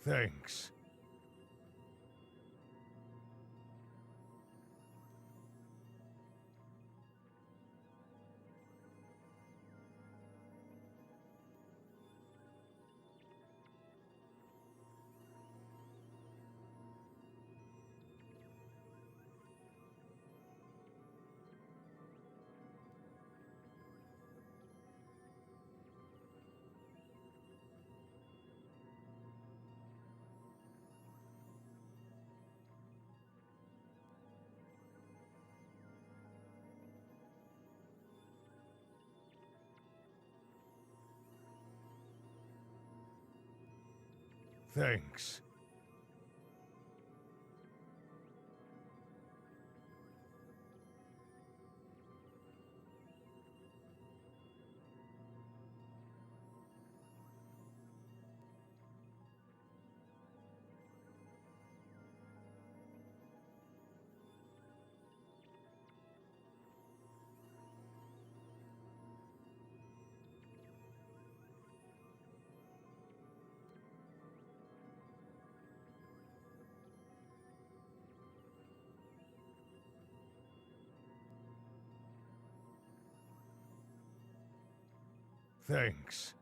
Thanks. Thanks. Thanks.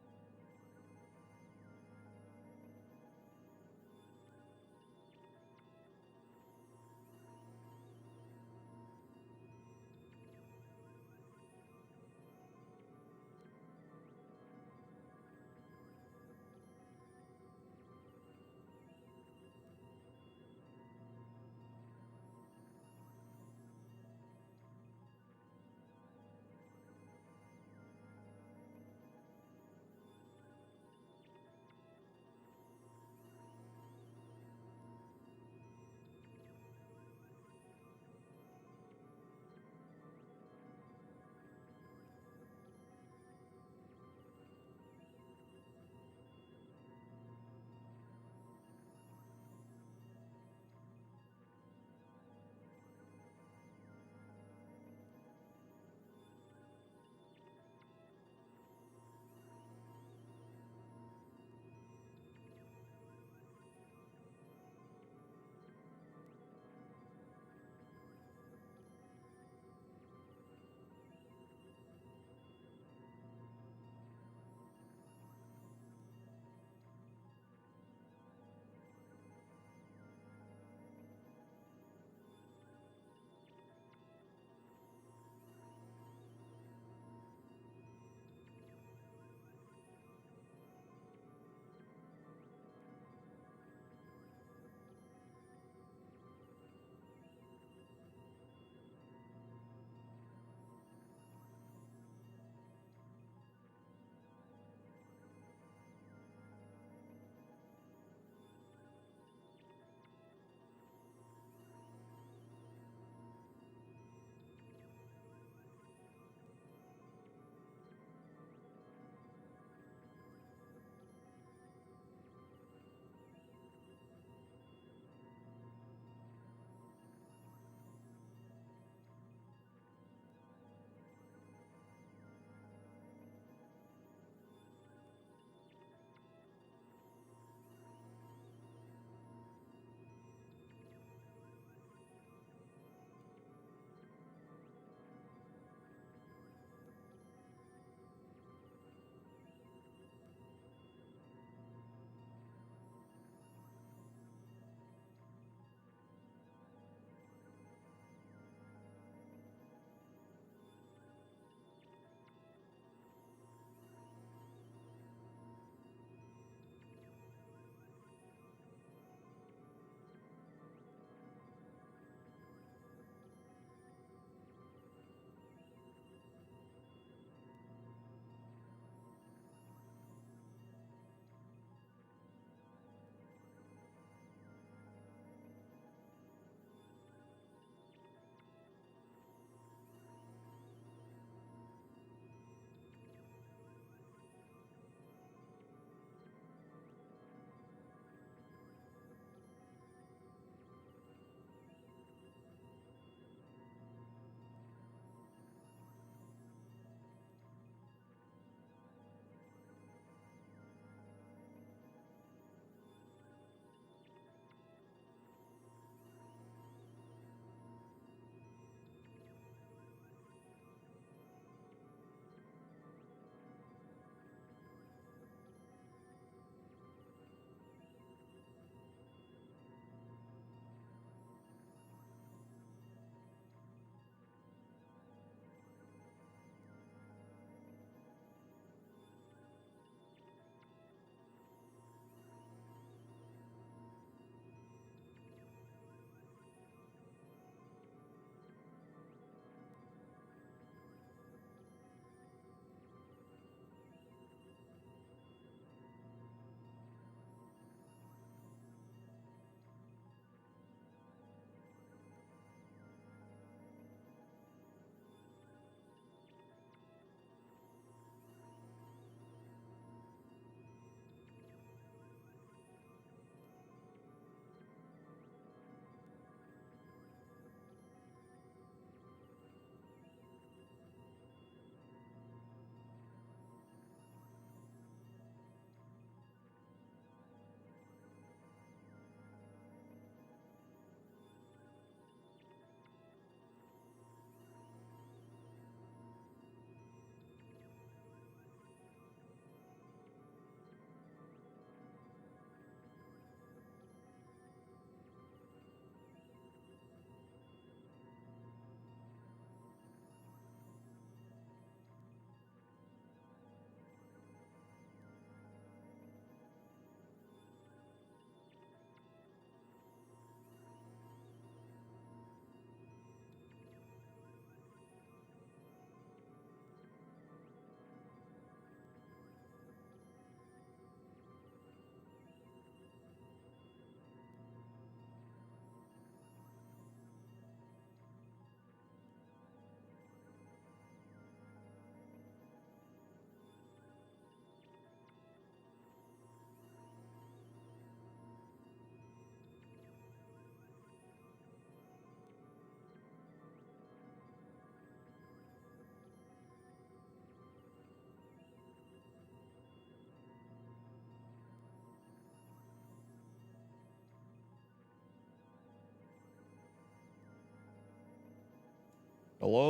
Hello,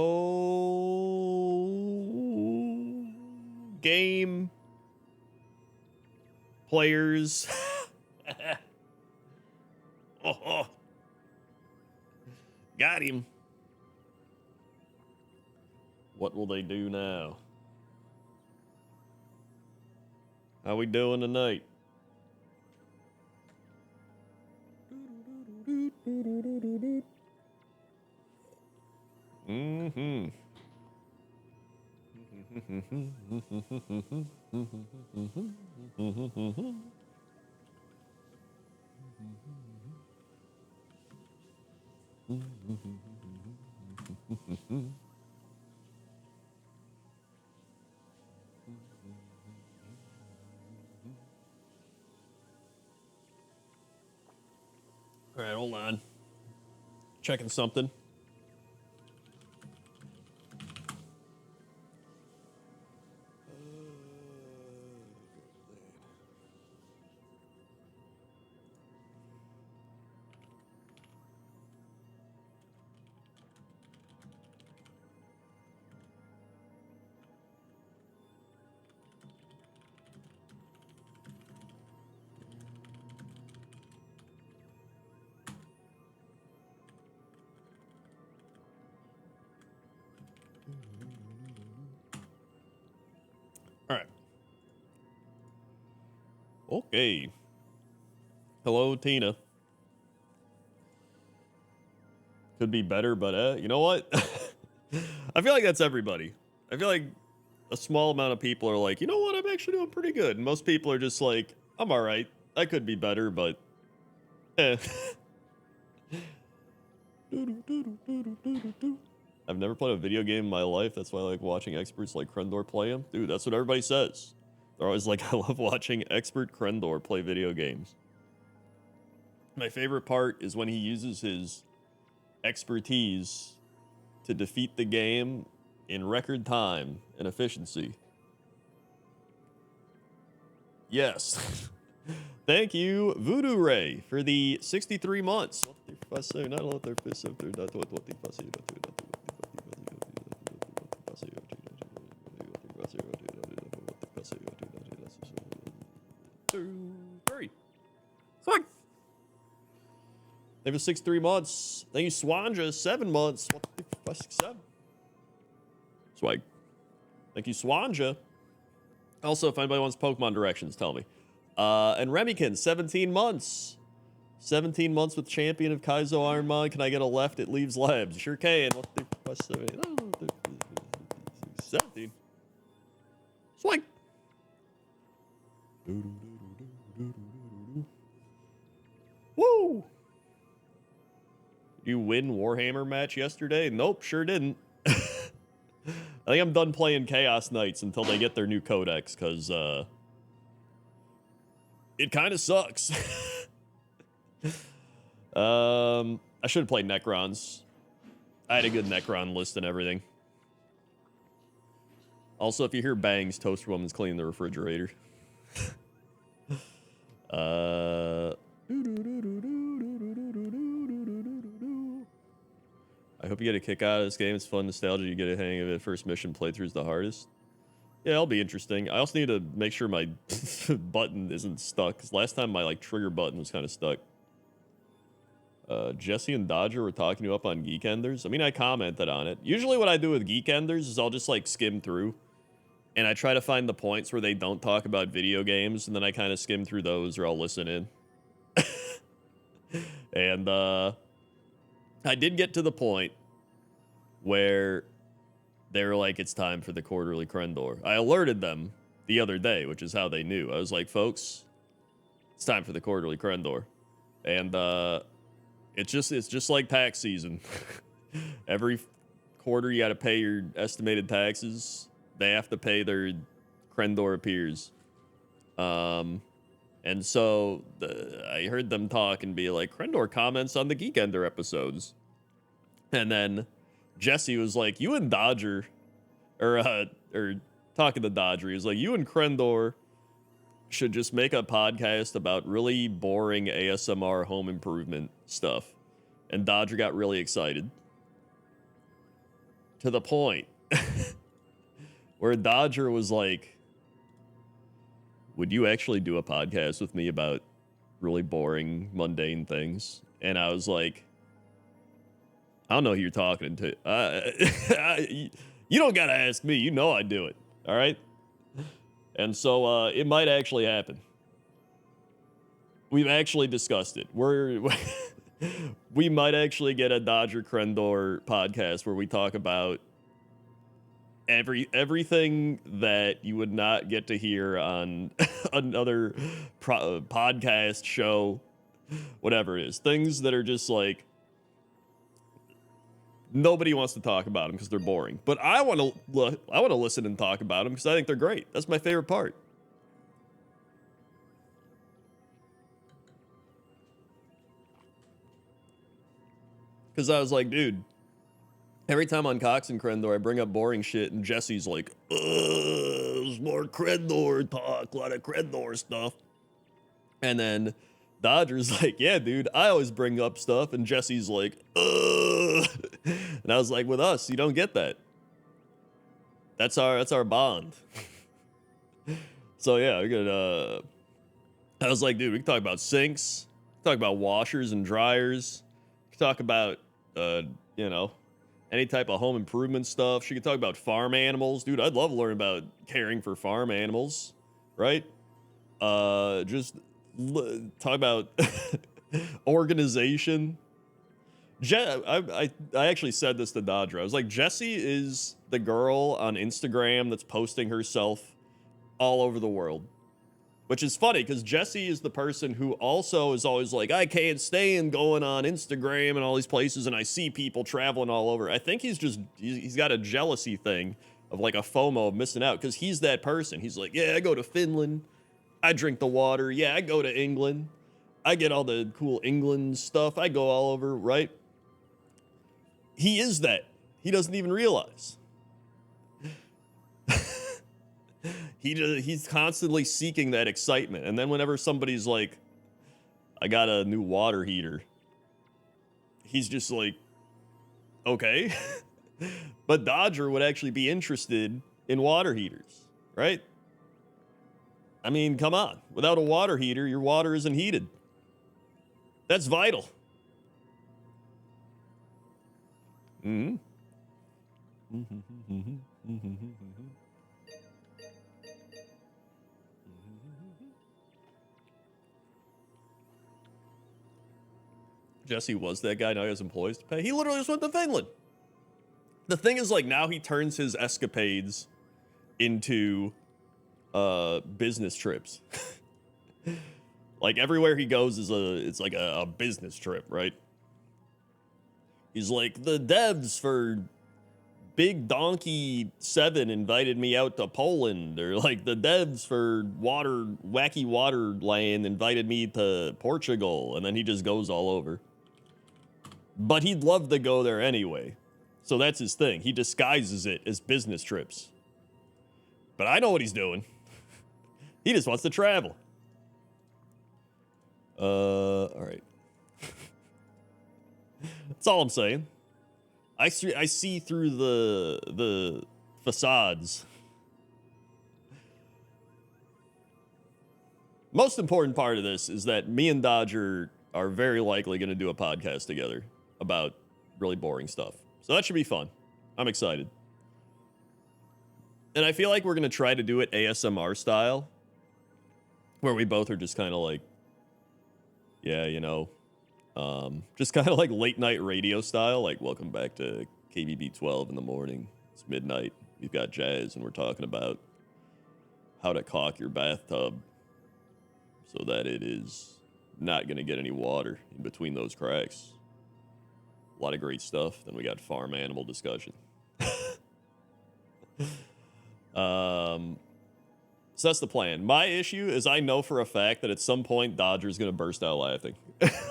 game players. Oh, got him. What will they do now? How we doing tonight? Mm-hmm. All right, hold on. Checking something. All right. Okay. Hello, Tina. Could be better, but you know what? I feel like that's everybody. I feel like a small amount of people are like, you know what? I'm actually doing pretty good. And most people are just like, I'm all right. I could be better, but eh. I've never played a video game in my life. That's why I like watching experts like Krendor play them. Dude, that's what everybody says. They're always like, I love watching expert Krendor play video games. My favorite part is when he uses his expertise to defeat the game in record time and efficiency. Yes. Thank you, Voodoo Ray, for the 63 months. Two, three. Swag. Thank you, 63 months. Thank you, Swanja, 7 months. 7. Swag. Thank you, Swanja. Also, if anybody wants Pokemon directions, tell me. And Remykin, 17 months. 17 months with Champion of Kaizo Ironmon. Can I get a left? It leaves labs. Sure can. 17. Swag. Woo! You win Warhammer match yesterday? Nope, sure didn't. I think I'm done playing Chaos Knights until they get their new codex, because it kind of sucks. I should have played Necrons. I had a good Necron list and everything. Also, if you hear bangs, Toaster Woman's cleaning the refrigerator. I hope you get a kick out of this game. It's fun nostalgia. You get a hang of it. First mission playthrough is the hardest. Yeah, it'll be interesting. I also need to make sure my button isn't stuck, because last time my trigger button was kind of stuck. Jesse and Dodger were talking you up on Geekenders. I mean, I commented on it. Usually what I do with Geekenders is I'll just skim through, and I try to find the points where they don't talk about video games, and then I kind of skim through those, or I'll listen in. And I did get to the point where they were like, it's time for the quarterly Krendor. I alerted them the other day, which is how they knew. I was like, folks, it's time for the quarterly Krendor. And it's just like tax season. Every quarter you got to pay your estimated taxes. They have to pay their Krendor appears. And so I heard them talk and be like, Krendor comments on the Geekender episodes. And then Jesse was like, you and Dodger, or talking to Dodger, he was like, you and Krendor should just make a podcast about really boring ASMR home improvement stuff. And Dodger got really excited. to the point where Dodger was like, would you actually do a podcast with me about really boring, mundane things? And I was like, I don't know who you're talking to. You don't gotta ask me. You know I do it. All right. And so it might actually happen. We've actually discussed it. We might actually get a Dodger Krendor podcast where we talk about everything that you would not get to hear on another podcast show, whatever it is. Things that are just like nobody wants to talk about them because they're boring. But I want to listen and talk about them because I think they're great. That's my favorite part. Because I was like, dude, every time on Cox and Krendor, I bring up boring shit, and Jesse's like, there's more Krendor talk, a lot of Krendor stuff. And then Dodger's like, yeah, dude, I always bring up stuff, and Jesse's like, and I was like, with us, you don't get that. That's our bond. So yeah, we could. I was like, dude, we can talk about sinks, talk about washers and dryers, we can talk about any type of home improvement stuff. She could talk about farm animals, dude. I'd love to learn about caring for farm animals, right? Just talk about organization. I actually said this to Dodger. I was like, Jessie is the girl on Instagram that's posting herself all over the world. Which is funny because Jessie is the person who also is always like, I can't stand going on Instagram and all these places, and I see people traveling all over. I think he's got a jealousy thing of like a FOMO of missing out because he's that person. He's like, yeah, I go to Finland. I drink the water. Yeah, I go to England. I get all the cool England stuff. I go all over, right? He is that. He doesn't even realize. He's constantly seeking that excitement. And then whenever somebody's like, I got a new water heater, he's just like, okay. But Dodger would actually be interested in water heaters, right? I mean, come on. Without a water heater, your water isn't heated. That's vital. Mm-hmm. Jesse was that guy. Now he has employees to pay. He literally just went to Finland. The thing is, like, now he turns his escapades into business trips. Like, everywhere he goes it's like a business trip, right? He's like, the devs for Big Donkey 7 invited me out to Poland, or like the devs for Wacky Waterland invited me to Portugal, and then he just goes all over. But he'd love to go there anyway. So that's his thing. He disguises it as business trips. But I know what he's doing. He just wants to travel. All right. That's all I'm saying. I see through the facades. Most important part of this is that me and Dodger are very likely going to do a podcast together about really boring stuff. So that should be fun. I'm excited. And I feel like we're going to try to do it ASMR style, where we both are just kind of like, yeah, just kind of like late night radio style, like welcome back to KBB 12 in the morning. It's midnight. We've got jazz and we're talking about how to caulk your bathtub so that it is not going to get any water in between those cracks. A lot of great stuff. Then we got farm animal discussion. So that's the plan. My issue is I know for a fact that at some point Dodger's going to burst out laughing.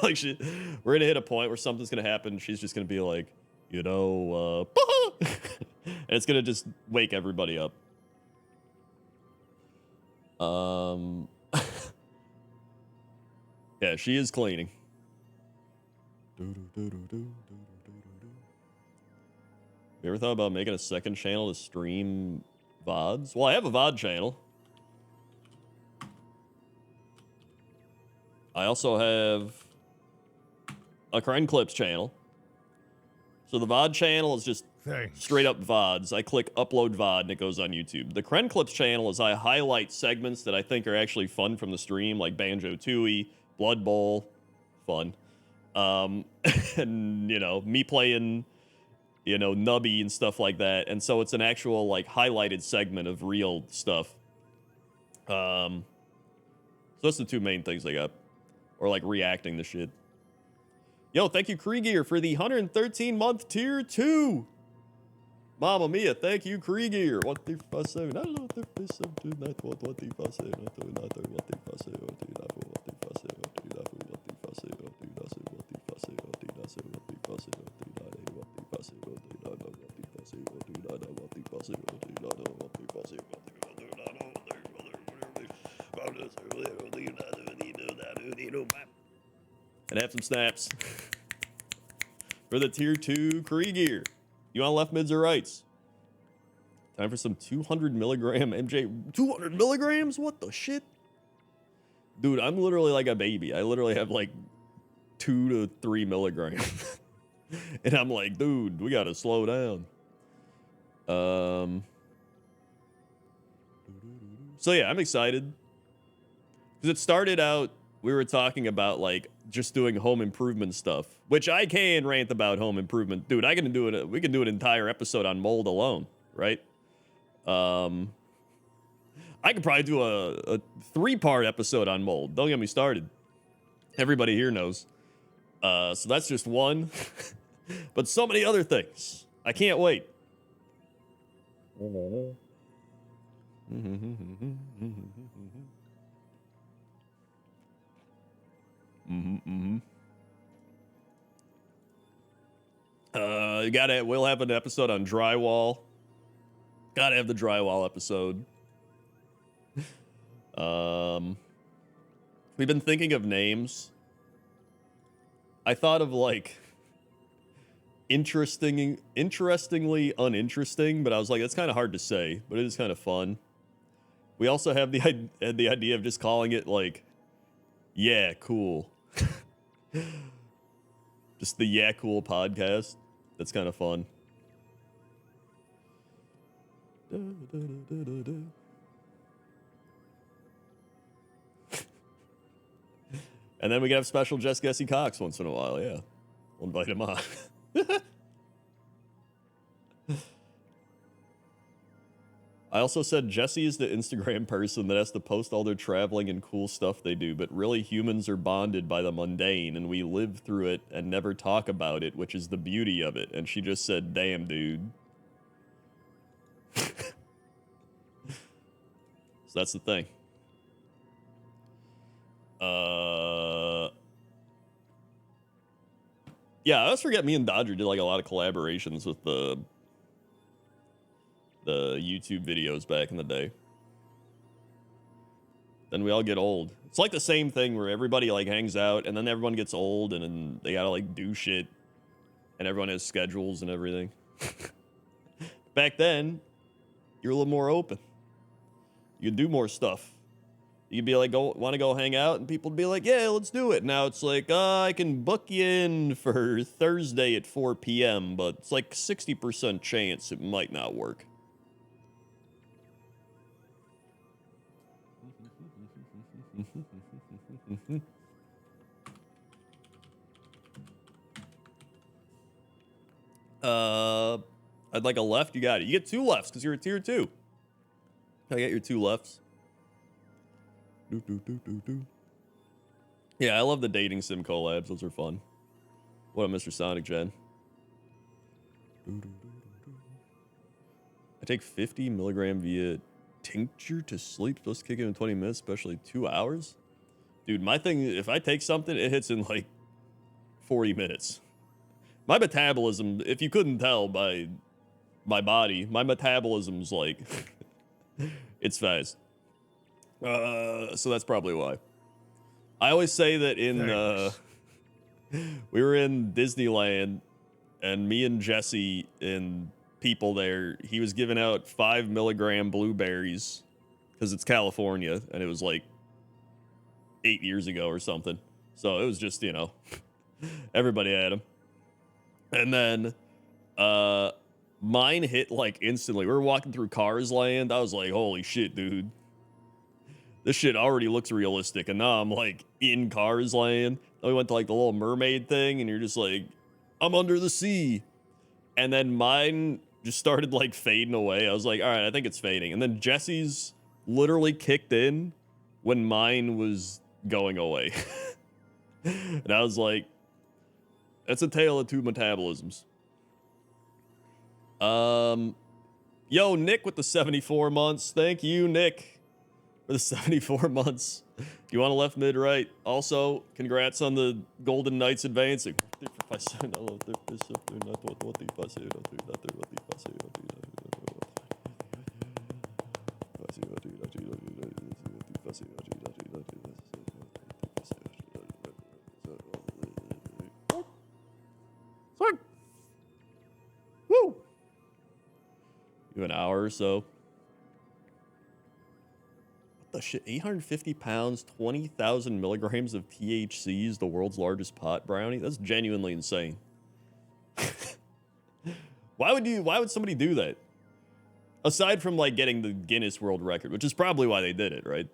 Like we're going to hit a point where something's going to happen. She's just going to be like, and it's going to just wake everybody up. Yeah, she is cleaning. You ever thought about making a second channel to stream VODs? Well, I have a VOD channel. I also have a Kren Clips channel. So the VOD channel is just straight up VODs. I click upload VOD and it goes on YouTube. The Kren Clips channel is I highlight segments that I think are actually fun from the stream, like Banjo-Tooie, Blood Bowl, fun. And, you know, me playing, you know, Nubby and stuff like that. And so it's an actual, like, highlighted segment of real stuff. So that's the two main things I got. Or, like, reacting to shit. Yo, thank you, Kriegier, for the 113-month tier 2. Mamma mia, thank you, Kriegier. What the fuss? I don't know what the fuss. What the fuss? And have some snaps for the tier 2 Kriegier. You want left mids or rights? Time for some 200 milligram MJ. 200 milligrams? What the shit? Dude, I'm literally like a baby. I literally have like 2 to 3 milligrams. And I'm like, dude, we gotta slow down. So yeah, I'm excited. Because it started out, we were talking about like just doing home improvement stuff, which I can rant about home improvement. Dude, we can do an entire episode on mold alone, right? I could probably do a 3-part episode on mold. Don't get me started. Everybody here knows. So that's just one. But so many other things. I can't wait. We'll have an episode on drywall. Gotta have the drywall episode. We've been thinking of names. I thought of like interestingly uninteresting, but I was like, it's kind of hard to say, but it is kind of fun. We also have the idea of just calling it like, yeah, cool. Just the Yeah Cool podcast. That's kind of fun. And then we can have special Jess Gessie Cox once in a while, yeah. We'll invite him on. I also said Jesse is the Instagram person that has to post all their traveling and cool stuff they do, but really humans are bonded by the mundane, and we live through it and never talk about it, which is the beauty of it. And she just said, damn, dude. So that's the thing. Yeah, I always forget me and Dodger did like a lot of collaborations with the YouTube videos back in the day. Then we all get old. It's like the same thing where everybody like hangs out and then everyone gets old and then they gotta like do shit and everyone has schedules and everything. Back then, you're a little more open. You could do more stuff. You'd be like, want to go hang out? And people would be like, yeah, let's do it. Now it's like, I can book you in for Thursday at 4 p.m., but it's like 60% chance it might not work. I'd like a left. You got it. You get 2 lefts because you're a tier 2. I get your 2 lefts. Yeah, I love the dating sim collabs. Those are fun. What up, Mr. Sonic Gen? I take 50 milligram via tincture to sleep. Supposed to kick in 20 minutes, especially 2 hours. Dude, my thing, if I take something, it hits in like 40 minutes. My metabolism, if you couldn't tell by my body, my metabolism's like, it's fast. So that's probably why. I always say that in, we were in Disneyland and me and Jesse and people there. He was giving out 5 milligram blueberries because it's California, and it was like 8 years ago or something. So it was just, you know, everybody had them. And then mine hit like instantly. We were walking through Cars Land. I was like, holy shit, dude. This shit already looks realistic. And now I'm like in Cars Land. Then we went to like the little mermaid thing, and you're just like, I'm under the sea. And then mine just started like fading away. I was like, all right, I think it's fading. And then Jesse's literally kicked in when mine was going away. And I was like, that's a tale of two metabolisms. Yo, Nick with the 74 months. Thank you, Nick, for the 74 months. You want a left, mid, right? Also, congrats on the Golden Knights advancing. Woo! You an hour or so. What the shit? 850 pounds, 20,000 milligrams of THC is the world's largest pot brownie? That's genuinely insane. Why would somebody do that? Aside from like getting the Guinness World Record, which is probably why they did it, right?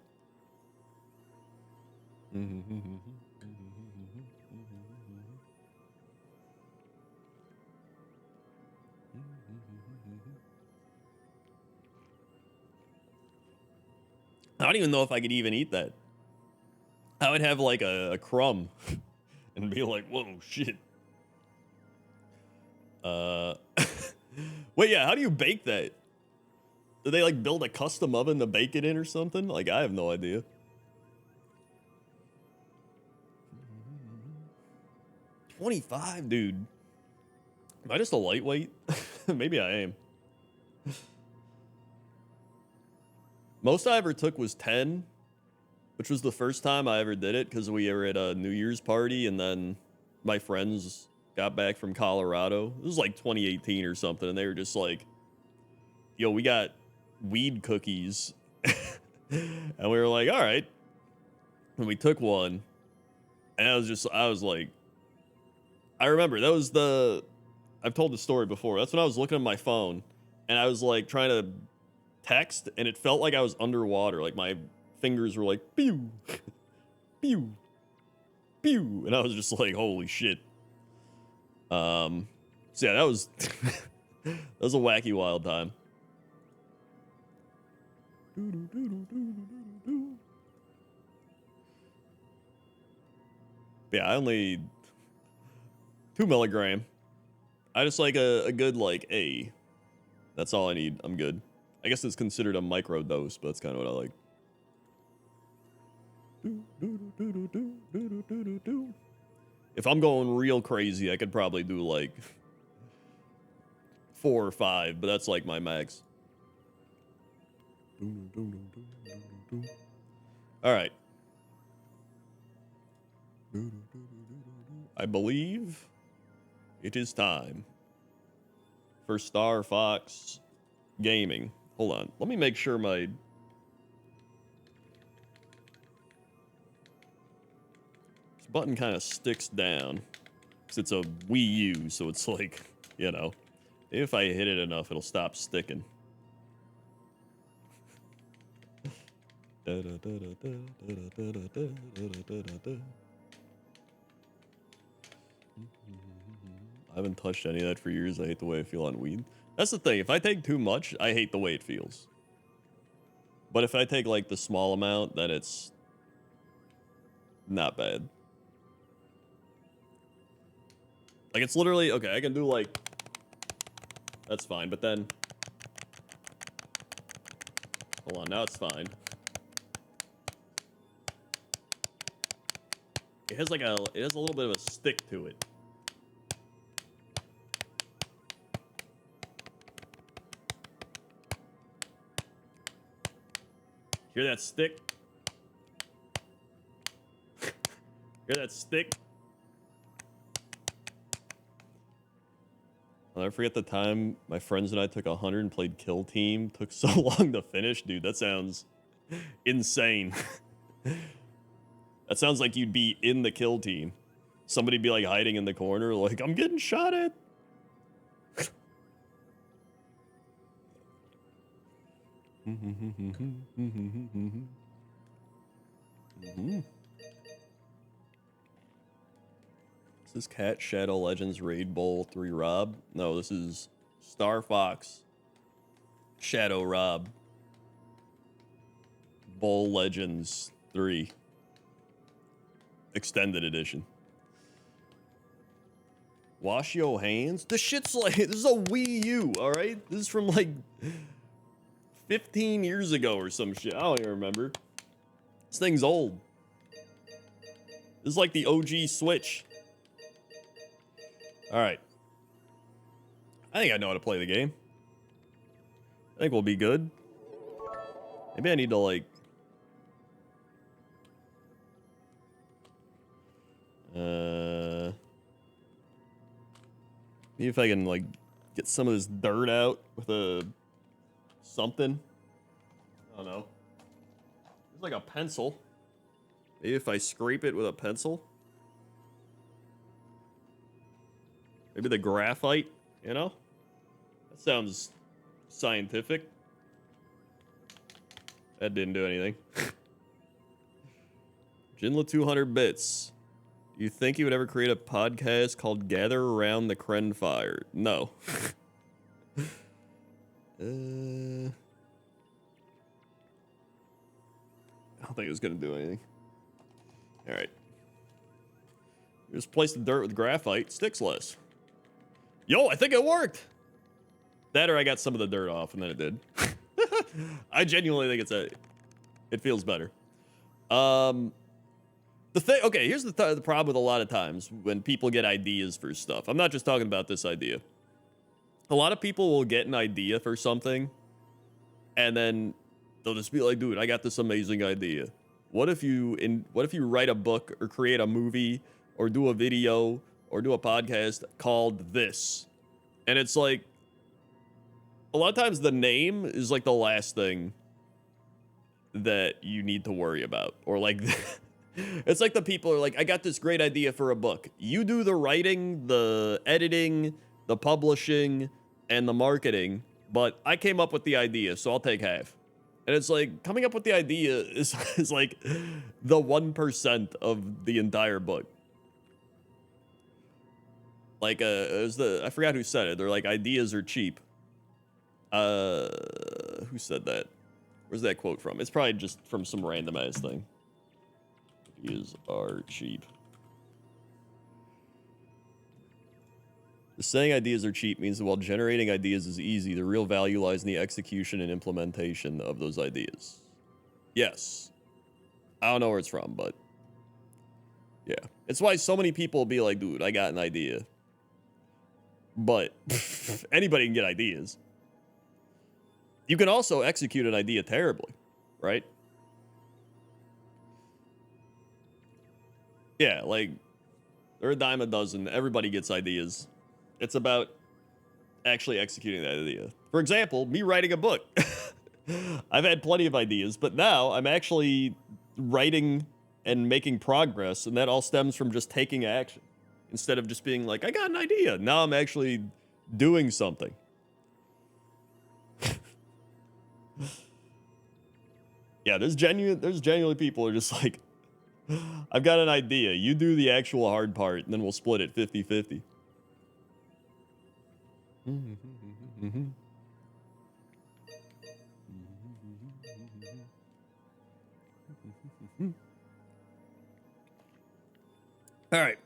I don't even know if I could even eat that. I would have like a crumb and be like, whoa, shit. Wait, yeah, how do you bake that? Do they like build a custom oven to bake it in or something? Like, I have no idea. 25, dude. Am I just a lightweight? Maybe I am. Most I ever took was 10, which was the first time I ever did it because we were at a New Year's party and then my friends got back from Colorado. It was like 2018 or something, and they were just like, yo, we got weed cookies. And we were like, all right. And we took one, and I was like, I remember that was I've told the story before. That's when I was looking at my phone, and I was like trying to text, and it felt like I was underwater. Like my fingers were like, pew, pew, pew. And I was just like, holy shit. So yeah, that was, that was a wacky wild time. Yeah, I only 2 milligram. I just like a good like A. That's all I need. I'm good. I guess it's considered a micro dose, but that's kind of what I like. If I'm going real crazy, I could probably do like 4 or 5, but that's like my max. All right. I believe it is time for Star Fox Gaming. Hold on. Let me make sure my... This button kind of sticks down because it's a Wii U, so it's like, you know, if I hit it enough, it'll stop sticking. I haven't touched any of that for years. I hate the way I feel on weed. That's the thing. If I take too much, I hate the way it feels. But if I take like the small amount, then it's not bad. Like it's literally, okay, I can do like, that's fine. But then, hold on, now it's fine. It has like it has a little bit of a stick to it. Hear that stick? Hear that stick? I'll never forget the time my friends and I took 100 and played Kill Team. Took so long to finish, dude. That sounds insane. That sounds like you'd be in the Kill Team. Somebody'd be like hiding in the corner, like, I'm getting shot at. This is Cat Shadow Legends Raid Bowl 3 Rob. No, this is Star Fox Shadow Rob Bowl Legends 3 Extended Edition. Wash your hands. This shit's like, this is a Wii U, all right? This is from like 15 years ago or some shit. I don't even remember. This thing's old. This is like the OG Switch. All right. I think I know how to play the game. I think we'll be good. Maybe I need to like... maybe if I can like get some of this dirt out with a something. I don't know. It's like a pencil. Maybe if I scrape it with a pencil. Maybe the graphite, you know? That sounds scientific. That didn't do anything. Jinla 200 bits. You think you would ever create a podcast called Gather Around the Kren Fire? No. I don't think it was gonna do anything. All right. Just place the dirt with graphite, sticks less. Yo, I think it worked. That or I got some of the dirt off and then it did. I genuinely think it feels better. The thing, okay, here's the problem with a lot of times when people get ideas for stuff. I'm not just talking about this idea. A lot of people will get an idea for something and then they'll just be like, dude, I got this amazing idea. What if you write a book or create a movie or do a video or do a podcast called this? And it's like, a lot of times the name is like the last thing that you need to worry about. Or like, it's like the people are like, I got this great idea for a book. You do the writing, the editing, the publishing, and the marketing, but I came up with the idea, so I'll take half. And it's like, coming up with the idea is like the 1% of the entire book. Like, I forgot who said it. They're like, ideas are cheap. Who said that? Where's that quote from? It's probably just from some random ass thing. Ideas are cheap. The saying ideas are cheap means that while generating ideas is easy, the real value lies in the execution and implementation of those ideas. Yes. I don't know where it's from, but yeah. It's why so many people will be like, dude, I got an idea. But anybody can get ideas. You can also execute an idea terribly, right? Yeah, like, they're a dime a dozen. Everybody gets ideas. It's about actually executing that idea. For example, me writing a book. I've had plenty of ideas, but now I'm actually writing and making progress, and that all stems from just taking action. Instead of just being like, I got an idea. Now I'm actually doing something. Yeah, there's genuinely people who are just like, I've got an idea. You do the actual hard part, and then we'll split it 50-50. All right.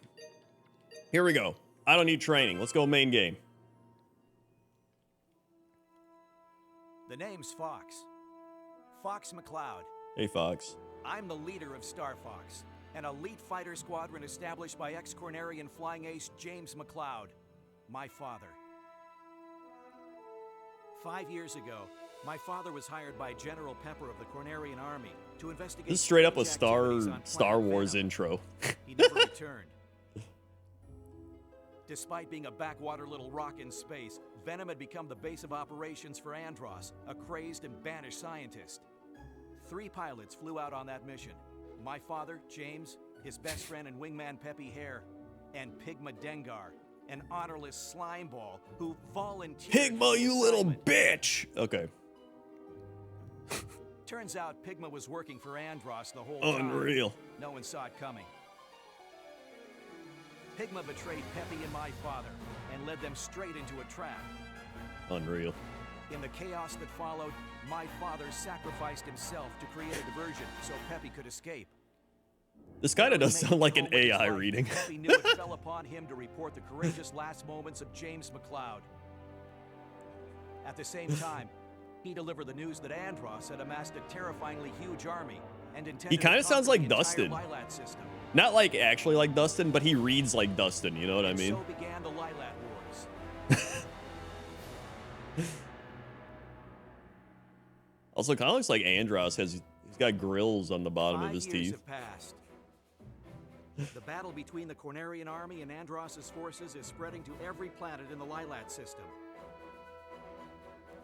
Here we go. I don't need training. Let's go main game. The name's Fox. Fox McCloud. Hey, Fox. I'm the leader of Star Fox, an elite fighter squadron established by ex-Cornerian flying ace James McCloud, my father. 5 years ago, my father was hired by General Pepper of the Cornerian Army to investigate... This is straight up a Star Wars intro. He never returned. Despite being a backwater little rock in space, Venom had become the base of operations for Andros, a crazed and banished scientist. 3 pilots flew out on that mission. My father, James, his best friend and wingman Peppy Hare, and Pigma Dengar, an honorless slimeball who volunteered. Pigma, you little bitch! Okay. Turns out Pigma was working for Andros the whole time. Unreal. No one saw it coming. Pigma betrayed Peppy and my father and led them straight into a trap. Unreal. In the chaos that followed, my father sacrificed himself to create a diversion so Peppy could escape. This kind of does sound like an AI reading. Peppy knew it fell upon him to report the courageous last moments of James McCloud. At the same time, he delivered the news that Andros had amassed a terrifyingly huge army and intended He kind of to sounds conquer like the entire Dustin. Lilat system. Not like actually like Dustin, but he reads like Dustin, you know what I mean? So began the Lilat Wars. Also, kind of looks like Andros he's got grills on the bottom of his 5 years teeth. have passed. The battle between the Cornerian army and Andros's forces is spreading to every planet in the Lilat system.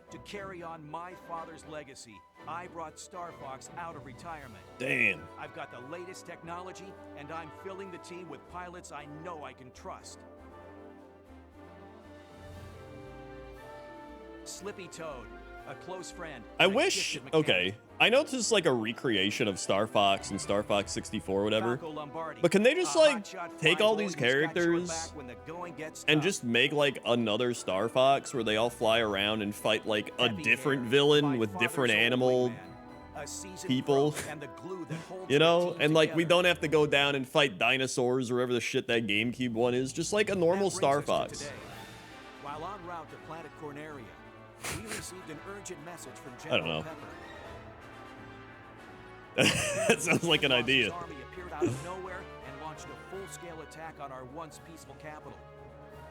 To carry on my father's legacy, I brought Star Fox out of retirement. Damn. I've got the latest technology, and I'm filling the team with pilots I know I can trust. Slippy Toad, a close friend. I and a wish, gifted mechanic. okay, I know this is like a recreation of Star Fox and Star Fox 64 or whatever, Falco Lombardi, but can they just a like hotshot take fly all boy these who's got your characters back when the going gets and tough. just make like another Star Fox where they all fly around and fight like a Peppy different Hare, villain my with father's different old animal wingman, a seasoned people, pro and the glue that holds you the know, team and like we together. don't have to go down and fight dinosaurs or whatever the shit that GameCube one is, just like a normal That Star brings us to Fox. today. While en route to planet Corneria, we received an urgent message from I don't General know. Pepper. That sounds like an Andros's idea. army appeared out of nowhere and launched a full-scale attack on our once peaceful capital.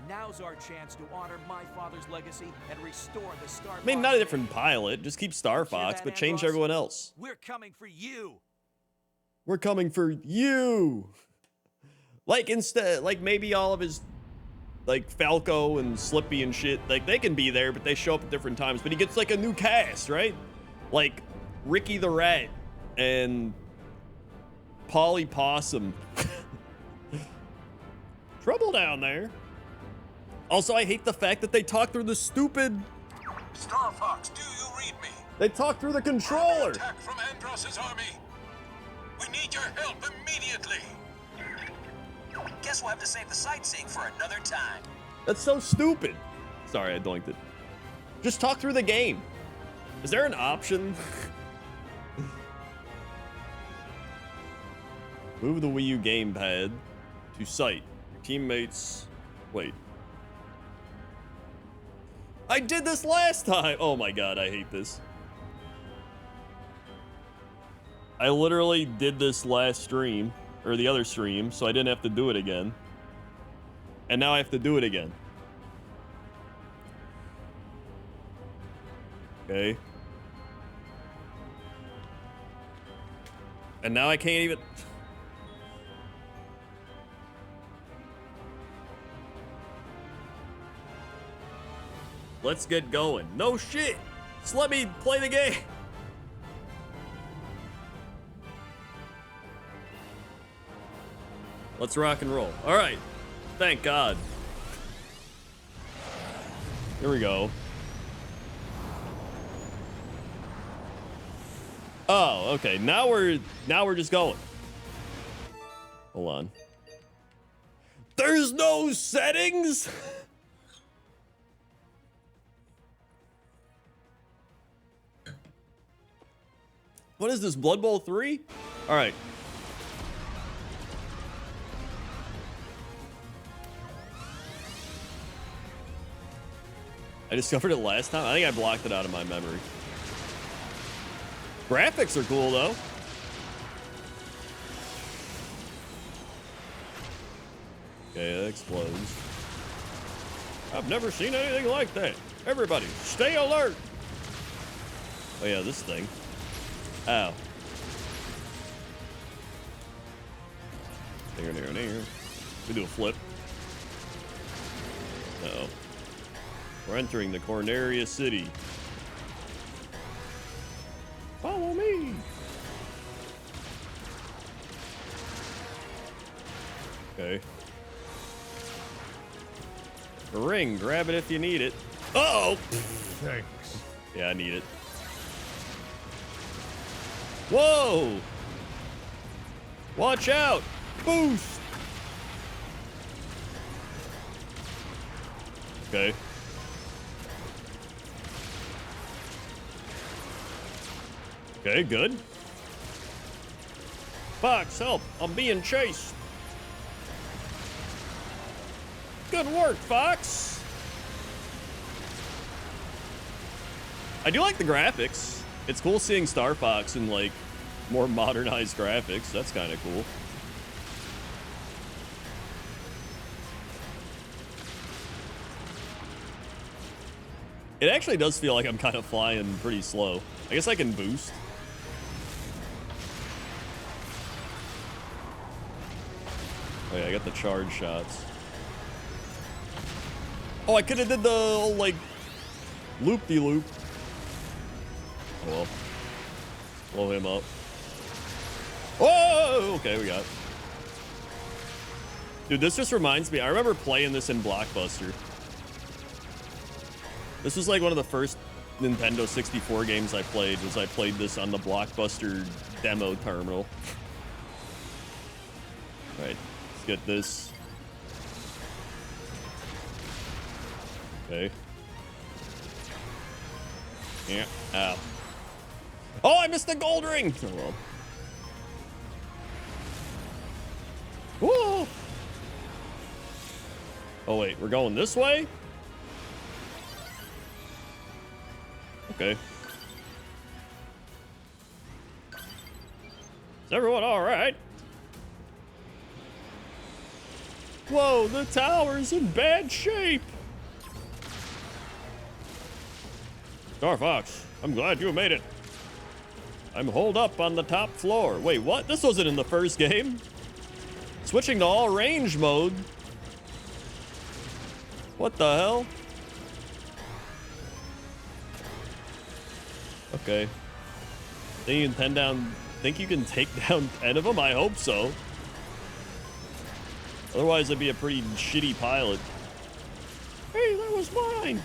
Now's our chance to honor my father's legacy and restore the Star Fox. I mean, not a different pilot, just keep Star Hear Fox, that, but change Andros? everyone else. We're coming for you. We're coming for you. Like instead, like maybe all of his, like Falco and Slippy and shit, like they can be there, but they show up at different times. But he gets like a new cast, right? Like Ricky the Rat and Polly Possum. Trouble down there. Also, I hate the fact that they talk through the stupid. Star Fox, do you read me? They talk through the controller. Attack from Andros's army. We need your help immediately. Guess we'll have to save the sightseeing for another time. That's so stupid. Sorry, I doinked it. Just talk through the game. Is there an option? Move the Wii U gamepad to sight. Your teammates. Wait. I did this last time. Oh my god, I hate this. I literally did this last stream, or the other stream, so I didn't have to do it again. And now I have to do it again. Okay. And now I can't even... Let's get going. No shit! Just let me play the game! Let's rock and roll. Alright. Thank God. Here we go. Oh, okay. Now we're just going. Hold on. There's no settings? What is this, Blood Bowl 3? All right. I discovered it last time. I think I blocked it out of my memory. Graphics are cool, though. Okay, that explodes. I've never seen anything like that. Everybody, stay alert. Oh, yeah, this thing. Ow. Near. We do a flip. Uh-oh. We're entering the Corneria City. Follow me. Okay. A ring. Grab it if you need it. Uh-oh. Thanks. Yeah, I need it. Whoa! Watch out! Boost! Okay. Okay, good. Fox, help! I'm being chased. Good work, Fox! I do like the graphics. It's cool seeing Star Fox in, like, more modernized graphics. That's kind of cool. It actually does feel like I'm kind of flying pretty slow. I guess I can boost. Oh yeah, I got the charge shots. Oh, I could have did the old, like, loop-de-loop. Oh well. Blow him up. Oh, okay, we got it. Dude, this just reminds me. I remember playing this in Blockbuster. This was like one of the first Nintendo 64 games I played. I played this on the Blockbuster demo terminal. All right, let's get this. Okay. Yeah. Ow. Oh, I missed the gold ring. Oh well. Whoa. Oh wait, we're going this way? Okay. Is everyone all right? Whoa, the tower's in bad shape. Star Fox, I'm glad you made it. I'm holed up on the top floor. Wait, what? This wasn't in the first game. Switching to all range mode. What the hell? Okay. Think you can take down 10 of them? I hope so. Otherwise, I'd be a pretty shitty pilot. Hey, that was mine.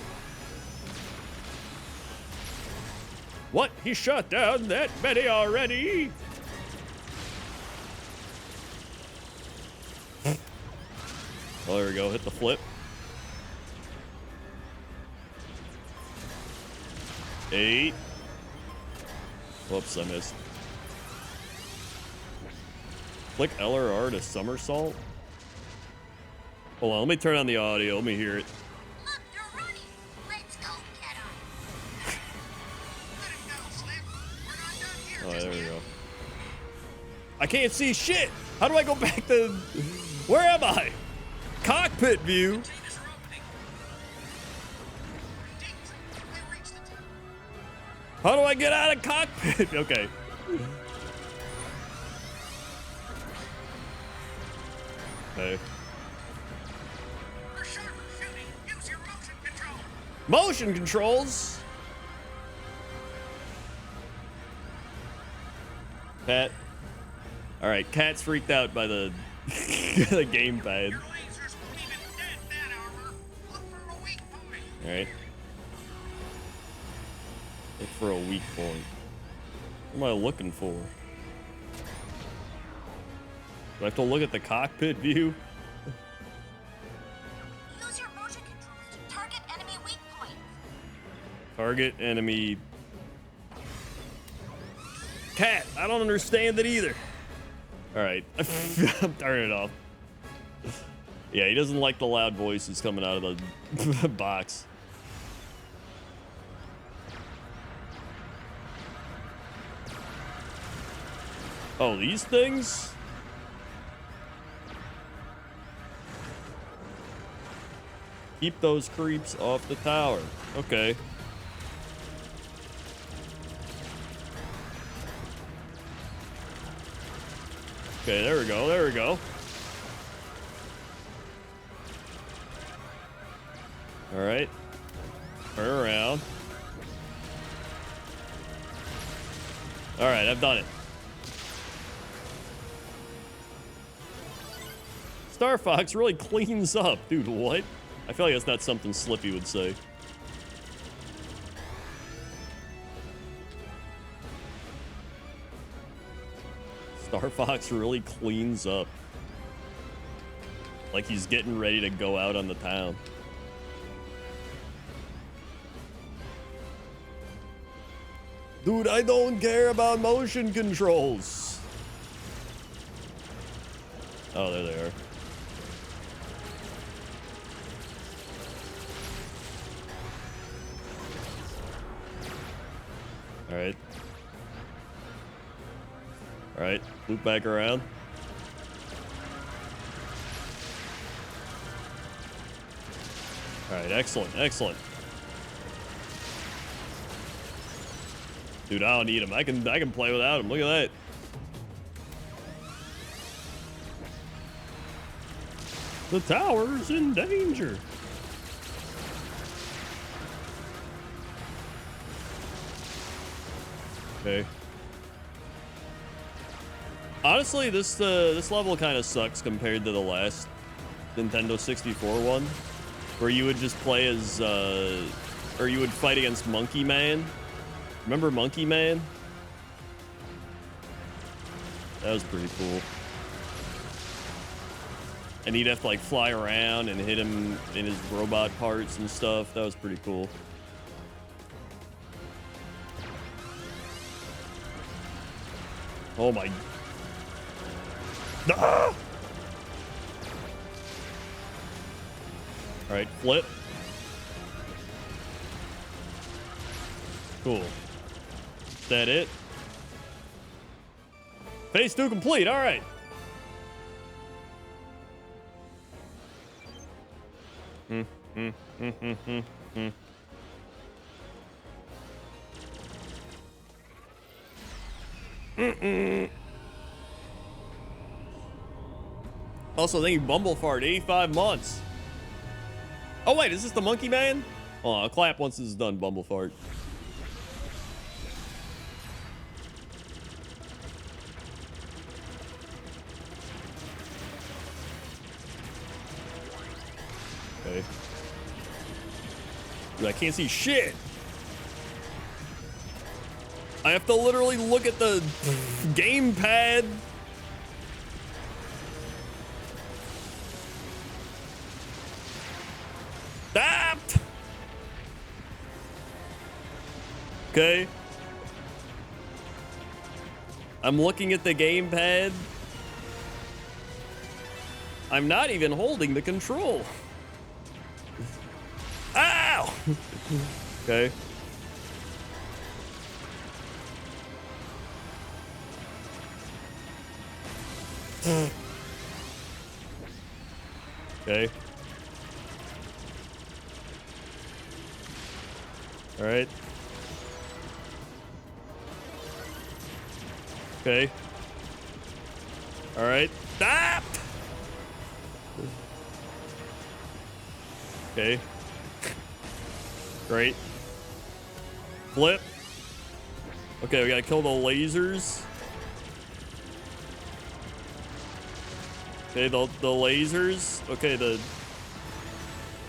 What? He shot down that many already? Oh, there we go. Hit the flip. 8. Whoops, I missed. Click L or R to somersault. Hold on, let me turn on the audio. Let me hear it. Look, they're running. Let's go get them. Let him go, Slim. We're not done here. Oh, there we go. I can't see shit. How do I go back to... Where am I? Cockpit view. How do I get out of cockpit? Okay. Okay. We're sharper shooting. Use your motion control. Motion controls. Cat. All right, Cat's freaked out by the the gamepad. Your lasers won't even dent that armor. Look for a weak point. All right. Look for a weak point. What am I looking for? Do I have to look at the cockpit view? Use your motion controls to target enemy weak points. Target enemy. Cat, I don't understand it either. All right, I'm turning it off. Yeah, he doesn't like the loud voices coming out of the box. Oh, these things? Keep those creeps off the tower. Okay. Okay, there we go, there we go. All right. Turn around. All right, I've done it. Star Fox really cleans up. Dude, what? I feel like that's not something Slippy would say. Star Fox really cleans up. Like he's getting ready to go out on the town. Dude, I don't care about motion controls. Oh, there they are. All right. All right, loop back around. All right, excellent, excellent. Dude, I don't need him. I can play without him. Look at that. The tower's in danger. Okay. Honestly, this level kind of sucks compared to the last Nintendo 64 one, where you would just play as, or you would fight against Monkey Man. Remember Monkey Man? That was pretty cool. And he'd have to like fly around and hit him in his robot parts and stuff. That was pretty cool. Oh my. Ah! All right, flip. Cool. Is that it? Phase 2 complete. All right. Also, thank you, Bumblefart, 85 months. Oh, wait, is this the Monkey Man? Oh, I'll clap once this is done, Bumblefart. Okay. Dude, I can't see shit. I have to literally look at the gamepad. Stop! Okay. I'm looking at the gamepad. I'm not even holding the control. Ow! Okay. Okay. All right. Okay. All right. Stop! Okay. Great. Flip. Okay, we gotta kill the lasers. Okay, the lasers. Okay, the...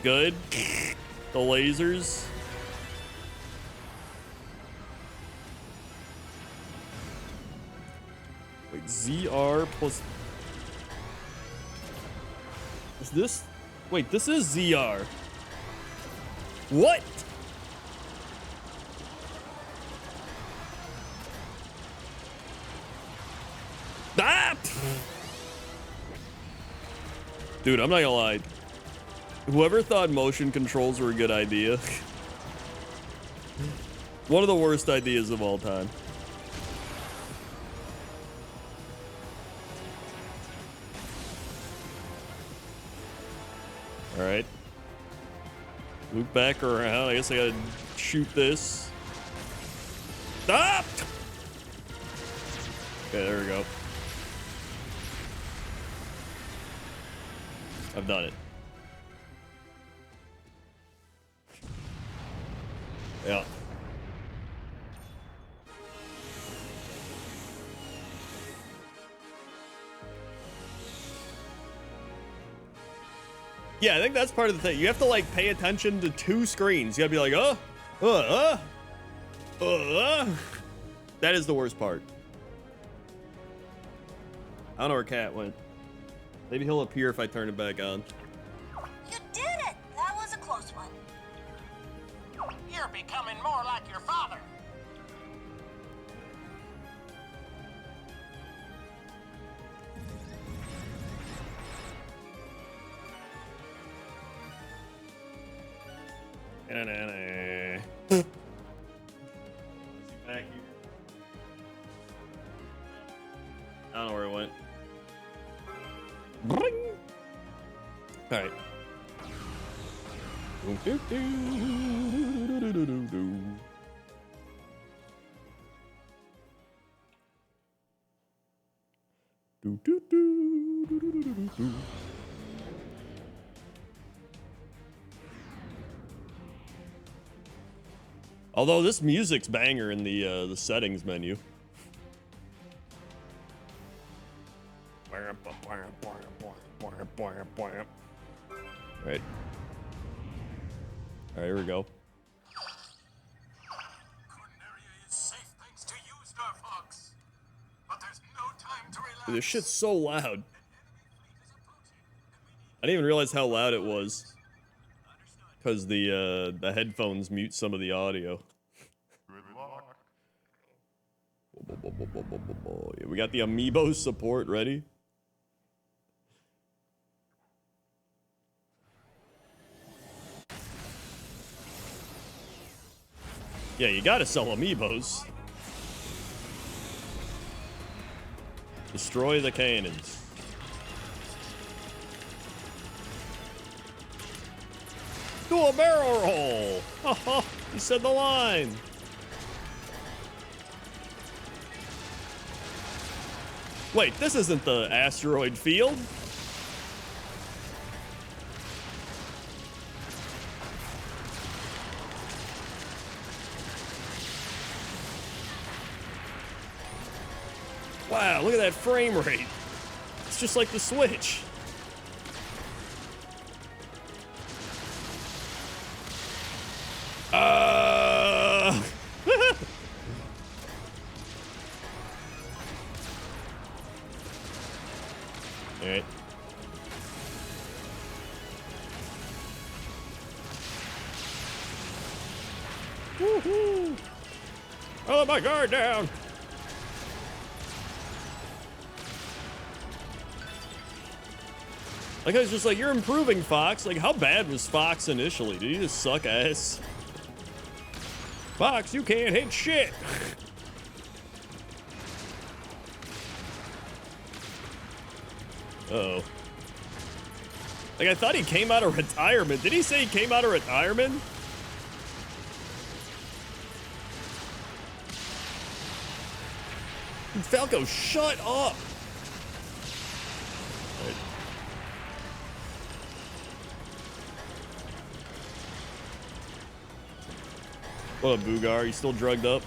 Good. The lasers. Wait, ZR plus... Is this... Wait, this is ZR. What? Ah! Dude, I'm not gonna lie. Whoever thought motion controls were a good idea. One of the worst ideas of all time. All right. Loop back around. I guess I gotta shoot this. Stop! Okay, there we go. I've done it. Yeah. Yeah, I think that's part of the thing. You have to like pay attention to two screens. You gotta be like, That is the worst part. I don't know where Cat went. Maybe he'll appear if I turn it back on. You did it! That was a close one. You're becoming more like your father. Back here. I don't know where it went. All right. Although this music's banger in the settings menu. All right. All right, here we go. Corneria is safe thanks to you, Star Fox. But there's no time to relax. This shit's so loud. I didn't even realize how loud it was. Because the headphones mute some of the audio. Yeah, we got the amiibo support ready. Yeah, you gotta sell amiibos. Destroy the cannons. Do a barrel roll! Haha, he said the line. Wait, this isn't the asteroid field. Wow, look at that frame rate. It's just like the Switch. Alright. Woohoo! Oh, my guard down! Like, I was just like, you're improving, Fox. Like, how bad was Fox initially? Did he just suck ass? Fox, you can't hit shit! Uh-oh. Like, I thought he came out of retirement. Did he say he came out of retirement? Falco, shut up! Right. What up, Boogar? You still drugged up?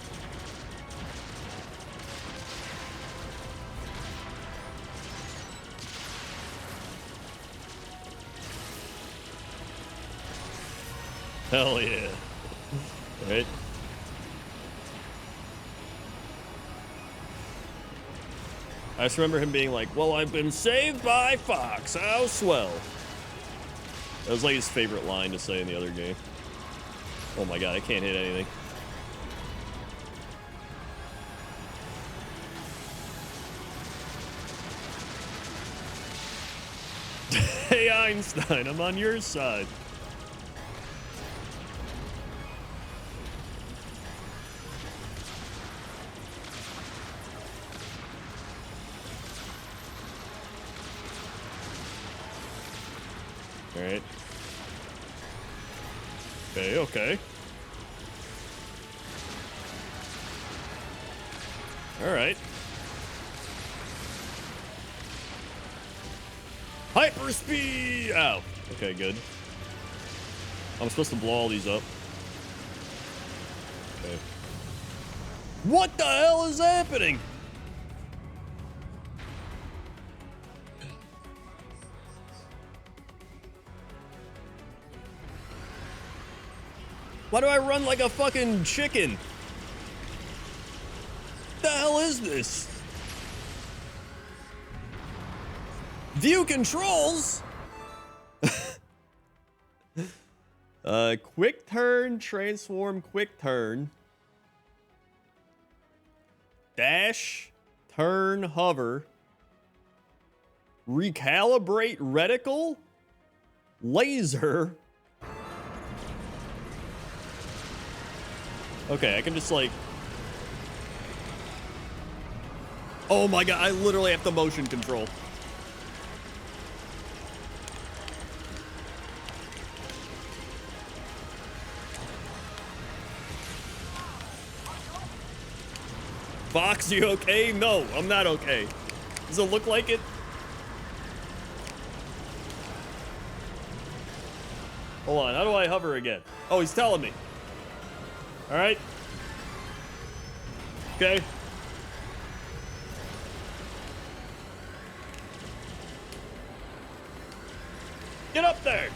Hell yeah. Right? I just remember him being like, well, I've been saved by Fox. How swell. That was like his favorite line to say in the other game. Oh my god, I can't hit anything. Hey, Einstein, I'm on your side. All right. Okay, okay. All right. Hyperspeed! Ow. Okay, good. I'm supposed to blow all these up. Okay. What the hell is happening? Why do I run like a fucking chicken? What the hell is this? View controls? Quick turn, transform, quick turn. Dash, turn, hover. Recalibrate reticle. Laser. Okay, I can just like... Oh my god, I literally have to motion control. Fox, you okay? No, I'm not okay. Does it look like it? Hold on, how do I hover again? Oh, he's telling me. All right. Okay. Get up there.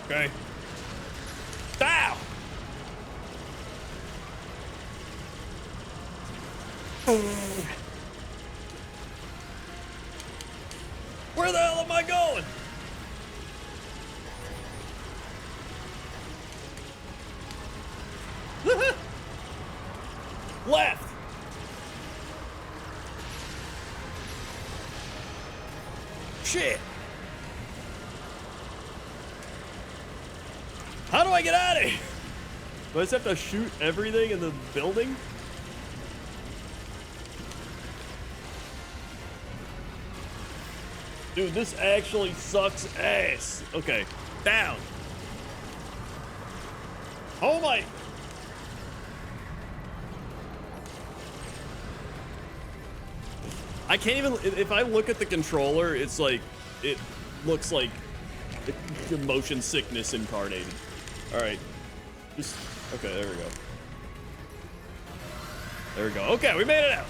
Okay. Down. Where the hell am I going? Left. Shit. How do I get out of here? Do I just have to shoot everything in the building? Dude, this actually sucks ass. Okay, down. Oh my. I can't even, if I look at the controller, it's like, it looks like motion sickness incarnated. All right, just, okay, there we go. There we go. Okay, we made it out.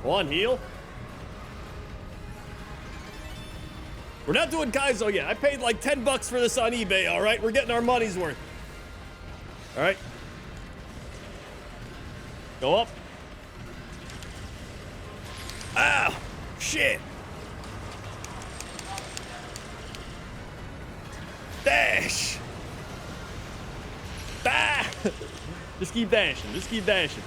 One heal. We're not doing Kaizo yet. I paid like 10 bucks for this on eBay, all right? We're getting our money's worth. All right. Go up. Ow! Shit! Dash! Ah! Just keep dashing. Just keep dashing.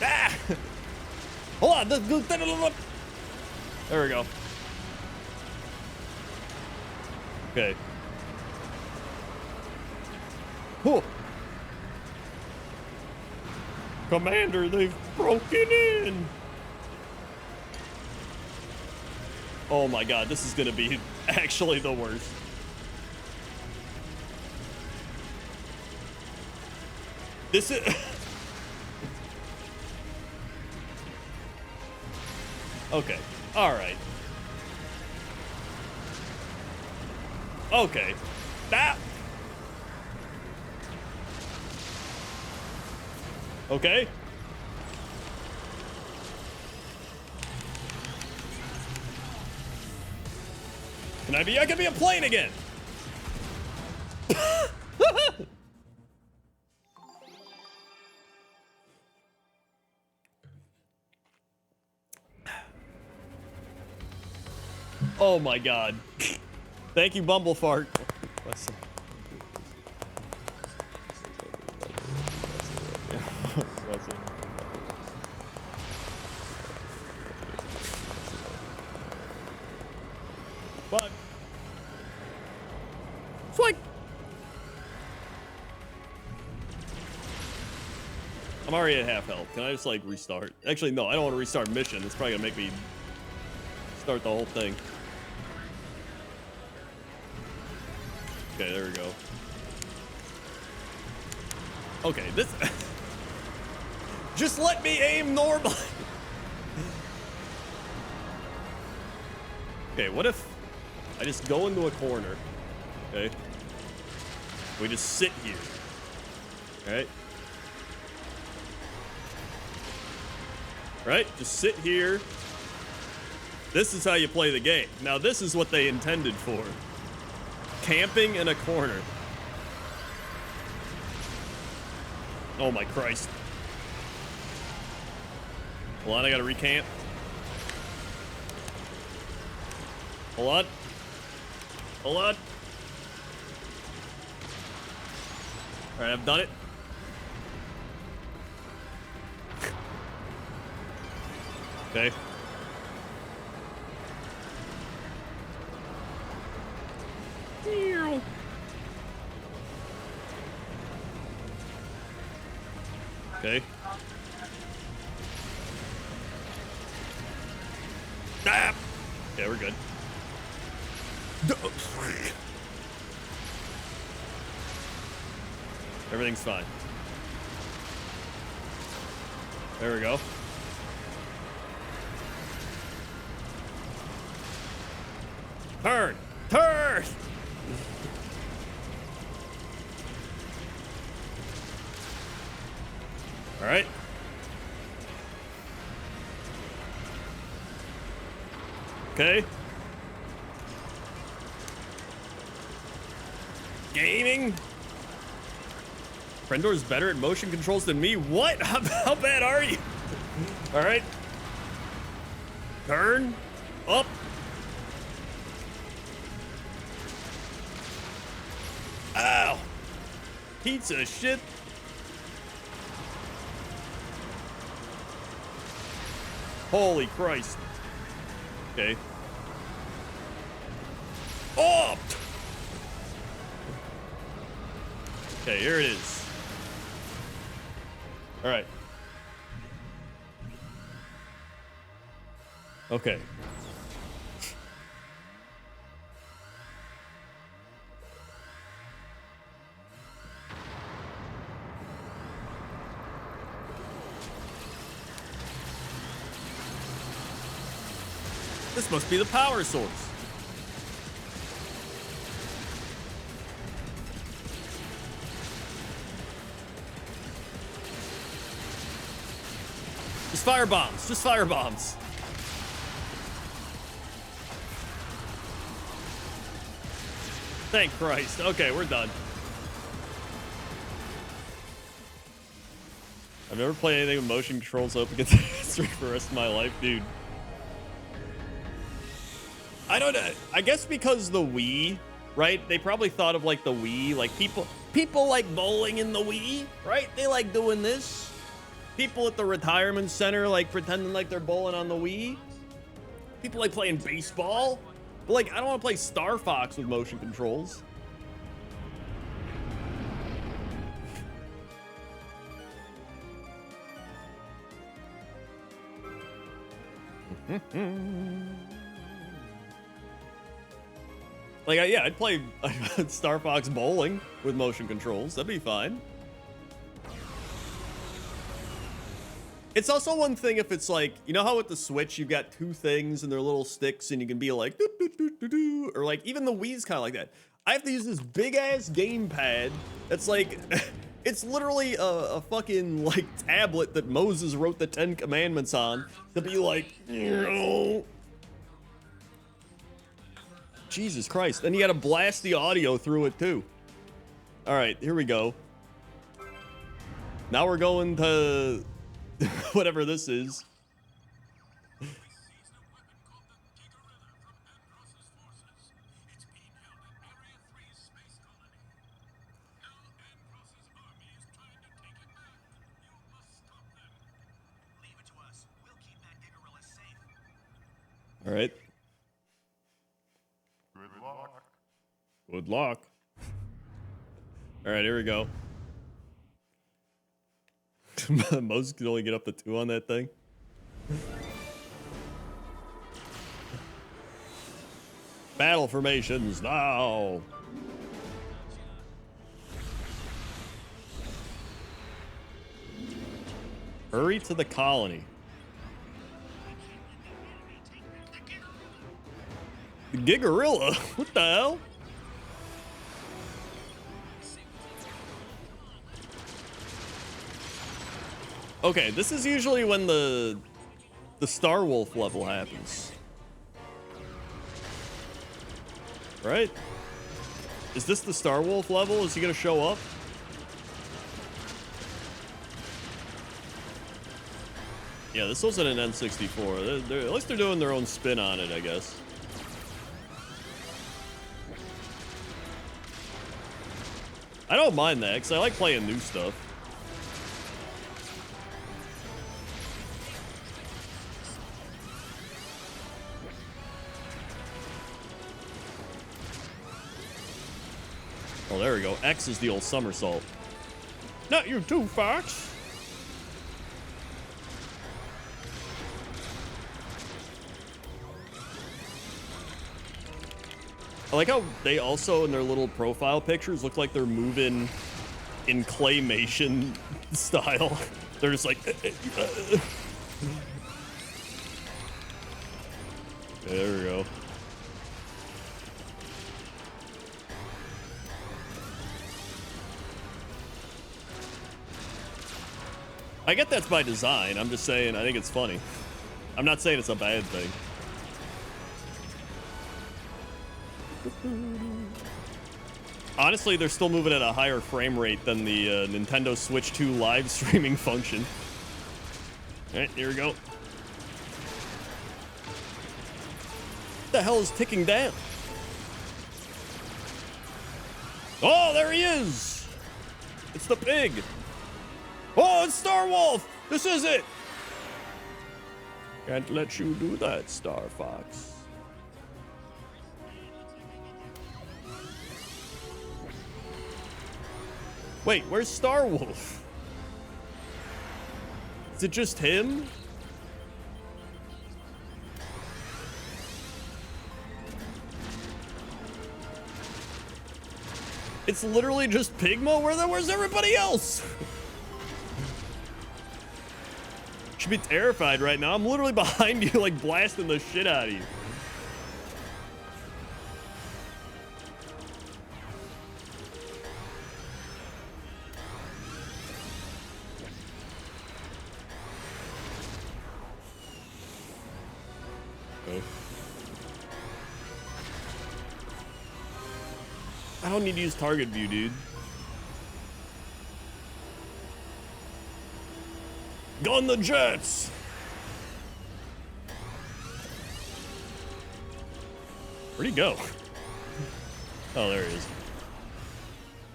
Ah! Hold on. There we go. Okay. Whoa. Commander, they've broken in. Oh my god, this is gonna be actually the worst. This is... Okay, alright. Okay. That... Okay. I can be a plane again. Oh my god. Thank you, Bumblefart. But it's like I'm already at half health. Can I just like restart? Actually, no, I don't want to restart mission. It's probably gonna make me start the whole thing. Okay, there we go. Okay, this... Just let me aim normally. Okay, what if I just go into a corner? Okay. We just sit here. Alright. Right? Just sit here. This is how you play the game. Now, this is what they intended for. Camping in a corner. Oh my Christ. Hold on, I gotta recamp. Hold on. Hold on. Alright, I've done it. Okay. Okay. Ah! Yeah, we're good. Everything's fine. There we go. Turn! Turn! All right. Okay. Gaming. Frendor's better at motion controls than me. What? How bad are you? All right. Turn. Up. Ow. Pizza shit. Holy Christ. Okay. Oh! Okay, here it is. All right. Okay. This must be the power source. Just fire bombs. Just fire bombs. Thank Christ. Okay, we're done. I've never played anything with motion controls. I hope it gets history for the rest of my life, dude. I don't know. I guess because the Wii, right? They probably thought of like the Wii, like people like bowling in the Wii, right? They like doing this. People at the retirement center like pretending like they're bowling on the Wii. People like playing baseball. But like, I don't want to play Star Fox with motion controls. Like, yeah, I'd play Star Fox bowling with motion controls. That'd be fine. It's also one thing if it's like, you know how with the Switch you've got two things and they're little sticks and you can be like, doo, doo, doo, doo, doo, or like even the Wii's kind of like that. I have to use this big ass gamepad that's like, it's literally a fucking like tablet that Moses wrote the 10 Commandments on to be like, you know. Jesus Christ. And you gotta blast the audio through it too. All right, here we go. Now we're going to whatever this is. All right. Good luck. All right, here we go. Moses can only get up to 2 on that thing. Battle formations now. Hurry to the colony. The Gigarilla? What the hell? Okay, this is usually when the Star Wolf level happens. Right? Is this the Star Wolf level? Is he gonna show up? Yeah, this wasn't an N64. At least they're doing their own spin on it, I guess. I don't mind that, because I like playing new stuff. Oh, there we go. X is the old somersault. Not you too, Fox. I like how they also, in their little profile pictures, look like they're moving in claymation style. They're just like... There we go. I get that's by design. I'm just saying, I think it's funny. I'm not saying it's a bad thing. Honestly, they're still moving at a higher frame rate than the Nintendo Switch 2 live streaming function. All right, here we go. What the hell is ticking down? Oh, there he is! It's the pig! Oh, it's Star Wolf! This is it! Can't let you do that, Star Fox. Wait, where's Star Wolf? Is it just him? It's literally just Pigma? Where's everybody else? Should be terrified right now. I'm literally behind you, like blasting the shit out of you. Oh. I don't need to use target view, dude. Gun the jets! Where'd he go? Oh, there he is.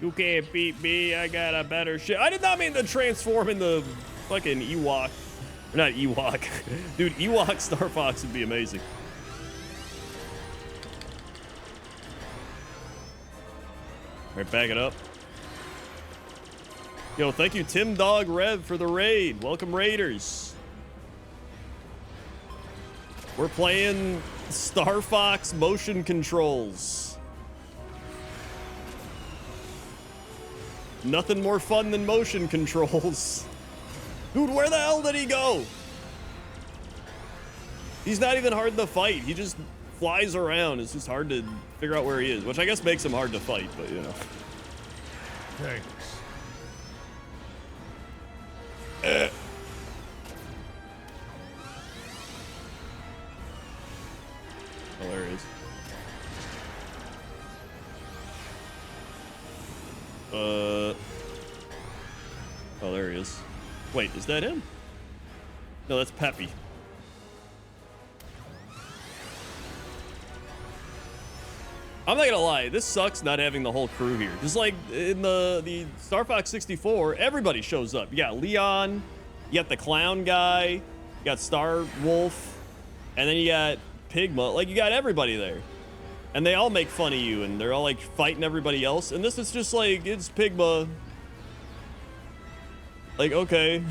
You can't beat me, I got a better shit. I did not mean to transform into fucking Ewok. Or not Ewok. Dude, Ewok Star Fox would be amazing. Alright, back it up. Yo, thank you, Tim Dog Rev, for the raid. Welcome, Raiders. We're playing Star Fox motion controls. Nothing more fun than motion controls. Dude, where the hell did he go? He's not even hard to fight. He just flies around. It's just hard to figure out where he is, which I guess makes him hard to fight, but you know. Thanks. Oh, there he is. Oh, there he is. Wait, is that him? No, that's Peppy. I'm not gonna lie, this sucks not having the whole crew here. Just like in the Star Fox 64, everybody shows up. You got Leon, you got the clown guy, you got Star Wolf, and then you got Pigma. Like, you got everybody there. And they all make fun of you, and they're all like fighting everybody else. And this is just like, it's Pigma. Like, okay.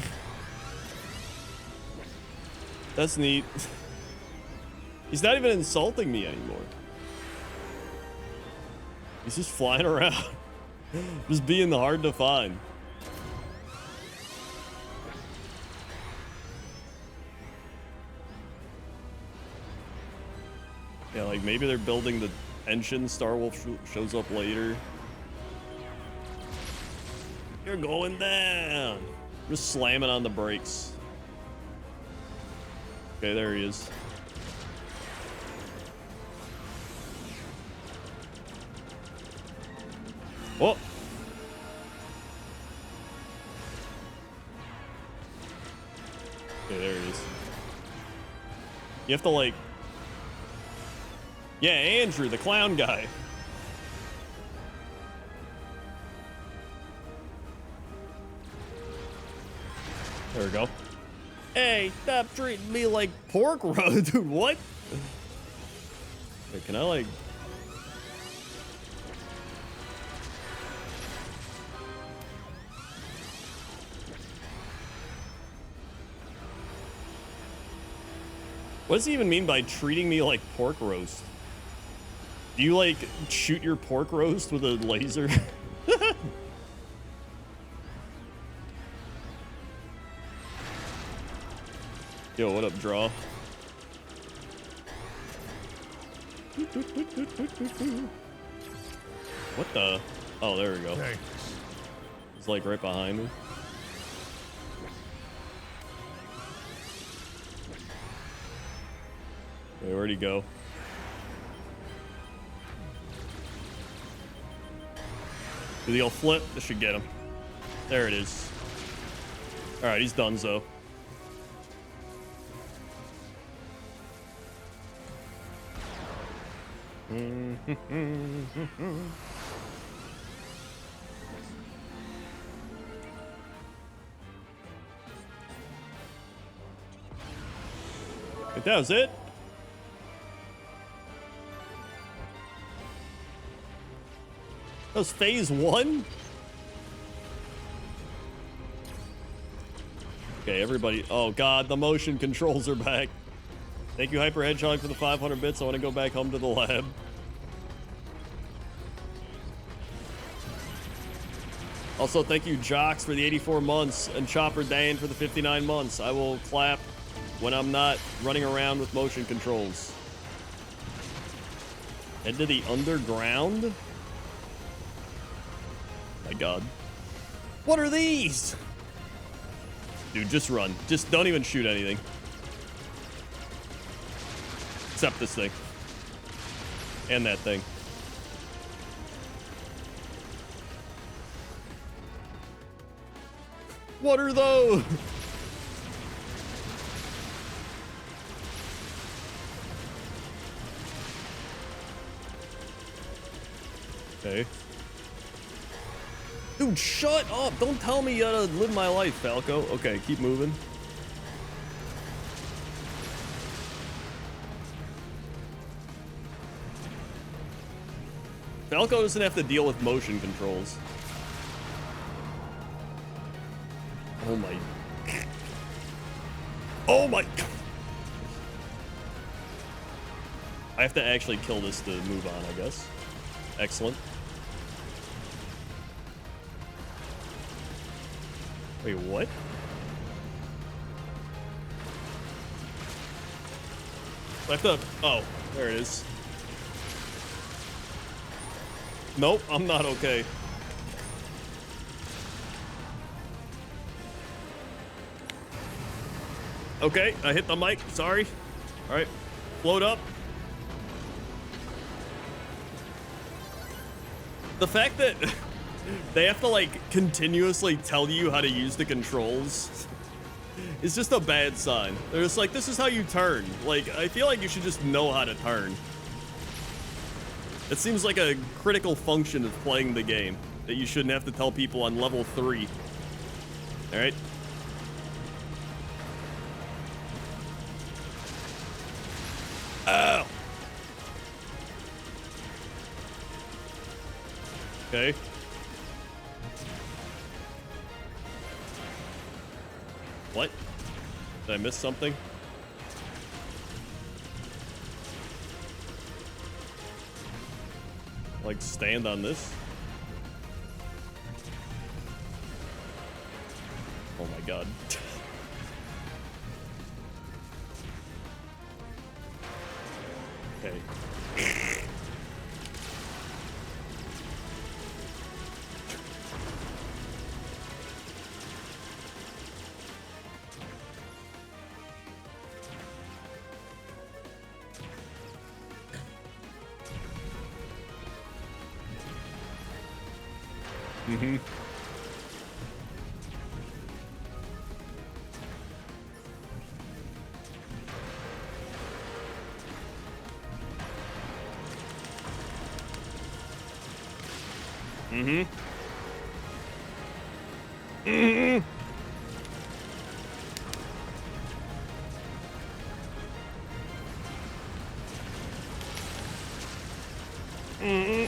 That's neat. He's not even insulting me anymore. He's just flying around. Just being hard to find. Yeah, like maybe they're building the engine. Starwolf shows up later. You're going down. Just slamming on the brakes. Okay, there he is. Oh. Okay, there it is. You have to like... Yeah, Andrew, the clown guy. There we go. Hey, stop treating me like pork roast, dude. What? Wait, can I like... What does he even mean by treating me like pork roast? Do you like shoot your pork roast with a laser? Yo, what up, draw? What the? Oh, there we go. Thanks. It's like right behind me. Wait, where'd he go? Did he go flip? This should get him. There it is. All right, he's done, so. That was it. That was phase 1? Okay, everybody. Oh, God, the motion controls are back. Thank you, Hyper Hedgehog, for the 500 bits. I want to go back home to the lab. Also, thank you, Jocks, for the 84 months, and Chopper Dan for the 59 months. I will clap when I'm not running around with motion controls. Head to the underground? My God. What are these? Dude, just run. Just don't even shoot anything. Except this thing. And that thing. What are those? Okay. Dude, shut up. Don't tell me you gotta live my life, Falco. Okay, keep moving. Falco doesn't have to deal with motion controls. Oh my. Oh my. I have to actually kill this to move on, I guess. Excellent. Wait, what? I have to... Oh, there it is. Nope, I'm not okay. Okay, I hit the mic. Sorry. All right, float up. The fact that they have to like continuously tell you how to use the controls is just a bad sign. They're just like, this is how you turn. Like, I feel like you should just know how to turn. It seems like a critical function of playing the game that you shouldn't have to tell people on level 3. All right. Ow. Okay. What? Did I miss something? Like, stand on this? Oh my God. Okay. Mm-hmm. Mm-hmm. Mm-hmm. Mm-hmm.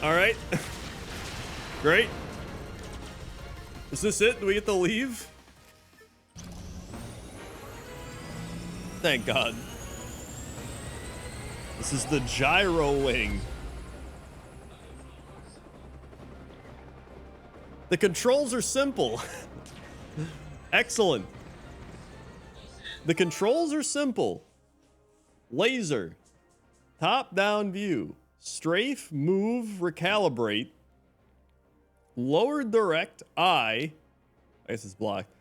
All right. Great. Is this it? Do we get to leave? Thank God. This is the gyro wing. The controls are simple. Excellent. The controls are simple. Laser. Top-down view. Strafe, move, recalibrate. Lower direct, I guess it's blocked.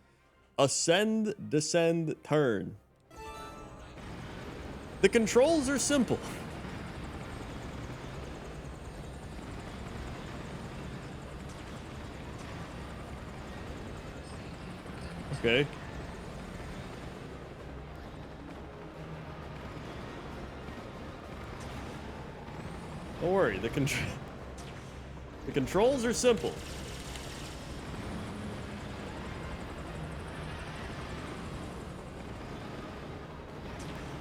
Ascend, descend, turn. The controls are simple. Okay. Don't worry, the controls are simple.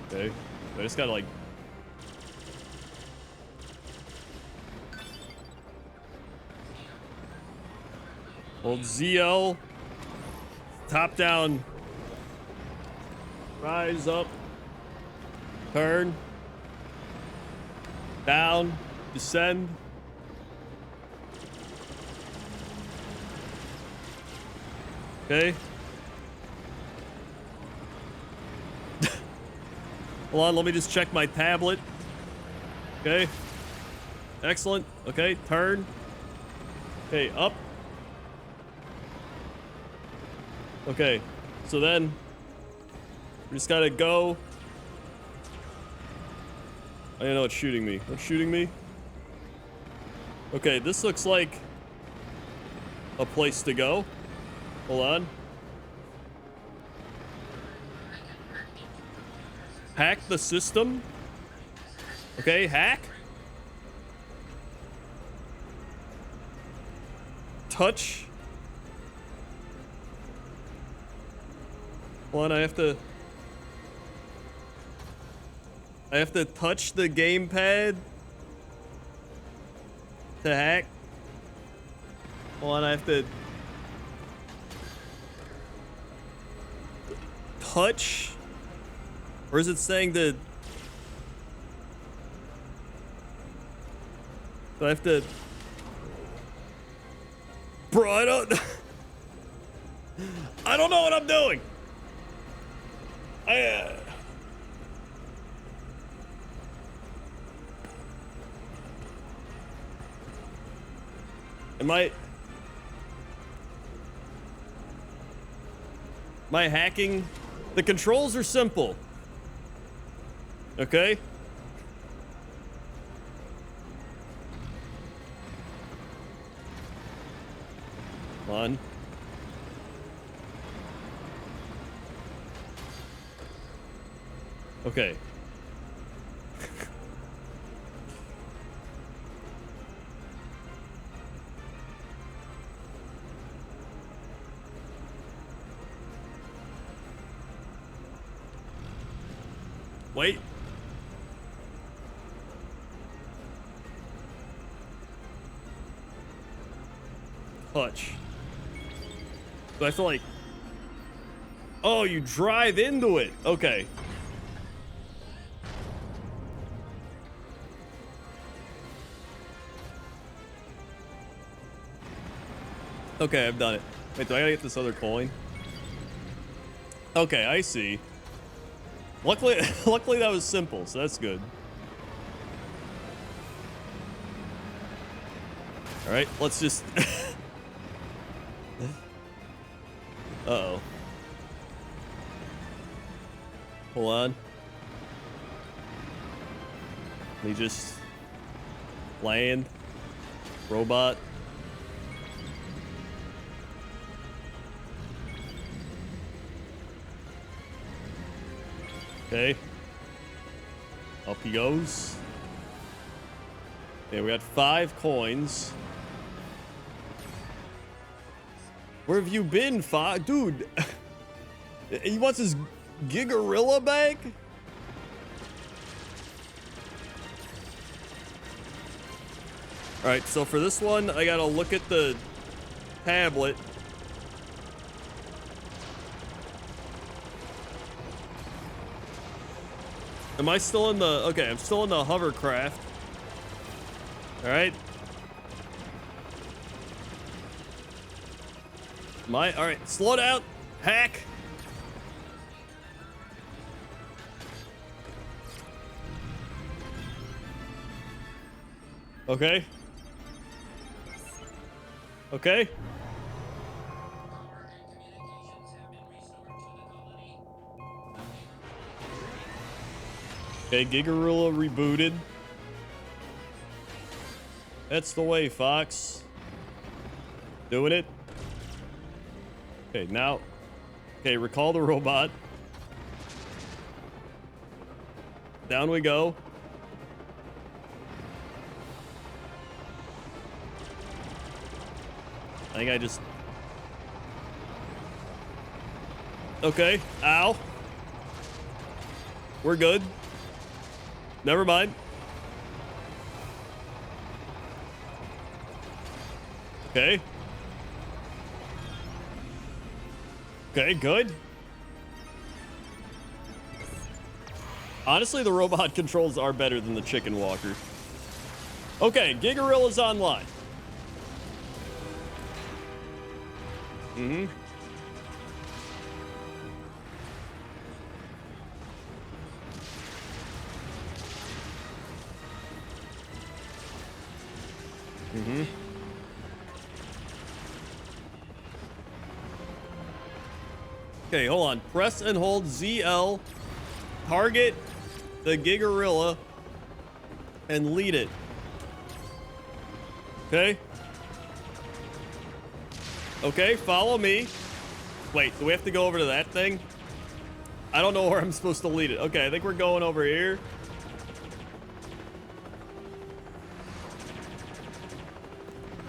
Okay. I just gotta like hold ZL, top down, rise up, turn, down, descend. Okay. Hold on, let me just check my tablet. Okay. Excellent. Okay, turn. Okay, up. Okay, so then we just gotta go. I don't know what's shooting me. What's shooting me? Okay, this looks like a place to go. Hold on. Hack the system. Okay, hack. Touch. Hold on, I have to touch the gamepad to hack. Hold on, I have to touch. Or is it saying that do I have to? Bro, I don't know what I'm doing. Am I hacking? The controls are simple. Okay? Come on. Okay. Wait. Touch. So I feel like... Oh, you drive into it. Okay. Okay, I've done it. Wait, do I gotta get this other coin? Okay, I see. Luckily, luckily that was simple, so that's good. All right, let's just. Uh-oh. Hold on. Let me just land. Robot. Okay. Up he goes. Okay, we got 5 coins. Where have you been, dude? He wants his Gigarilla back? Alright, so for this one, I gotta look at the tablet. Am I still in the... Okay, I'm still in the hovercraft. Alright. Alright, slow down. Hack. Okay. Okay. Okay, Gigarilla rebooted. That's the way, Fox. Doing it. Okay, now. Okay, recall the robot. Down we go. I think I just... Okay. Ow. We're good. Never mind. Okay. Okay, good. Honestly, the robot controls are better than the chicken walker. Okay, Gigarilla's online. Mm-hmm. Mm-hmm. Okay, hold on. Press and hold ZL. Target the Gigarilla and lead it. Okay. Okay, follow me. Wait, do we have to go over to that thing? I don't know where I'm supposed to lead it. Okay, I think we're going over here.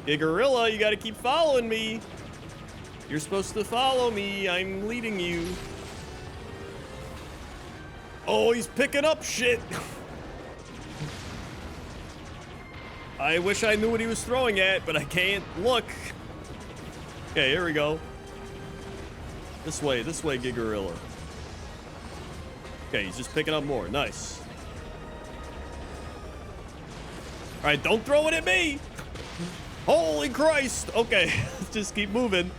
Gigarilla, you gotta keep following me. You're supposed to follow me. I'm leading you. Oh, he's picking up shit. I wish I knew what he was throwing at, but I can't look. Okay, here we go. This way, Gigarilla. Okay, he's just picking up more. Nice. All right, don't throw it at me. Holy Christ. Okay, let's just keep moving.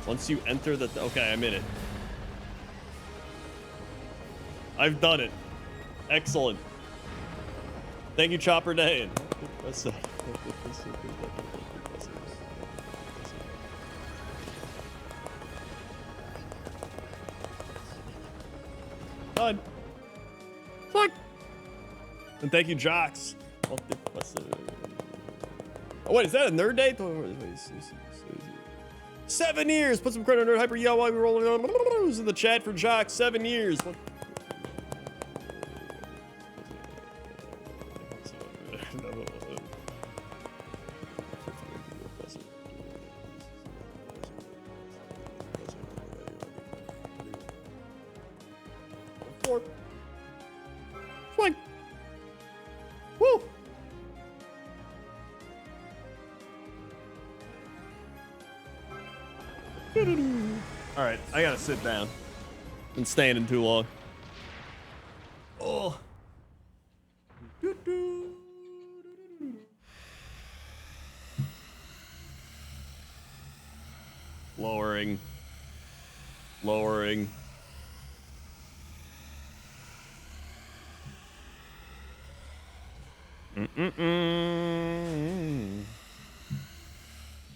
Once you enter the... Okay, I'm in it. I've done it. Excellent. Thank you, Chopper Dan. Done. Fuck. And thank you, Jocks. Oh, wait, is that a nerd day? 7 years. Put some credit on Nerd Hyper. Yeah, why we rolling on in the chat for Jocks. 7 years. What? Swing. Woo. All right, I gotta sit down. Been standing too long. Oh. Lowering. Lowering. Mm-mm-mm.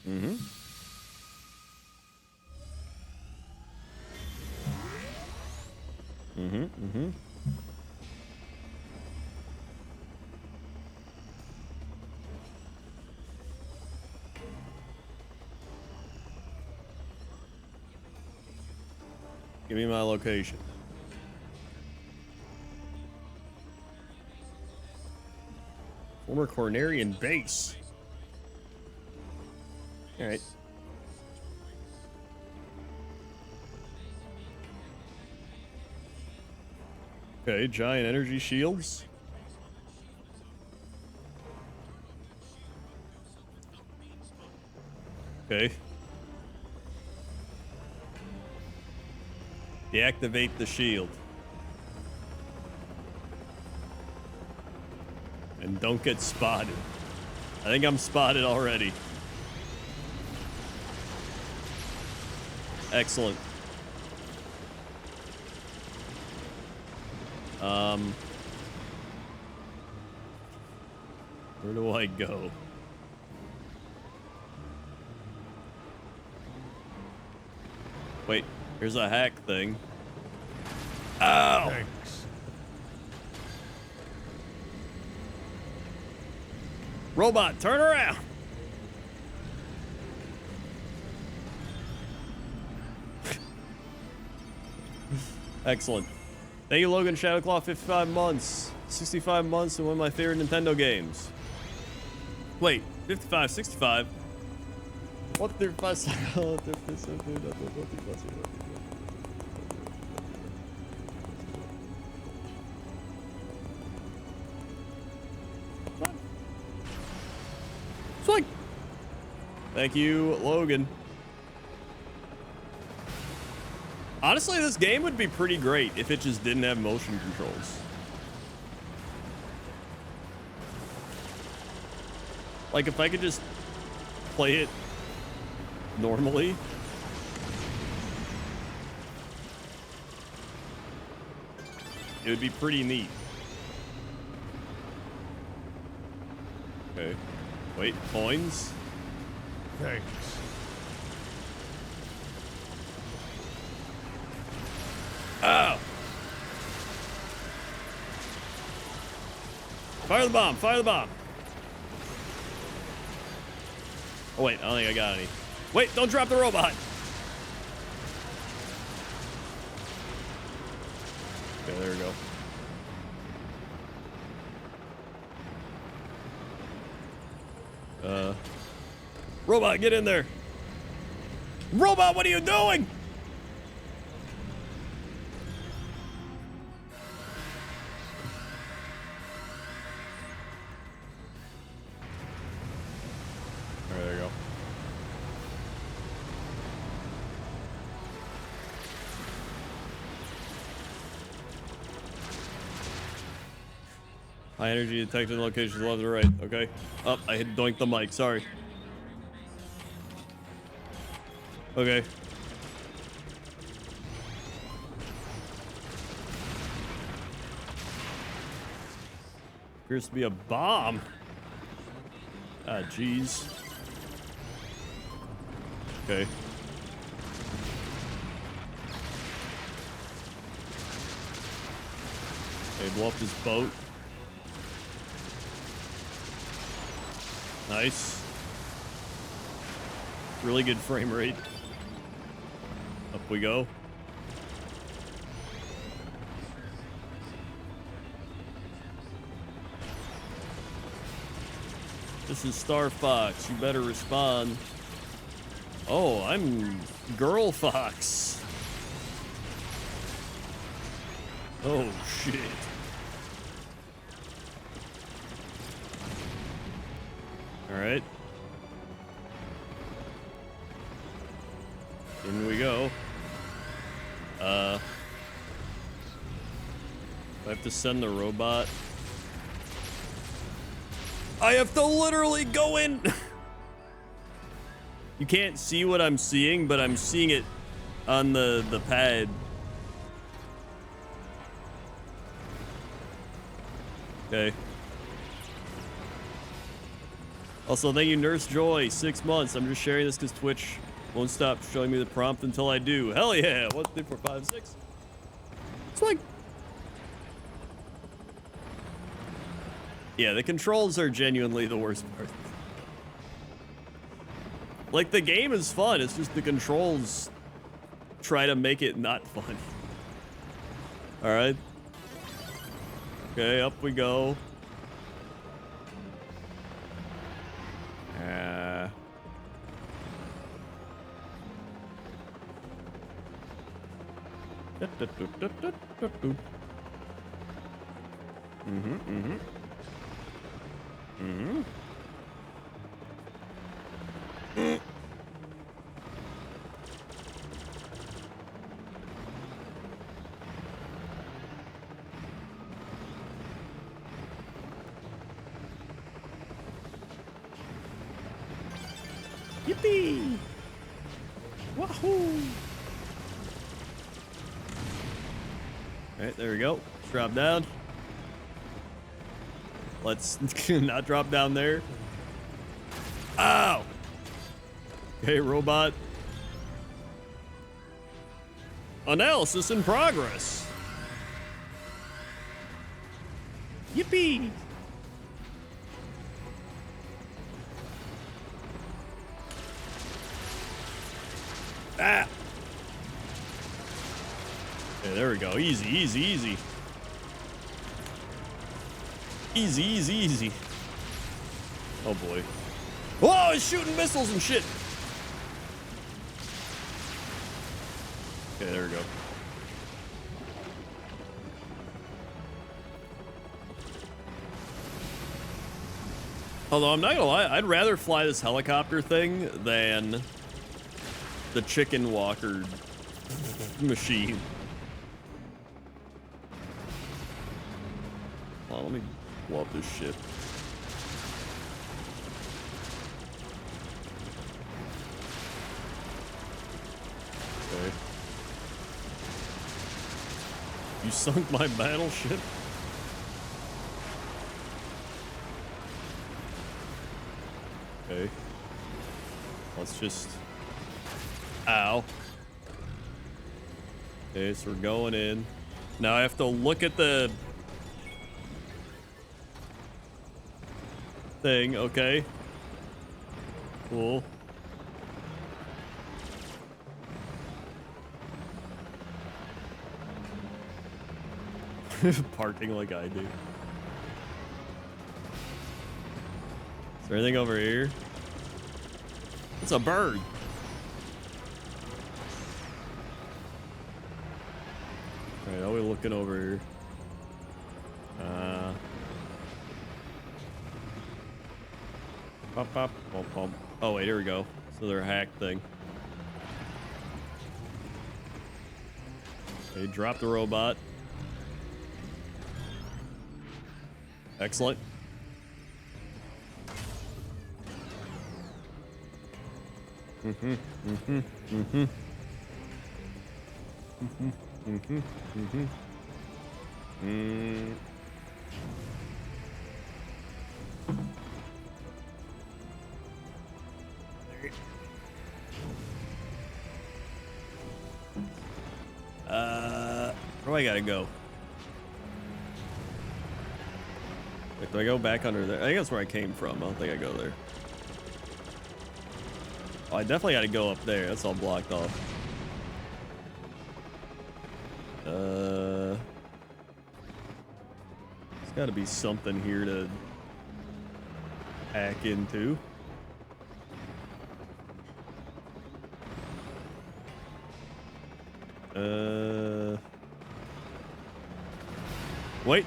Mm-hmm. Mm-hmm. Mm-hmm. Give me my location. Former Cornerian base. All right. Okay, giant energy shields. Okay. Deactivate the shield. And don't get spotted. I think I'm spotted already. Excellent. Where do I go? Wait, here's a hack thing. Ow! Thanks. Robot, turn around! Excellent. Thank you, Logan Shadowclaw, 55 months. 65 months and one of my favorite Nintendo games. Wait, 55, 65? What 35 seconds? Swing! Thank you, Logan. Honestly, this game would be pretty great if it just didn't have motion controls. Like, if I could just play it normally. It would be pretty neat. Okay. Wait, coins? Thanks. Ow! Fire the bomb! Fire the bomb! Oh wait, I don't think I got any. Wait, don't drop the robot! Okay, there we go. Robot, get in there! Robot, what are you doing? There you go. High energy detected locations left to right. Okay. Oh, I hit doinked the mic. Sorry. Okay. Appears to be a bomb. Ah, jeez. Okay. Okay, blow up his boat. Nice. Really good frame rate. Up we go. This is Star Fox. You better respond. Oh, I'm Girl Fox. Oh, shit. All right. In we go. I have to send the robot. I have to literally go in. You can't see what I'm seeing, but I'm seeing it on the pad. Okay. Also, thank you, Nurse Joy. 6 months. I'm just sharing this because Twitch won't stop showing me the prompt until I do. Hell yeah. 1, 2, 3, 4, 5, 6. It's like... Yeah, the controls are genuinely the worst part. Like, the game is fun. It's just the controls try to make it not fun. All right. Okay, up we go. Yippee! Wahoo! Alright, there we go. Let's drop down. Let's not drop down there. Ow! Okay, robot. Analysis in progress. Yippee! Ah! Okay, there we go. Easy, easy, easy. Easy, easy, easy. Oh boy. Whoa, he's shooting missiles and shit. Okay, there we go. Although I'm not gonna lie, I'd rather fly this helicopter thing than the chicken walker machine. Hold on, let me blow up this shit. Okay. You sunk my battleship? Okay. Let's just... Ow. Okay, so we're going in. Now I have to look at the thing. Okay. Cool. Parking like I do. Is there anything over here? It's a bird. Alright, how are we looking over here? Pop, pop, pop, pop. Oh, wait, here we go. So they're a hack thing. Okay, drop the robot. Excellent. Where do I gotta go? Wait, do I go back under there? I think that's where I came from. I don't think I go there. Oh, I definitely gotta go up there. That's all blocked off. There's gotta be something here to hack into. Wait.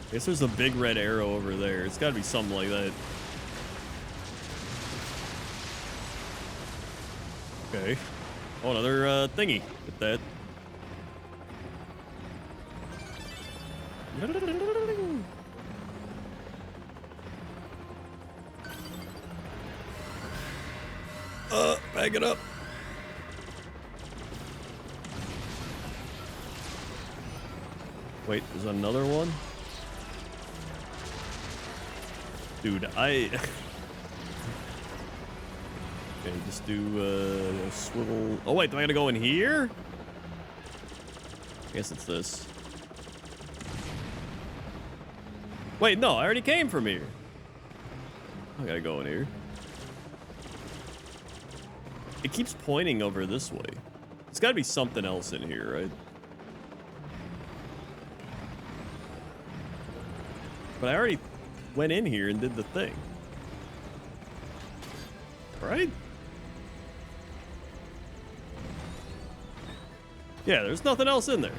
I guess there's a big red arrow over there. It's gotta be something like that. Okay. Oh, another thingy. Get that. Back it up. Wait, there's another one? Dude, okay, just do swivel. Oh wait, do I gotta go in here? I guess it's this. Wait, no, I already came from here. I gotta go in here. It keeps pointing over this way. There's gotta be something else in here, right? But I already went in here and did the thing. Right? Yeah, there's nothing else in there.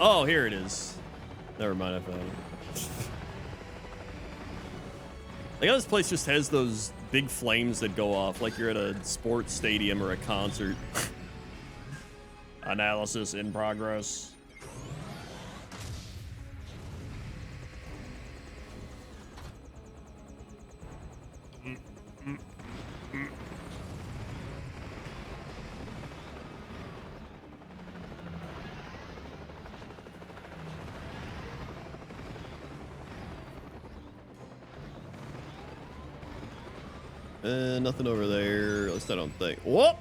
Oh, here it is. Never mind, I found it. Like how this place just has those big flames that go off like you're at a sports stadium or a concert. Analysis in progress. Nothing over there. At least I don't think. Whoop!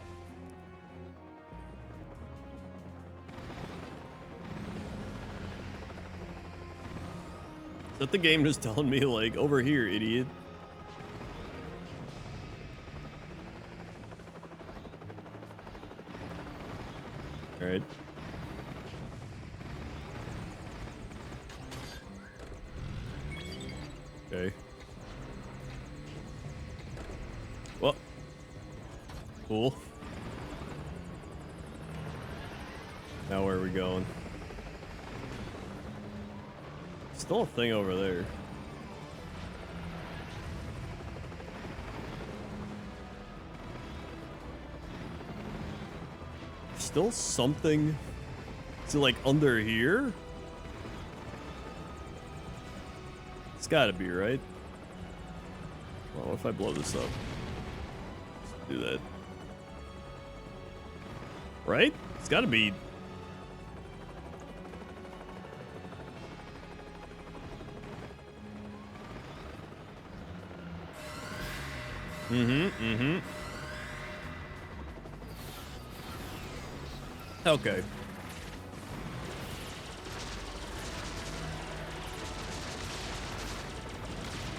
Is that the game just telling me, like, over here, idiot? Alright. Okay. Well. Cool. Now where are we going? Still a thing over there. Still something. Is it like under here? It's gotta be, right? Well, what if I blow this up? Let's do that. Right? It's gotta be. Okay.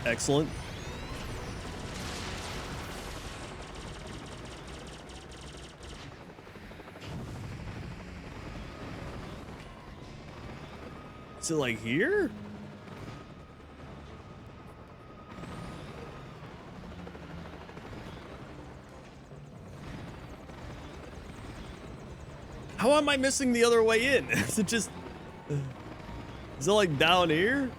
Excellent. Is it like here? How am I missing the other way in? Is it just... Is it like down here?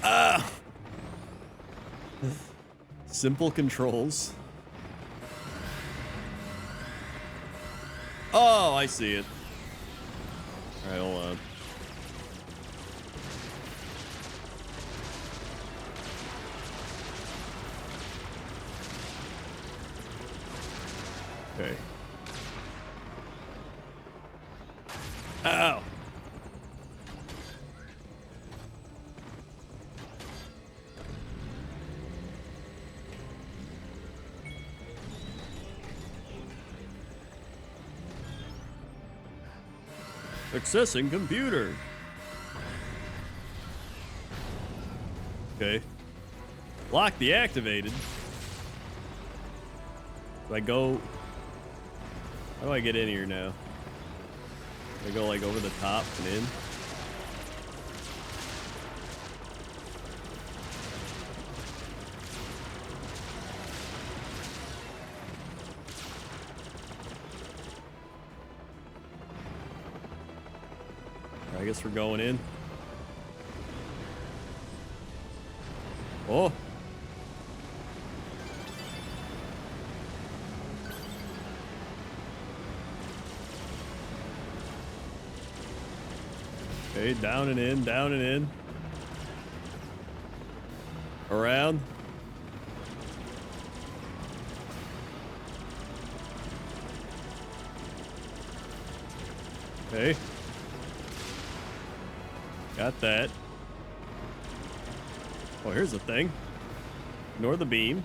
Ah! Simple controls. Oh, I see it. All right, hold on. Okay. Ow. Accessing computer. Okay. Lock deactivated. Do I go... How do I get in here now? Do I go like over the top and in? I guess we're going in. Oh. Okay, down and in, down and in. Around. Okay. Got that. Oh, here's the thing. Ignore the beam.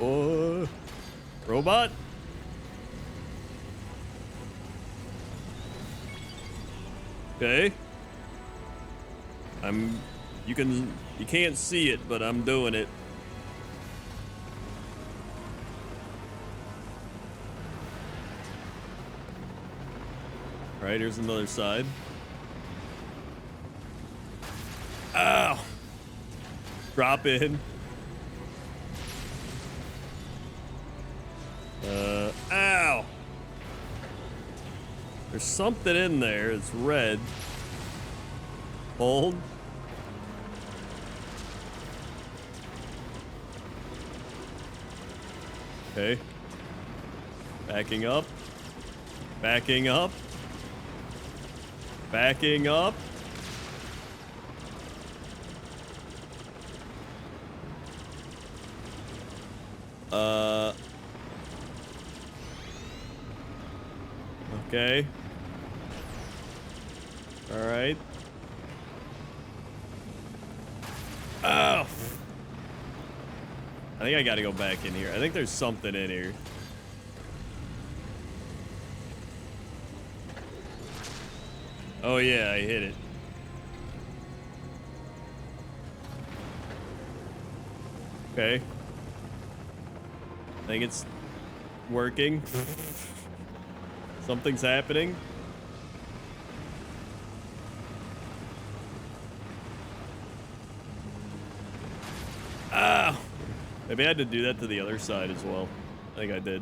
Oh, robot. Okay. You can't see it, but I'm doing it. All right, here's another side. Ow! Drop in. Ow! There's something in there. It's red. Hold. Okay. Backing up. Backing up. Backing up. Okay. All right. Oh. I think I gotta go back in here. I think there's something in here. Oh yeah, I hit it. Okay. I think it's working. Something's happening. Ah! Maybe I had to do that to the other side as well. I think I did.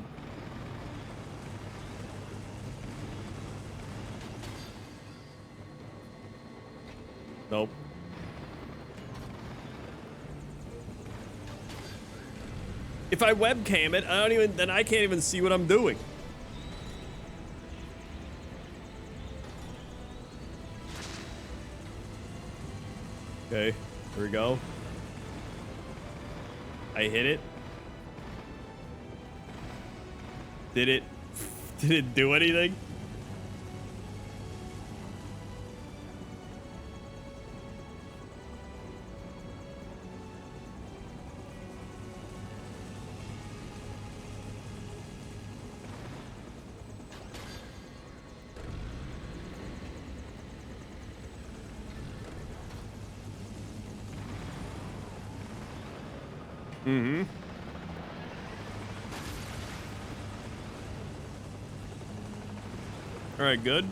Nope. If I webcam it, then I can't even see what I'm doing. Okay, here we go. I hit it. Did it do anything? Mm-hmm. All right, good.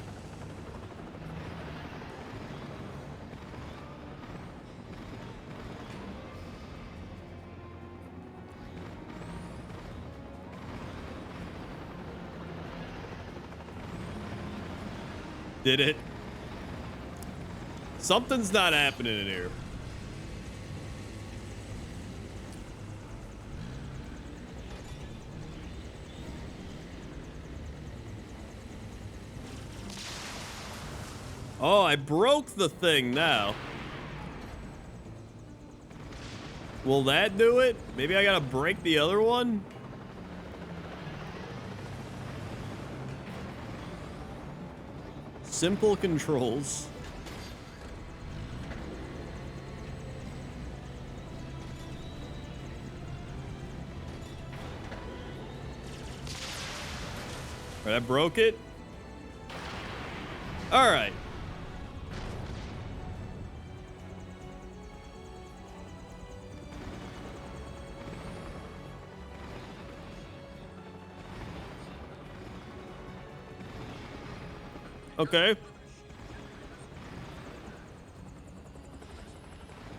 Did it? Something's not happening in here. Oh, I broke the thing now. Will that do it? Maybe I gotta break the other one? Simple controls. All right, I broke it. All right. Okay.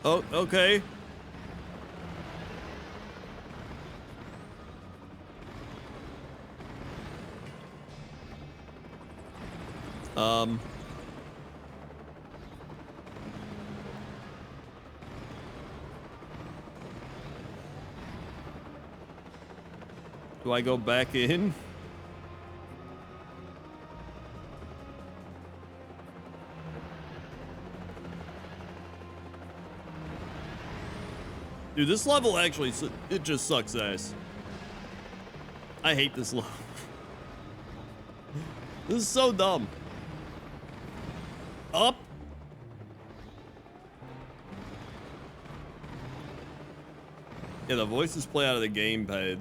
Oh, okay. Do I go back in? Dude, this level actually, it just sucks ass. I hate this level. This is so dumb. Up. Yeah, the voices play out of the gamepad.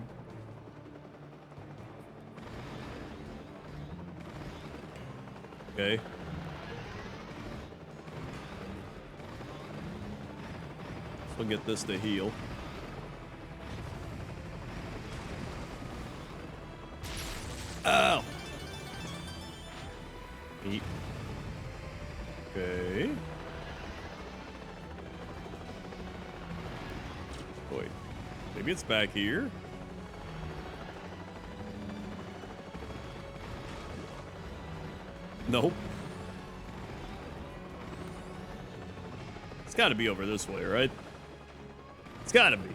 Okay. So we'll get this to heal. Ow! Eat. Okay. Wait. Maybe it's back here? Nope. It's gotta be over this way, right? It's gotta be.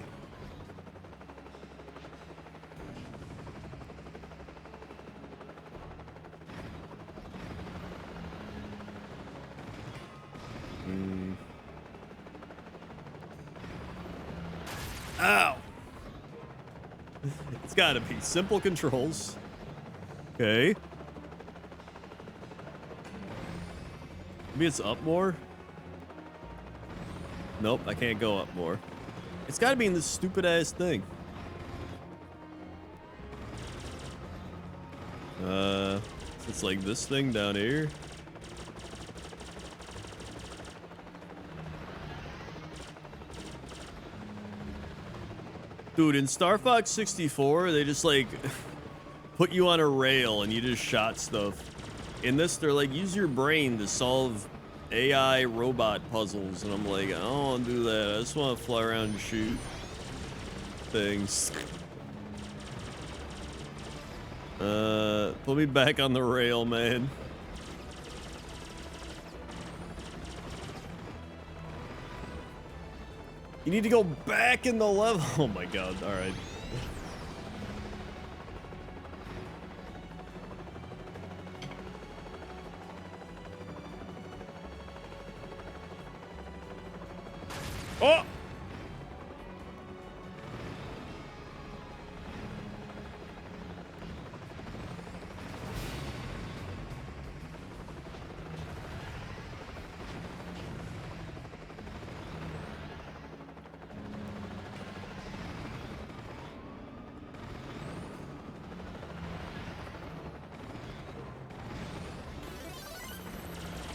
Ow! It's gotta be. Simple controls. Okay. Maybe it's up more? Nope, I can't go up more. It's gotta be in this stupid ass thing. It's like this thing down here. Dude, in Star Fox 64, they just like put you on a rail and you just shot stuff. In this, they're like, use your brain to solve AI robot puzzles. And I'm like, I don't want to do that. I just want to fly around and shoot things. Put me back on the rail, man. You need to go back in the level. Oh my god, alright. Oh!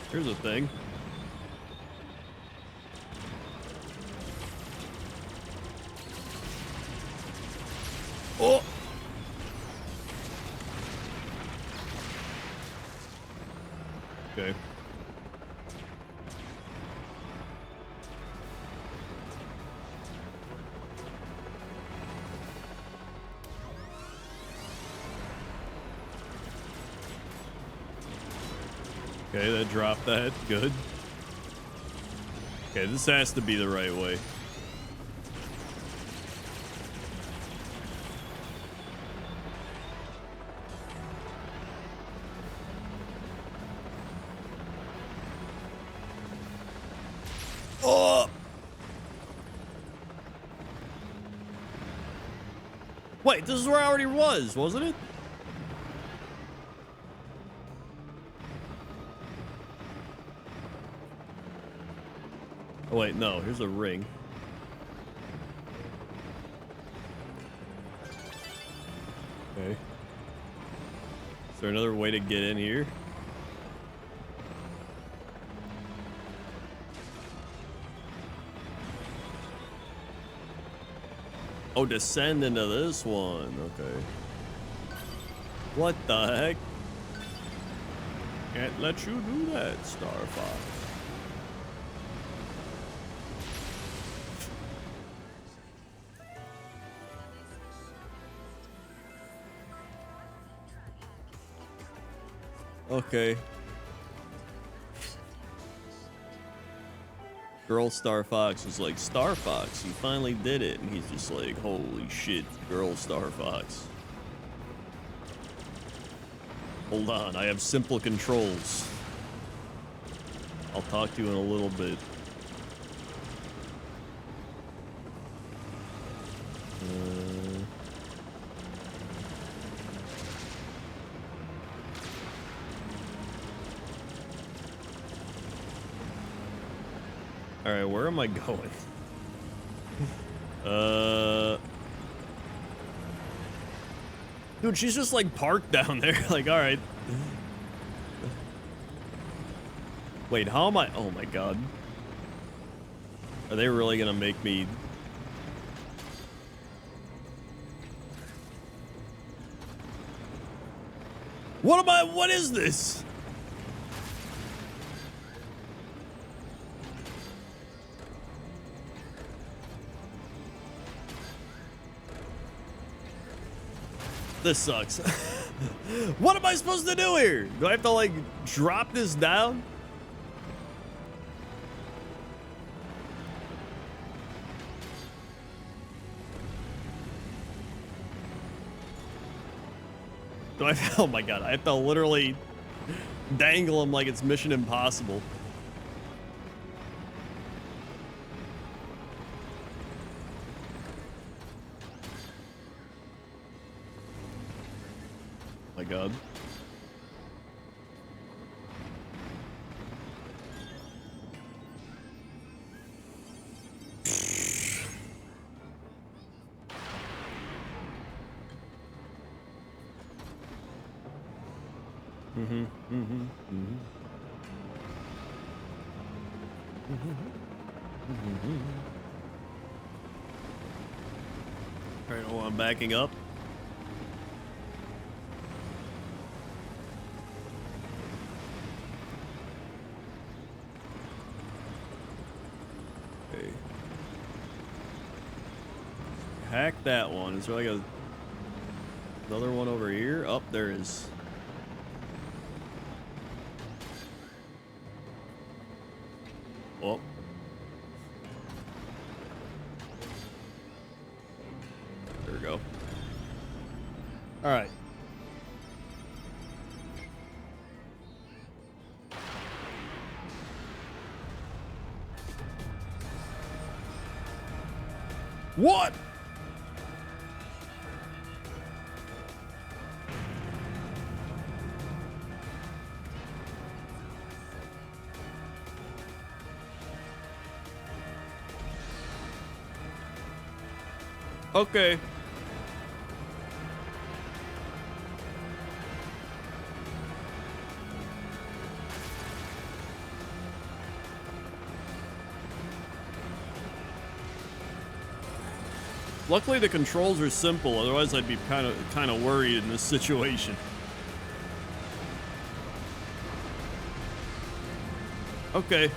Here's a thing. Oh! Okay. Okay, that dropped that. Good. Okay, this has to be the right way. Oh! Wait, this is where I already was, wasn't it? Oh wait, no, here's a ring. Okay. Is there another way to get in here? Oh, descend into this one. Okay. What the heck? Can't let you do that, Star Fox. Okay. Girl Star Fox is like, Star Fox, you finally did it. And he's just like, holy shit, Girl Star Fox. Hold on, I have simple controls. I'll talk to you in a little bit. All right, where am I going? Dude, she's just like parked down there. Like, all right. Wait, how am I? Oh my god. Are they really gonna make me? What am I? What is this? This sucks. What am I supposed to do here? Do I have to like drop this down? Do I? Oh my god! I have to literally dangle him like it's Mission Impossible. My god. All right, hold on, backing up. Okay. Hack that one. Is there like another one over here? Oh, there is. Oh. There we go. All right. What? Okay. Luckily the controls are simple, otherwise I'd be kind of worried in this situation. Okay.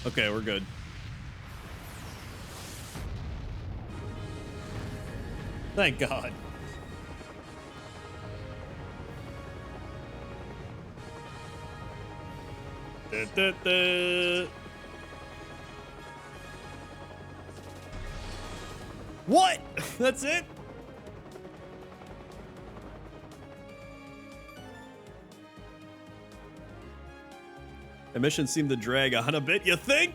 Okay, we're good. Thank God. Da, da, da. What? That's it? The mission seemed to drag on a bit, you think?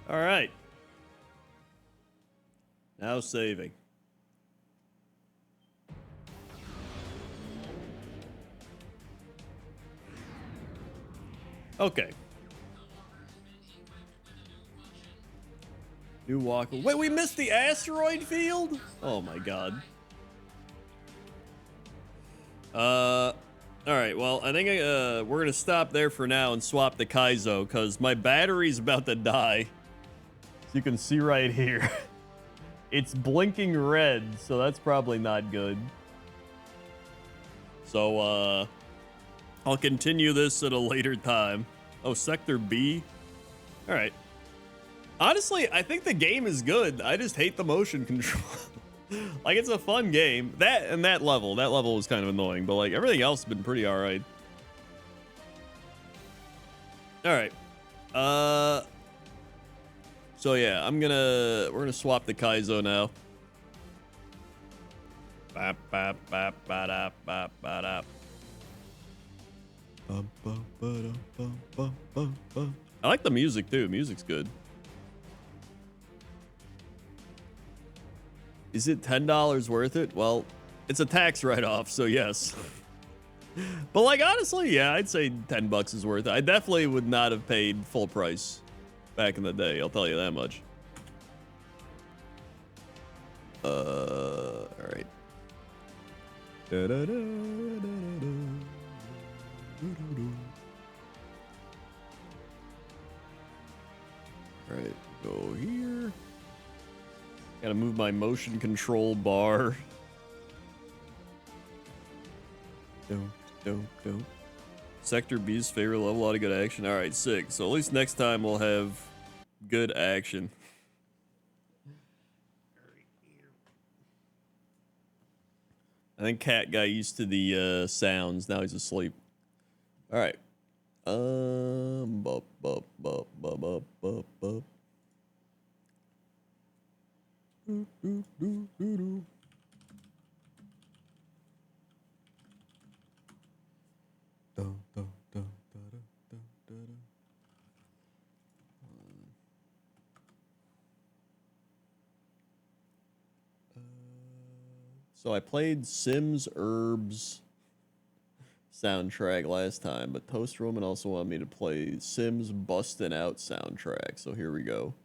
All right. Now saving. Okay. New walk. Wait, we missed the asteroid field? Oh my god. All right. Well, I think we're gonna stop there for now and swap the Kaizo because my battery's about to die. As you can see right here, it's blinking red, so that's probably not good. So I'll continue this at a later time. Oh, Sector B. All right. Honestly, I think the game is good. I just hate the motion control. Like, it's a fun game. That level was kind of annoying, but like everything else has been pretty all right. All right. So yeah, we're gonna swap the Kaizo now. Bap, bap, bap, ba-da, bap, ba-da. I like the music too. Music's good. Is it $10 worth it? Well, it's a tax write-off, so yes. But like honestly, yeah, I'd say $10 is worth it. I definitely would not have paid full price back in the day. I'll tell you that much. All right. All right, go here. Gotta move my motion control bar. Don't. Sector B's favorite level, a lot of good action. All right, sick. So at least next time we'll have good action. I think Cat got used to the sounds. Now he's asleep. All right. Bup, bup, bup, bup, bup, bup, bup. Do. So I played Sims Herbs soundtrack last time, but Toast Roman also wanted me to play Sims Bustin' Out soundtrack. So here we go.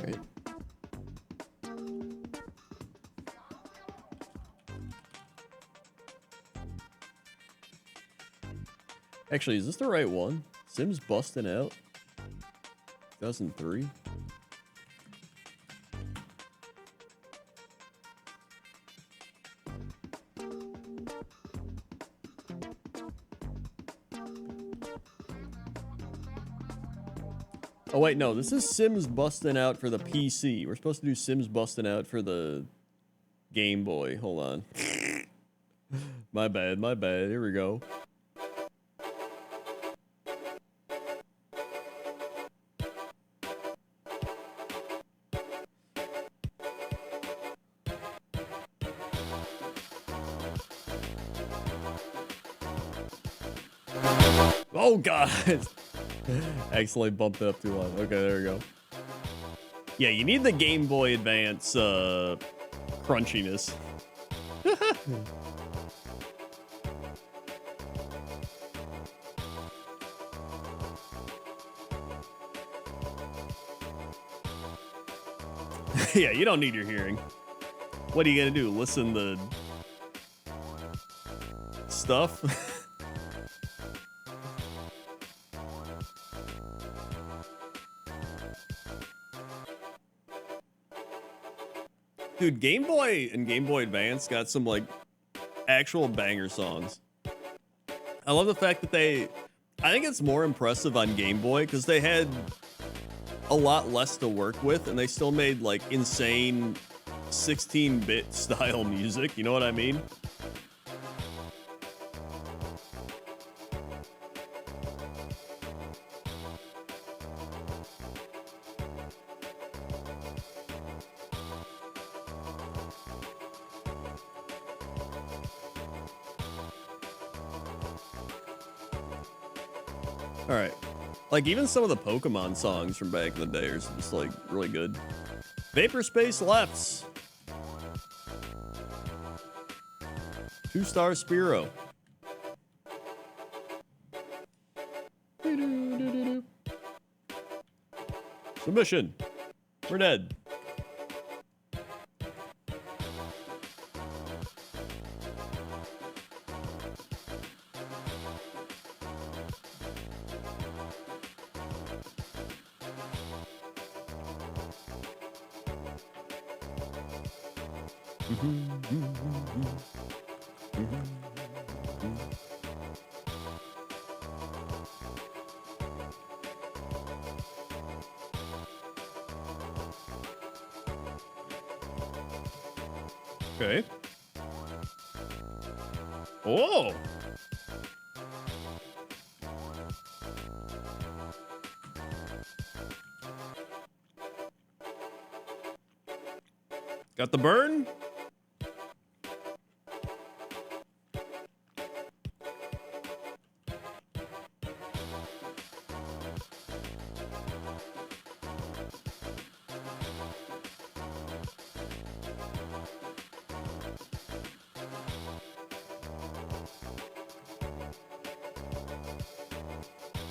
Right. Actually, is this the right one? Sims Bustin' Out? 2003? Oh, wait, no. This is Sims Bustin' Out for the PC. We're supposed to do Sims Bustin' Out for the Game Boy. Hold on. My bad. Here we go. Oh, God. Accidentally bumped it up too long. Okay, there we go. Yeah, you need the Game Boy Advance crunchiness. Yeah, you don't need your hearing. What are you gonna do? Listen to stuff? Dude, Game Boy and Game Boy Advance got some, like, actual banger songs. I love the fact that I think it's more impressive on Game Boy because they had a lot less to work with and they still made, like, insane 16-bit style music. You know what I mean? All right. Like, even some of the Pokemon songs from back in the day are just, like, really good. Vapor Space Lefts. 2-star Spearow. Submission. We're dead. Okay. Oh. Got the burn?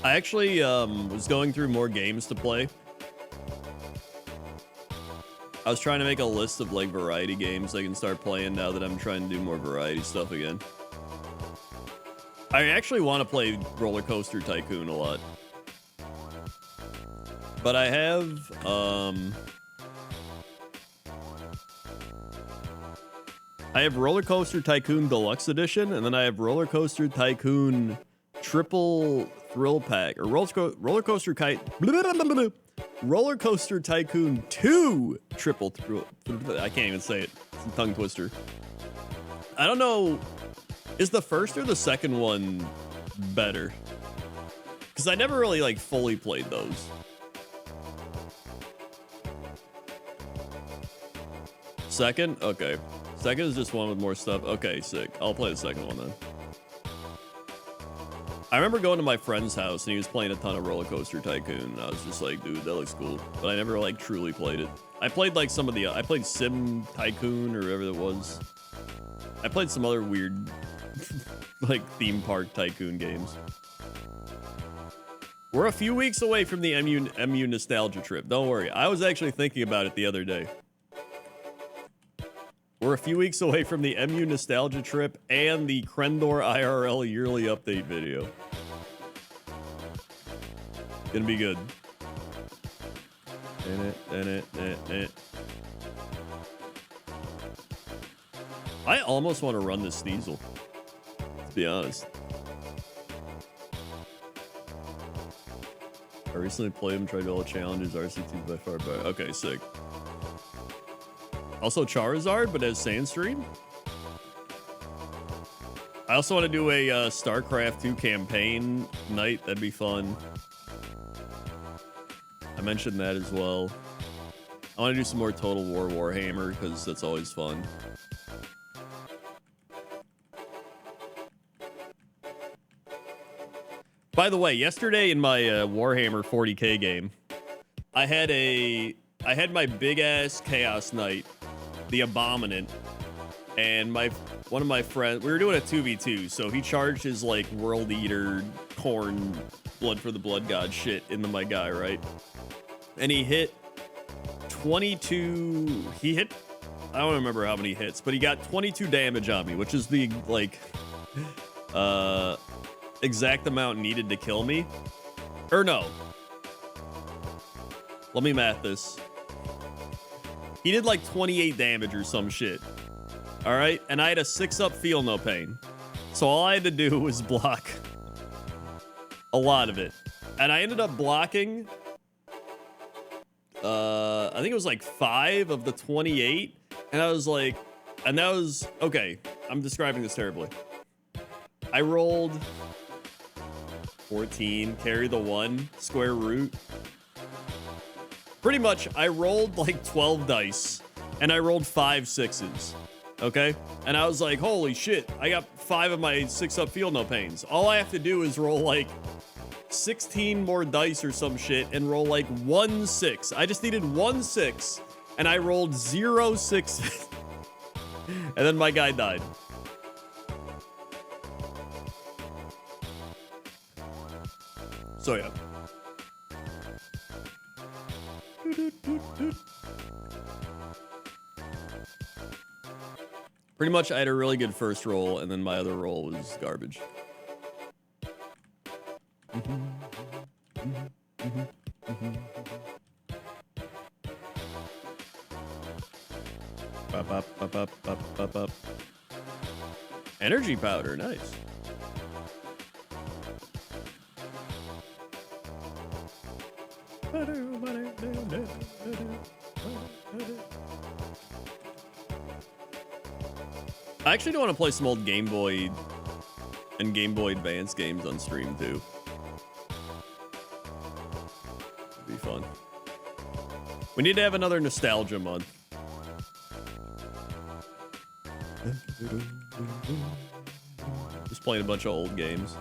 I actually was going through more games to play. I was trying to make a list of like variety games I can start playing now that I'm trying to do more variety stuff again. I actually want to play Roller Coaster Tycoon a lot. But I have Roller Coaster Tycoon Deluxe Edition, and then I have Roller Coaster Tycoon Triple Thrill Pack, or Roller Coaster Tycoon 2 Triple Thrill. I can't even say it. It's a tongue twister. I don't know. Is the first or the second one better? Because I never really like fully played those. Second? Okay. Second is just one with more stuff. Okay, sick. I'll play the second one then. I remember going to my friend's house and he was playing a ton of Roller Coaster Tycoon. And I was just like, dude, that looks cool. But I never like truly played it. I played like some of the, I played Sim Tycoon or whatever it was. I played some other weird like theme park tycoon games. We're a few weeks away from the MU nostalgia trip. Don't worry. I was actually thinking about it the other day. We're a few weeks away from the MU nostalgia trip and the Krendor IRL yearly update video. Gonna be good. I almost want to run this Sneasel, to be honest. I recently played him, tried all the challenges. RC2 by far better. Okay, sick. Also Charizard, but as Sandstream. I also want to do a StarCraft 2 campaign night. That'd be fun. I mentioned that as well. I want to do some more Total War Warhammer because that's always fun. By the way, yesterday in my Warhammer 40K game, I had my big ass Chaos Knight, the Abominant, and one of my friends, we were doing a 2v2, so he charged his like World Eater, Corn, Blood for the Blood God shit into my guy, right? And he hit 22, I don't remember how many hits, but he got 22 damage on me, which is the like, exact amount needed to kill me. Or no. Let me math this. He did like 28 damage or some shit. All right. And I had a 6-up feel no pain. So all I had to do was block a lot of it. And I ended up blocking, I think it was like 5 of the 28. And I was like, and that was, okay, I'm describing this terribly. I rolled 14, carry the 1, square root. Pretty much, I rolled like 12 dice, and I rolled 5 6s, okay? And I was like, holy shit, I got 5 of my 6-up feel no pains. All I have to do is roll like 16 more dice or some shit and roll like 1 6. I just needed 1 6, and I rolled 0 6s. And then my guy died. So yeah. Pretty much I had a really good first roll, and then my other roll was garbage. Energy powder, nice. I actually do want to play some old Game Boy and Game Boy Advance games on stream too. It'd be fun. We need to have another nostalgia month. Just playing a bunch of old games.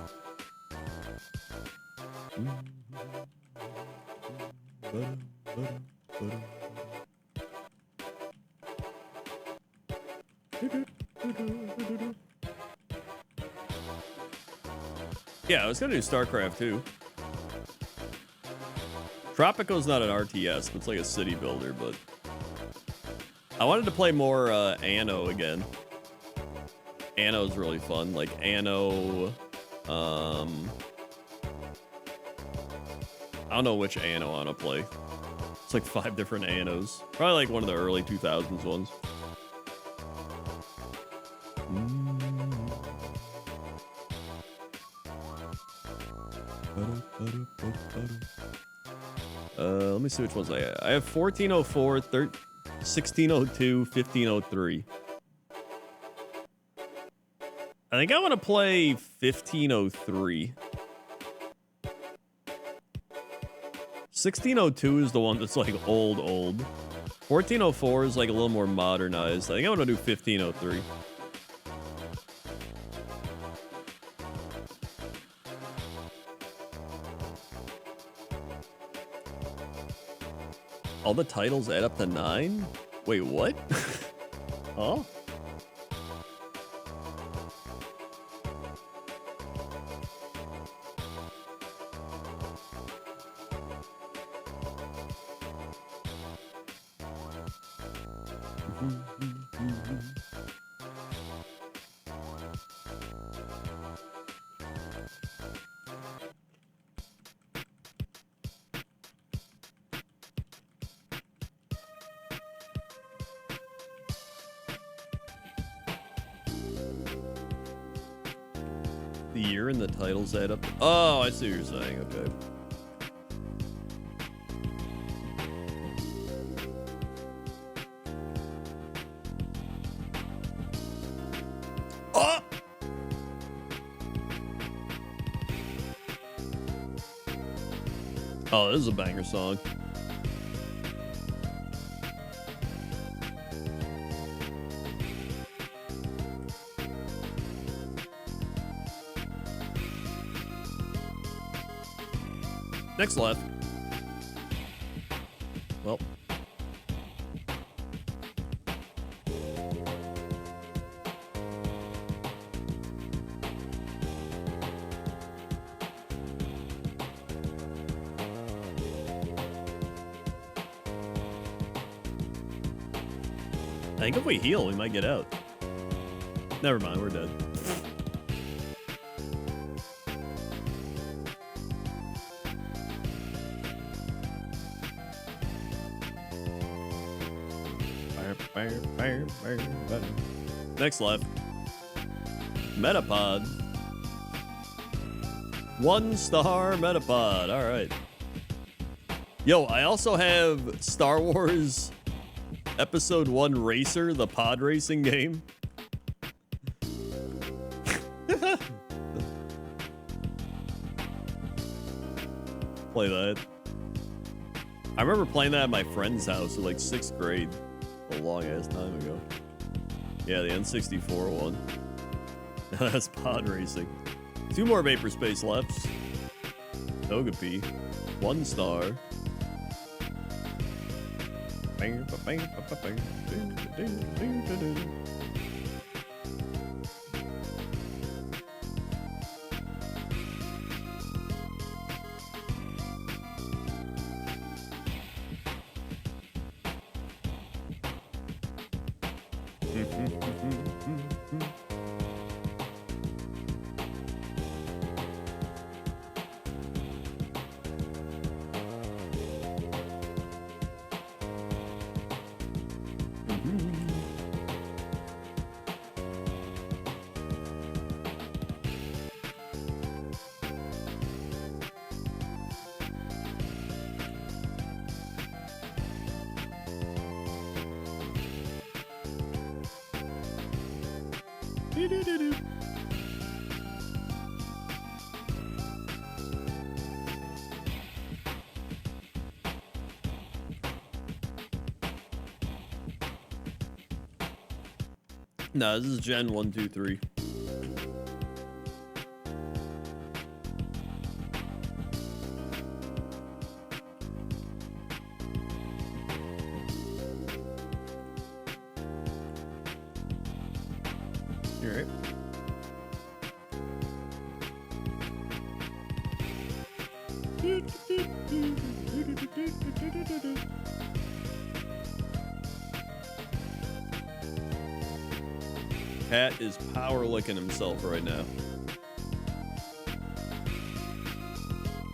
Yeah, I was gonna do StarCraft too. Tropico's not an RTS, but it's like a city builder, but I wanted to play more Anno again. Anno's really fun. Like Anno, I don't know which Anno I want to play. It's like 5 different Annos. Probably like one of the early 2000s ones. Let me see which ones I have. I have 1404, 1602, 1503. I think I want to play 1503. 1602 is the one that's like old. 1404 is like a little more modernized. I think I want to do 1503. All the titles add up to 9? Wait, what? Huh? The year and the titles add up. Oh, I see what you're saying. Okay. Oh! Oh, this is a banger song. Next left. Well. I think if we heal, we might get out. Never mind, we're dead. Next left. Metapod. 1-star Metapod. All right. Yo, I also have Star Wars Episode 1 Racer, the pod racing game. Play that. I remember playing that at my friend's house in like 6th grade. A long ass time ago. Yeah, the N64 one. That's pod racing. 2 more Vapor Space lefts. Togepi. 1-star. No, this is Gen 1, 2, 3. All right. Cat is power licking himself right now.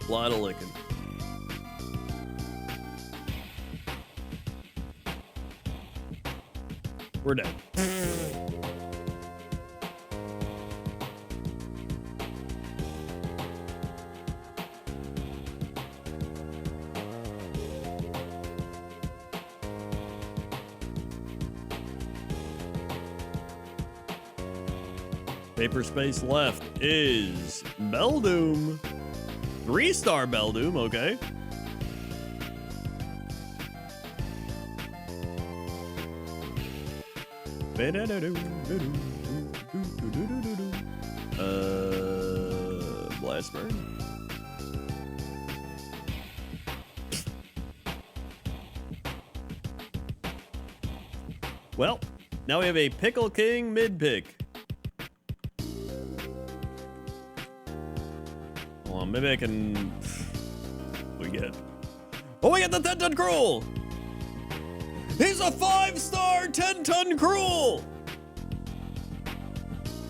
A lot of licking. We're dead. Paper space left is Beldoom. 3-star Beldoom, okay. Blastburn. Well, now we have a Pickle King mid-pick. Hold on, maybe I can... We get... Oh, we got the 10-ton Cruel! He's a 5-star 10-ton Cruel!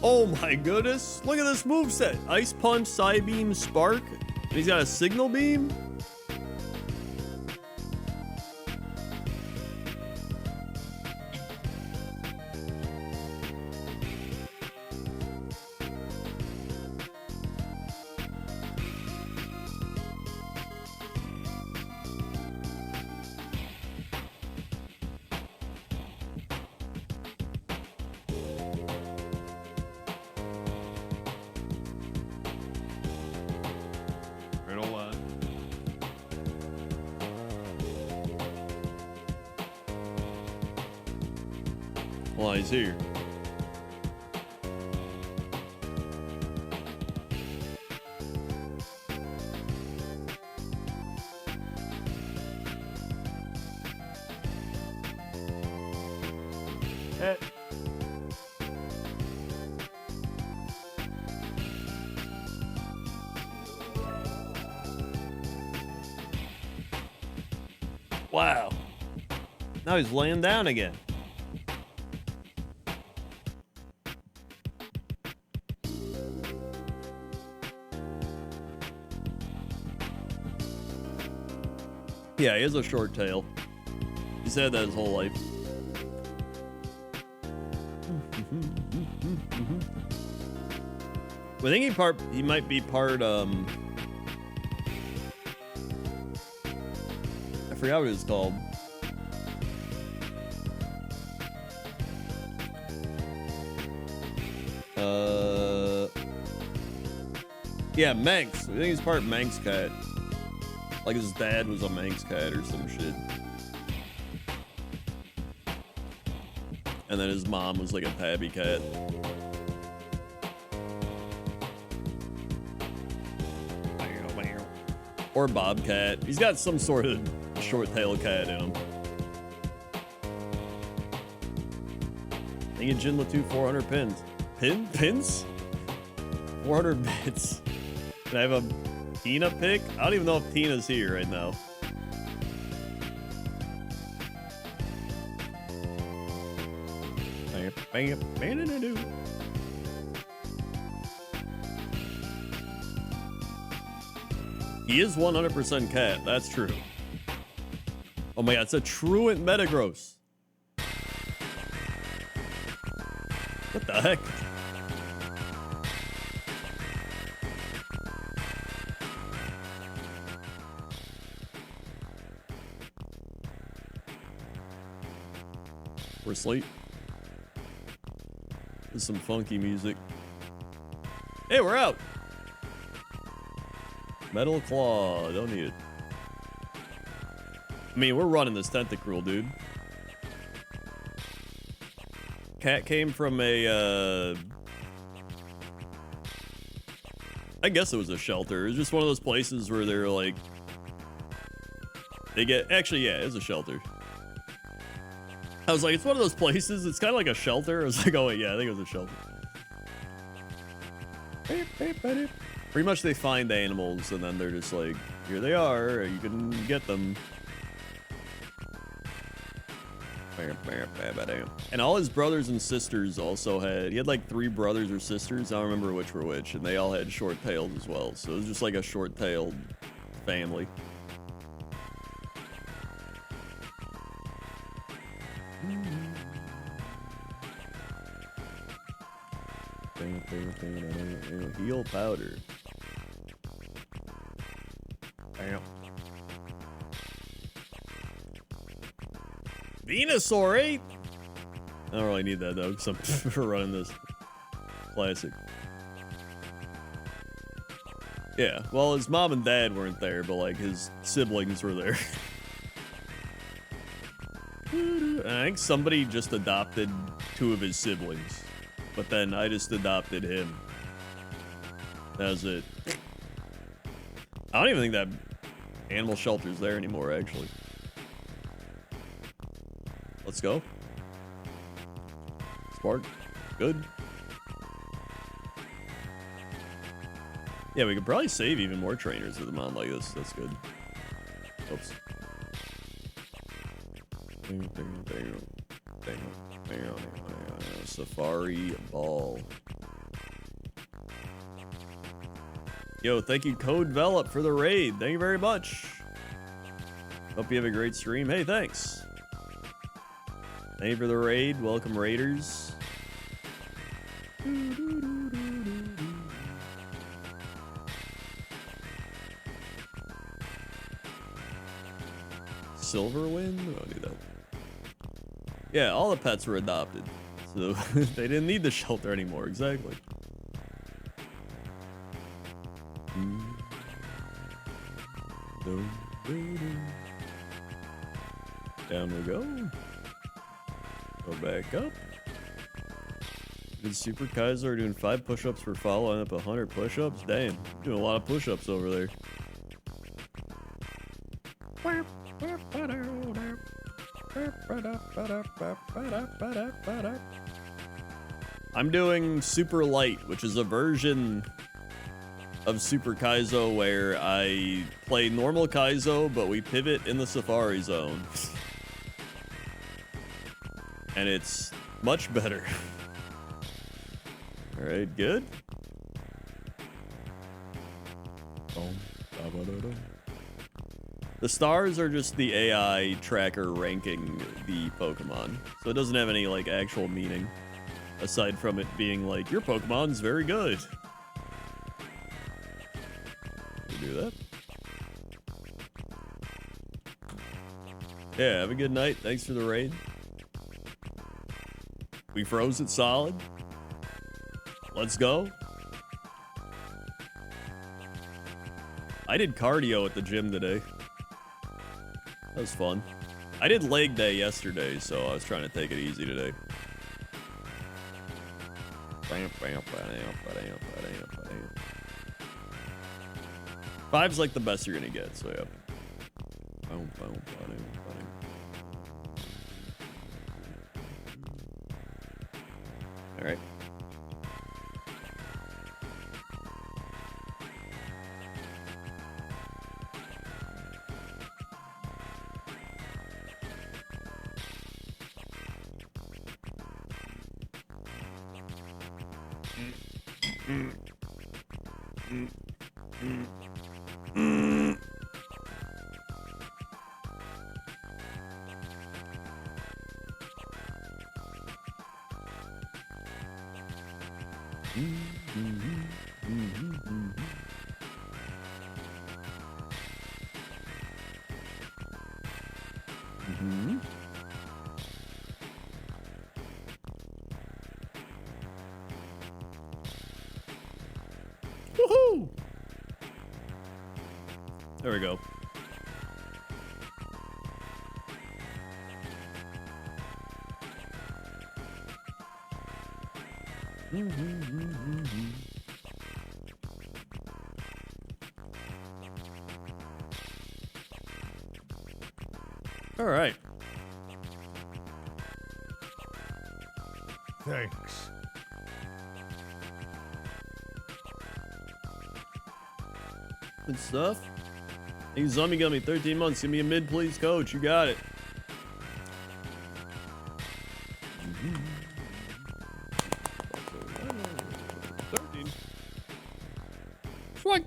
Oh my goodness. Look at this moveset. Ice Punch, Side Beam, Spark. And he's got a Signal Beam. Well, he's here. Wow. Now he's laying down again. Yeah, he has a short tail. He's had that his whole life. I think he might be part I forgot what it's called. Yeah, Manx. I think he's part Manx cat. Like his dad was a Manx cat or some shit. And then his mom was like a tabby cat. Or bobcat. He's got some sort of short-tailed cat in him. I think it's Jinla 2 400 pins. Pins? 400 bits. Can I have a Tina pick? I don't even know if Tina's here right now. He is 100% cat. That's true. Oh my god, it's a truant Metagross. What the heck? We're asleep. This is some funky music. Hey, we're out. Metal claw. Don't need it. I mean, we're running this tentacruel, dude. Cat came from a, I guess it was a shelter. It was just one of those places where they're like, they get, actually, yeah, it's a shelter. I was like, it's one of those places, it's kind of like a shelter. I was like, oh wait, yeah, I think it was a shelter. Pretty much they find animals and then they're just like, here they are, you can get them. And all his brothers and sisters also he had like 3 brothers or sisters, I don't remember which were which, and they all had short tails as well. So it was just like a short tailed family. Heal powder. Bam. Venusaur 8? I don't really need that though, because I'm running this classic. Yeah, well, his mom and dad weren't there, but like his siblings were there. And I think somebody just adopted 2 of his siblings, but then I just adopted him. That was it. I don't even think that animal shelter's there anymore, actually. Let's go. Spark. Good. Yeah, we could probably save even more trainers with a mod like this. That's good. Oops. Safari ball. Yo, thank you, Code Velop, for the raid. Thank you very much. Hope you have a great stream. Hey, thanks. Thank you for the raid. Welcome, raiders. Silverwind? I don't do that. Yeah, all the pets were adopted. So they didn't need the shelter anymore. Exactly. Down we go. Go back up. Did Super Kaizo doing 5 push-ups for following up 100 push-ups? Damn, doing a lot of push-ups over there. I'm doing Super Light, which is a version of Super Kaizo where I play normal Kaizo, but we pivot in the Safari Zone. And it's much better. Alright, good. The stars are just the AI tracker ranking the Pokemon. So it doesn't have any like actual meaning. Aside from it being like, your Pokemon's very good. We do that. Yeah, have a good night. Thanks for the raid. We froze it solid. Let's go. I did cardio at the gym today. That was fun. I did leg day yesterday, so I was trying to take it easy today. Five's like the best you're gonna get, so yeah. All right. There we go. All right. Thanks. Good stuff. Hey, Zombie Gummy, 13 months. Give me a mid, please, coach. You got it. Mm-hmm. 13. Swing.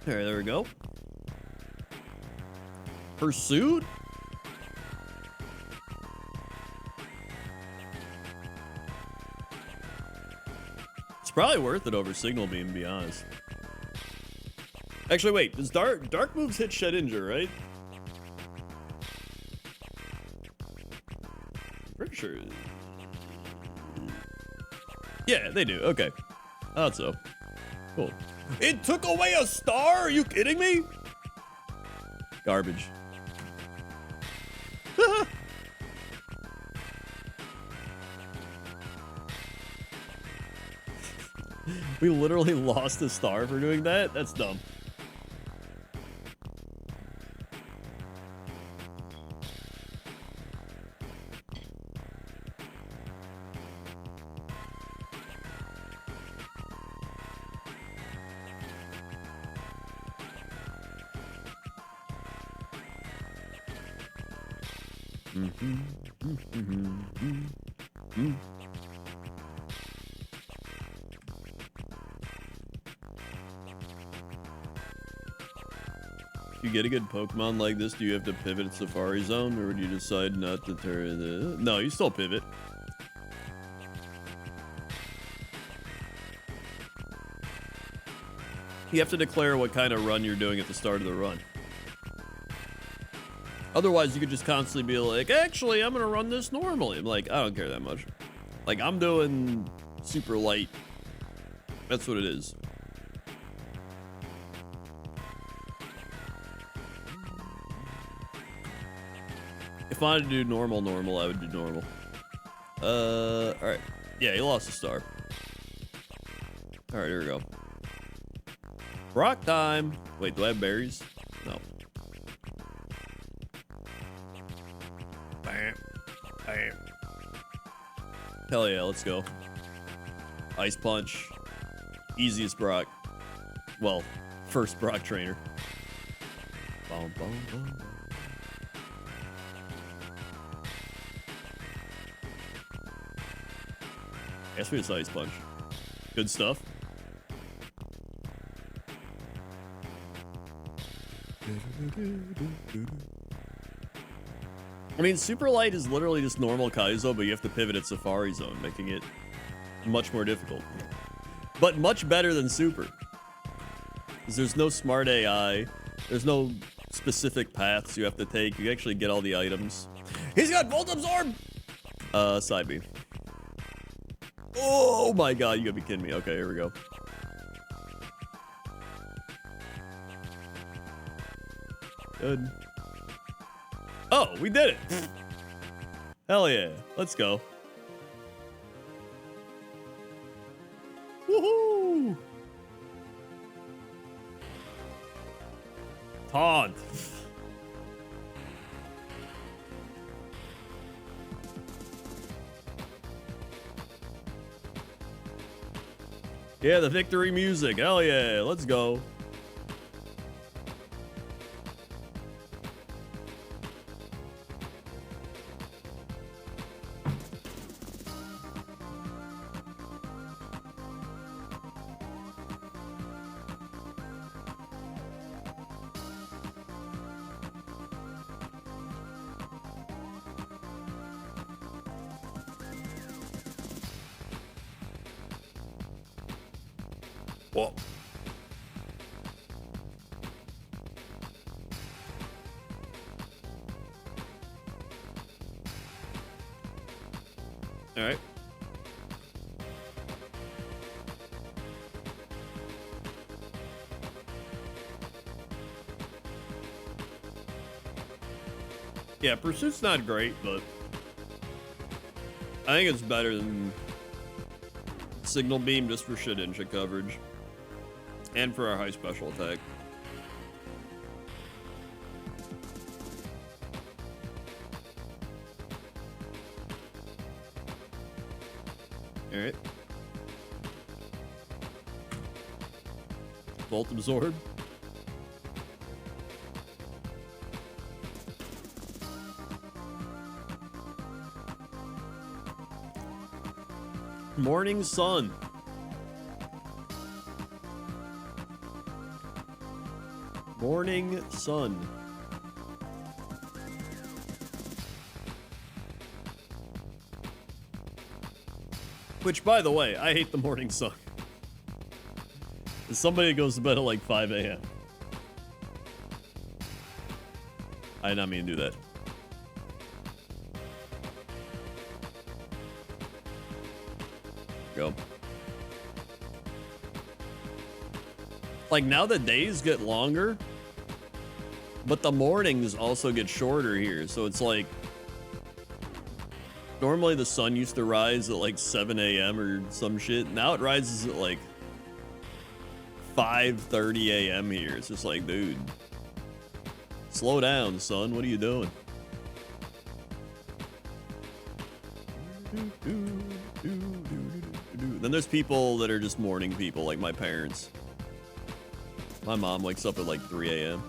All right, there we go. Pursuit? It's probably worth it over Signal Beam, to be honest. Actually, wait. Does Dark moves hit Shed Injure, right? Pretty sure. Yeah, they do. Okay. I thought so. Cool. It took away a star? Are you kidding me? Garbage. We literally lost a star for doing that? That's dumb. If you get a good Pokemon like this, do you have to pivot at Safari Zone, or would you decide not to turn the... No, you still pivot. You have to declare what kind of run you're doing at the start of the run. Otherwise, you could just constantly be like, actually, I'm gonna run this normally. I'm like, I don't care that much. Like, I'm doing super light. That's what it is. If I wanted to do normal, I would do normal. Alright. Yeah, he lost a star. Alright, here we go. Rock time! Wait, do I have berries? No. Bam. Bam. Hell yeah, let's go. Ice Punch. Easiest Brock. Well, first Brock trainer. Boom, boom, boom, boom. Guess we just Ice Punch. Good stuff. I mean, Super Light is literally just normal Kaizo, but you have to pivot at Safari Zone, making it much more difficult. But much better than Super. Because there's no smart AI. There's no specific paths you have to take. You actually get all the items. He's got Volt Absorb! Side B. Oh my god, you gotta be kidding me. Okay, here we go. Good. Oh, we did it! Hell yeah, let's go. Woohoo! Taunt. Yeah, the victory music. Hell yeah, let's go. Whoa. All right. Yeah, Pursuit's not great, but I think it's better than Signal Beam just for shit incha coverage. And for our high special attack. Alright. Bolt Absorb. Morning Sun. Morning Sun. Which, by the way, I hate the morning sun. As somebody that goes to bed at like 5 a.m. I did not mean to do that. Go. Like, now the days get longer, but the mornings also get shorter here. So it's like, normally the sun used to rise at like 7 a.m. or some shit. Now it rises at like 5:30 a.m. here. It's just like, dude, slow down, son. What are you doing? Then there's people that are just morning people, like my parents. My mom wakes up at like 3 a.m.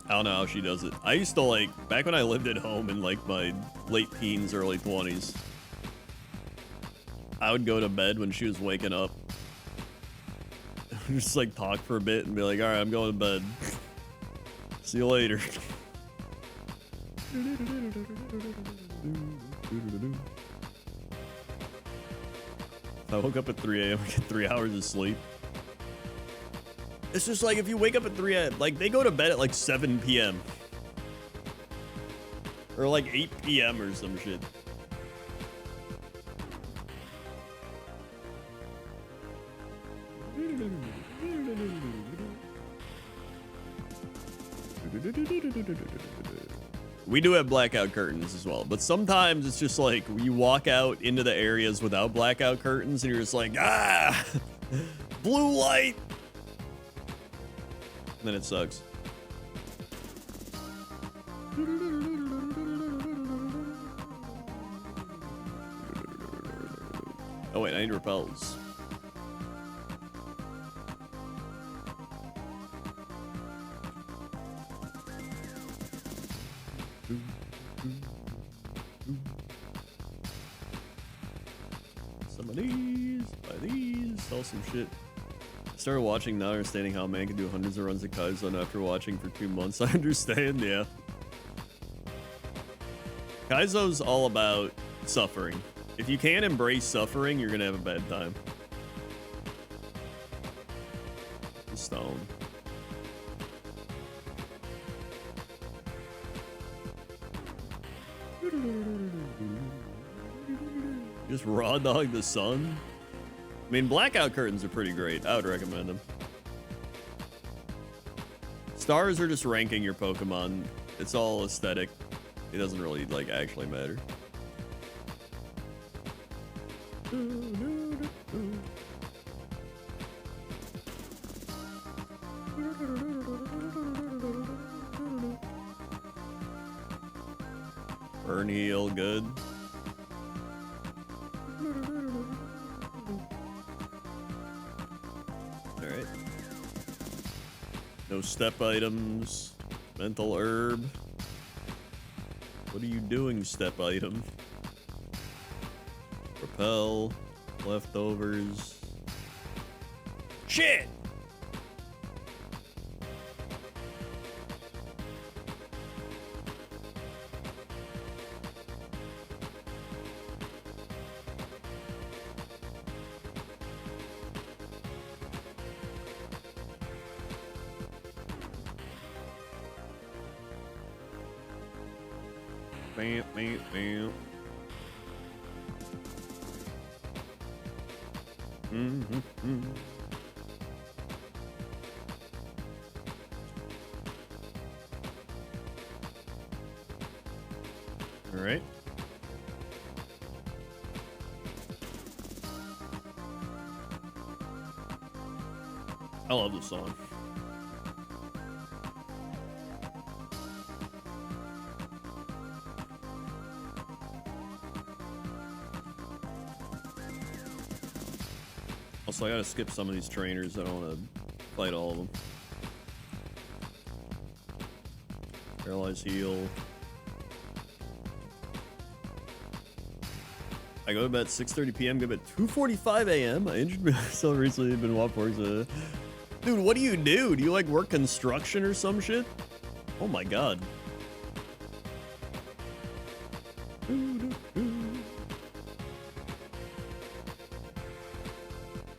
I don't know how she does it. I used to, like, back when I lived at home in like my late teens, early 20s, I would go to bed when she was waking up. Just like talk for a bit and be like, all right, I'm going to bed. See you later. If I woke up at 3 a.m., I get 3 hours of sleep. It's just like, if you wake up at 3 a.m., like, they go to bed at like 7 p.m. Or like 8 p.m. or some shit. We do have blackout curtains as well, but sometimes it's just like you walk out into the areas without blackout curtains and you're just like, ah, blue light. And then it sucks. Oh wait, I need repels. Some of these, buy these, sell some shit. I started watching, not understanding how a man can do hundreds of runs of Kaizo after watching for 2 months. I understand, yeah. Kaizo's all about suffering. If you can't embrace suffering, you're gonna have a bad time. The stone. Just raw dog the sun. I mean, blackout curtains are pretty great. I would recommend them. Stars are just ranking your Pokemon. It's all aesthetic. It doesn't really, like, actually matter. Burn heal, good. Alright. No step items. Mental herb. What are you doing, step item? Repel. Leftovers. Shit! Bam, bam, bam. All right. I love this song. Also, I gotta skip some of these trainers. I don't want to fight all of them. Paralyze heal. I go to bed at 6:30 p.m. Go to bed at 2:45 a.m. I injured myself recently. I've been walking towards Dude, what do you do? Do you like work construction or some shit? Oh my god.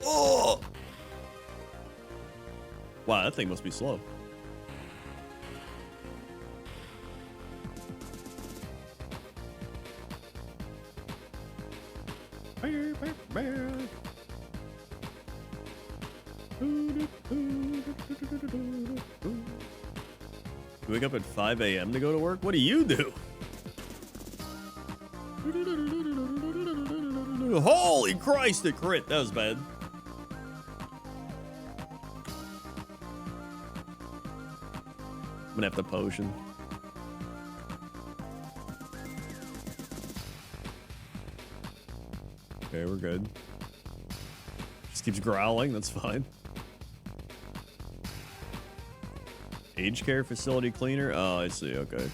Oh! Wow, that thing must be slow. You wake up at 5 a.m. to go to work? What do you do? Holy Christ, it crit. That was bad. I'm gonna have to potion. Okay, we're good. Just keeps growling, that's fine. Aged care facility cleaner? Oh, I see, okay.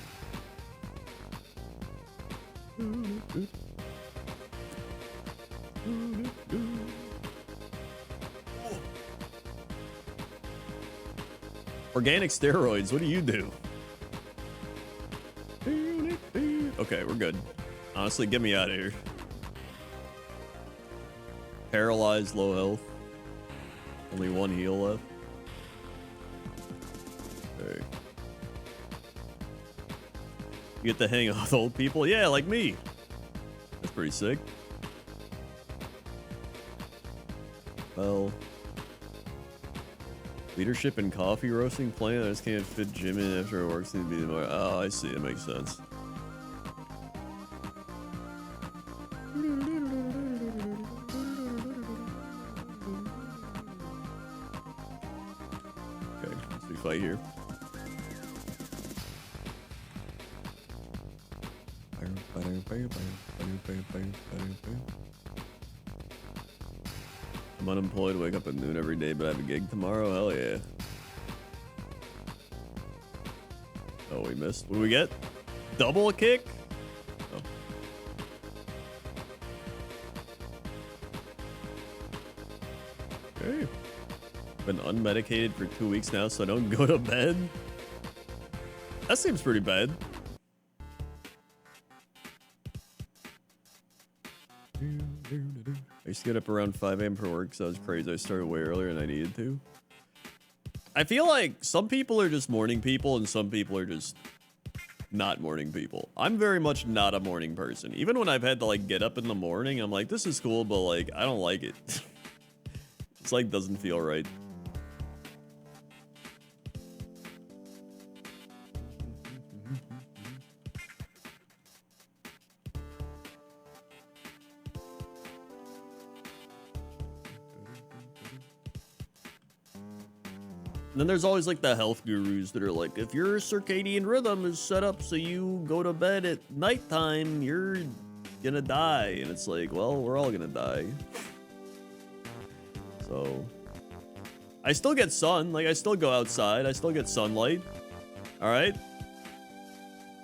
Organic steroids, what do you do? Okay, we're good. Honestly, get me out of here. Paralyzed, low health. Only one heal left. Okay. You get the hang of with old people? Yeah, like me. That's pretty sick. Well, leadership and coffee roasting plan. I just can't fit Jim in after it works. Need to be more. Oh, I see. It makes sense. Okay, let's be fight here. I'm unemployed, wake up at noon every day, but I have a gig tomorrow. Hell yeah. Oh, we missed. What do we get? Double a kick? Oh. Okay. Been unmedicated for 2 weeks now, so I don't go to bed. That seems pretty bad. I used to get up around 5 a.m. for work, so that was crazy. I started way earlier than I needed to. I feel like some people are just morning people and some people are just not morning people. I'm very much not a morning person. Even when I've had to like get up in the morning, I'm like, this is cool, but like, I don't like it. It's like, doesn't feel right. And then there's always like the health gurus that are like, if your circadian rhythm is set up so you go to bed at nighttime, you're gonna die. And it's like, well, we're all gonna die. So I still get sun, like I still go outside, I still get sunlight. All right.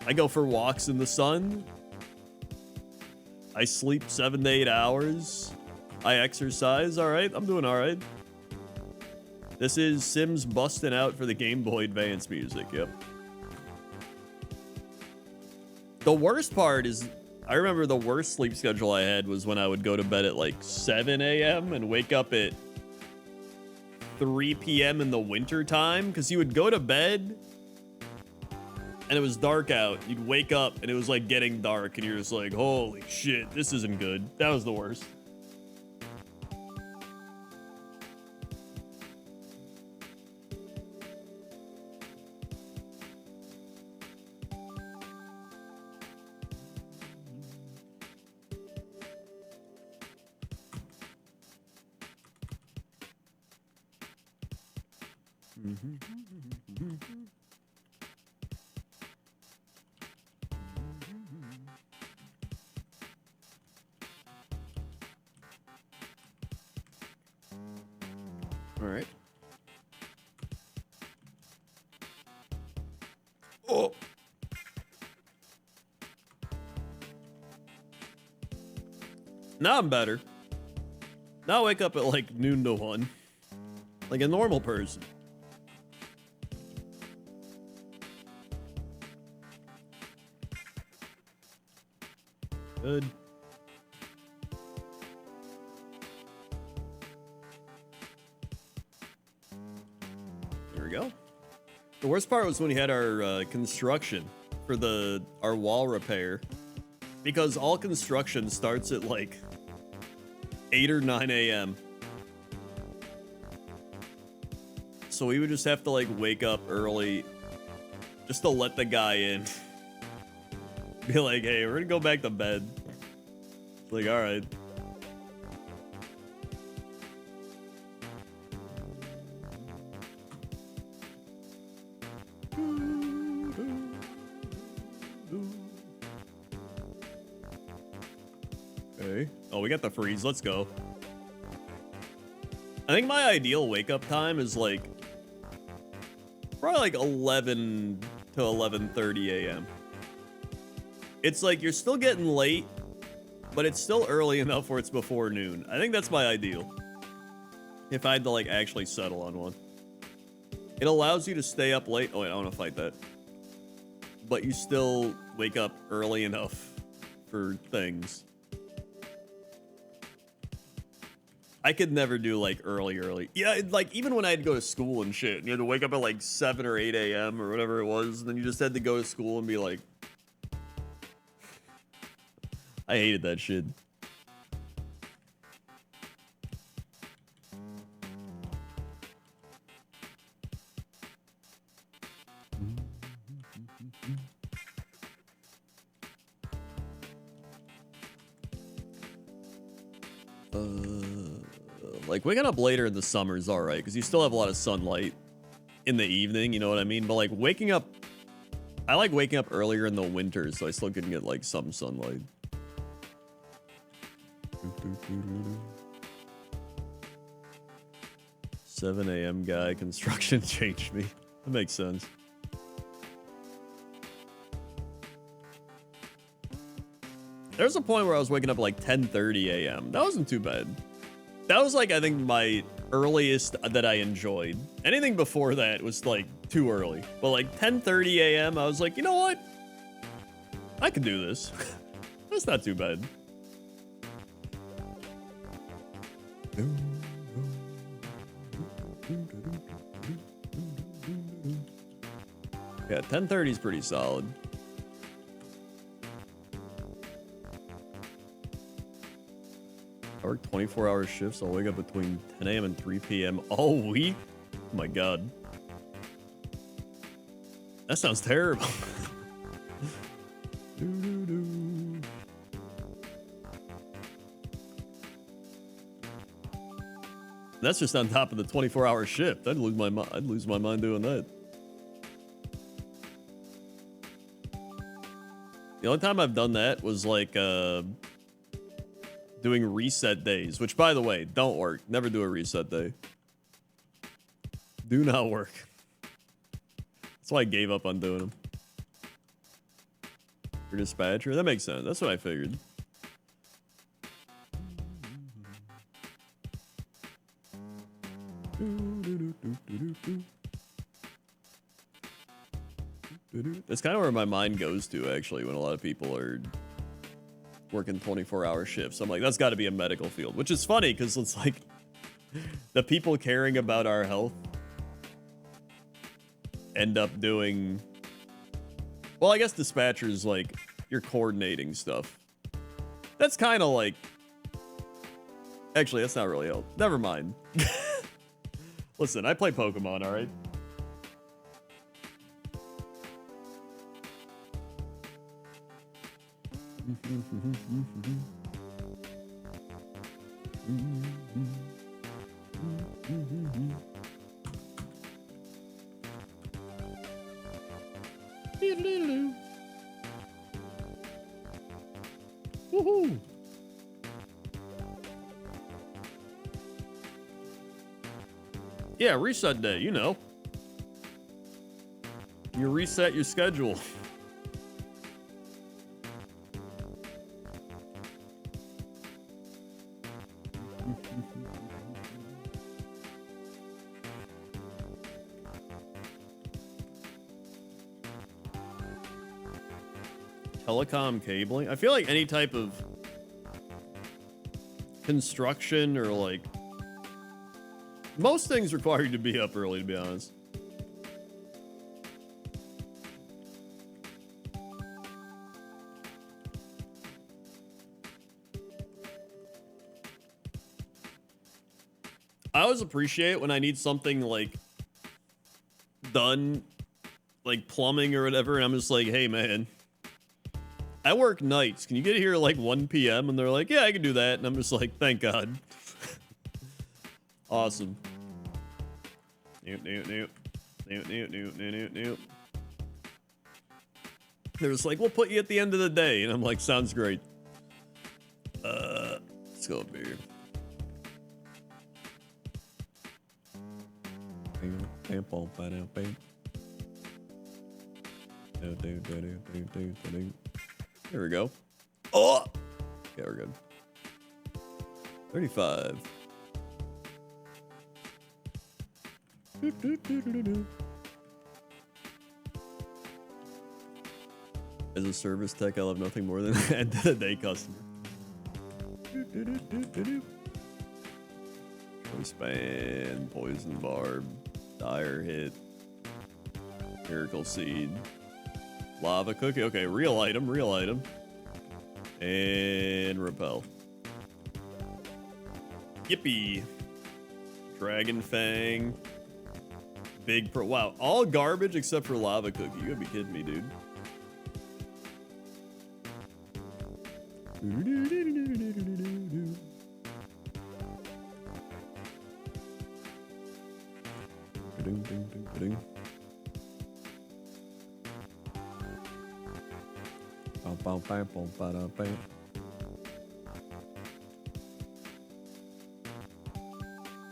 I go for walks in the sun. I sleep 7 to 8 hours. I exercise. All right. I'm doing all right. This is Sims busting out for the Game Boy Advance music, yep. The worst part is, I remember the worst sleep schedule I had was when I would go to bed at like 7 a.m. and wake up at 3 p.m. in the winter time, because you would go to bed and it was dark out. You'd wake up and it was like getting dark and you're just like, holy shit, this isn't good. That was the worst. All right. Oh. Now I'm better. Now I wake up at like noon to 1. Like a normal person. Good. There we go. The worst part was when we had our construction for our wall repair, because all construction starts at like 8 or 9 a.m. So we would just have to like wake up early just to let the guy in. Be like, hey, we're gonna go back to bed. Like, all right. Okay. Oh, we got the freeze. Let's go. I think my ideal wake up time is like probably like 11 to 11:30 a.m. It's like you're still getting late, but it's still early enough where it's before noon. I think that's my ideal. If I had to like actually settle on one. It allows you to stay up late. Oh wait, I want to fight that. But you still wake up early enough for things. I could never do like early. Yeah, like even when I had to go to school and shit, and you had to wake up at like 7 or 8 a.m. or whatever it was, and then you just had to go to school and be like, I hated that shit. Like waking up later in the summer is all right because you still have a lot of sunlight in the evening, you know what I mean? But like waking up, I like waking up earlier in the winter so I still can get like some sunlight. 7 a.m. guy, construction changed me. That makes sense. There's a point where I was waking up at like 10:30 a.m. That wasn't too bad. That was like, I think, my earliest that I enjoyed. Anything before that was like too early. But like 10:30 a.m., I was like, you know what? I can do this. That's not too bad. Yeah, 10:30 is pretty solid. I work 24-hour shifts. I'll wake up between 10 a.m. and 3 p.m. all week. Oh my god. That sounds terrible. That's just on top of the 24-hour shift. I'd lose my mind doing that. The only time I've done that was like doing reset days, which by the way, don't work. Never do a reset day. Do not work. That's why I gave up on doing them. For dispatcher, that makes sense. That's what I figured. That's kind of where my mind goes to, actually, when a lot of people are working 24-hour shifts. I'm like, that's got to be a medical field, which is funny because it's like the people caring about our health end up doing, well, I guess dispatchers, like, you're coordinating stuff. That's kind of like, actually, that's not really help. Never mind. Listen, I play Pokemon, all right? Woohoo! Yeah, reset day, you know. You reset your schedule. Telecom cabling. I feel like any type of construction or like most things require you to be up early, to be honest. I always appreciate when I need something like done, like plumbing or whatever, and I'm just like, hey man, I work nights. Can you get here at like 1 p.m.? And they're like, yeah, I can do that. And I'm just like, thank God. Awesome. Nope, nope, nope. Nope, nope, nope, nope, nope, nope. They're just like, we'll put you at the end of the day. And I'm like, sounds great. Let's go up here. There we go. Oh! Okay, we're good. 35. As a service tech, I love nothing more than an end of the day customer. Voice band, poison barb, dire hit, miracle seed, lava cookie. Okay, real item, and repel. Yippee! Dragon fang. Big pro. Wow, all garbage except for lava cookie. You gotta be kidding me, dude.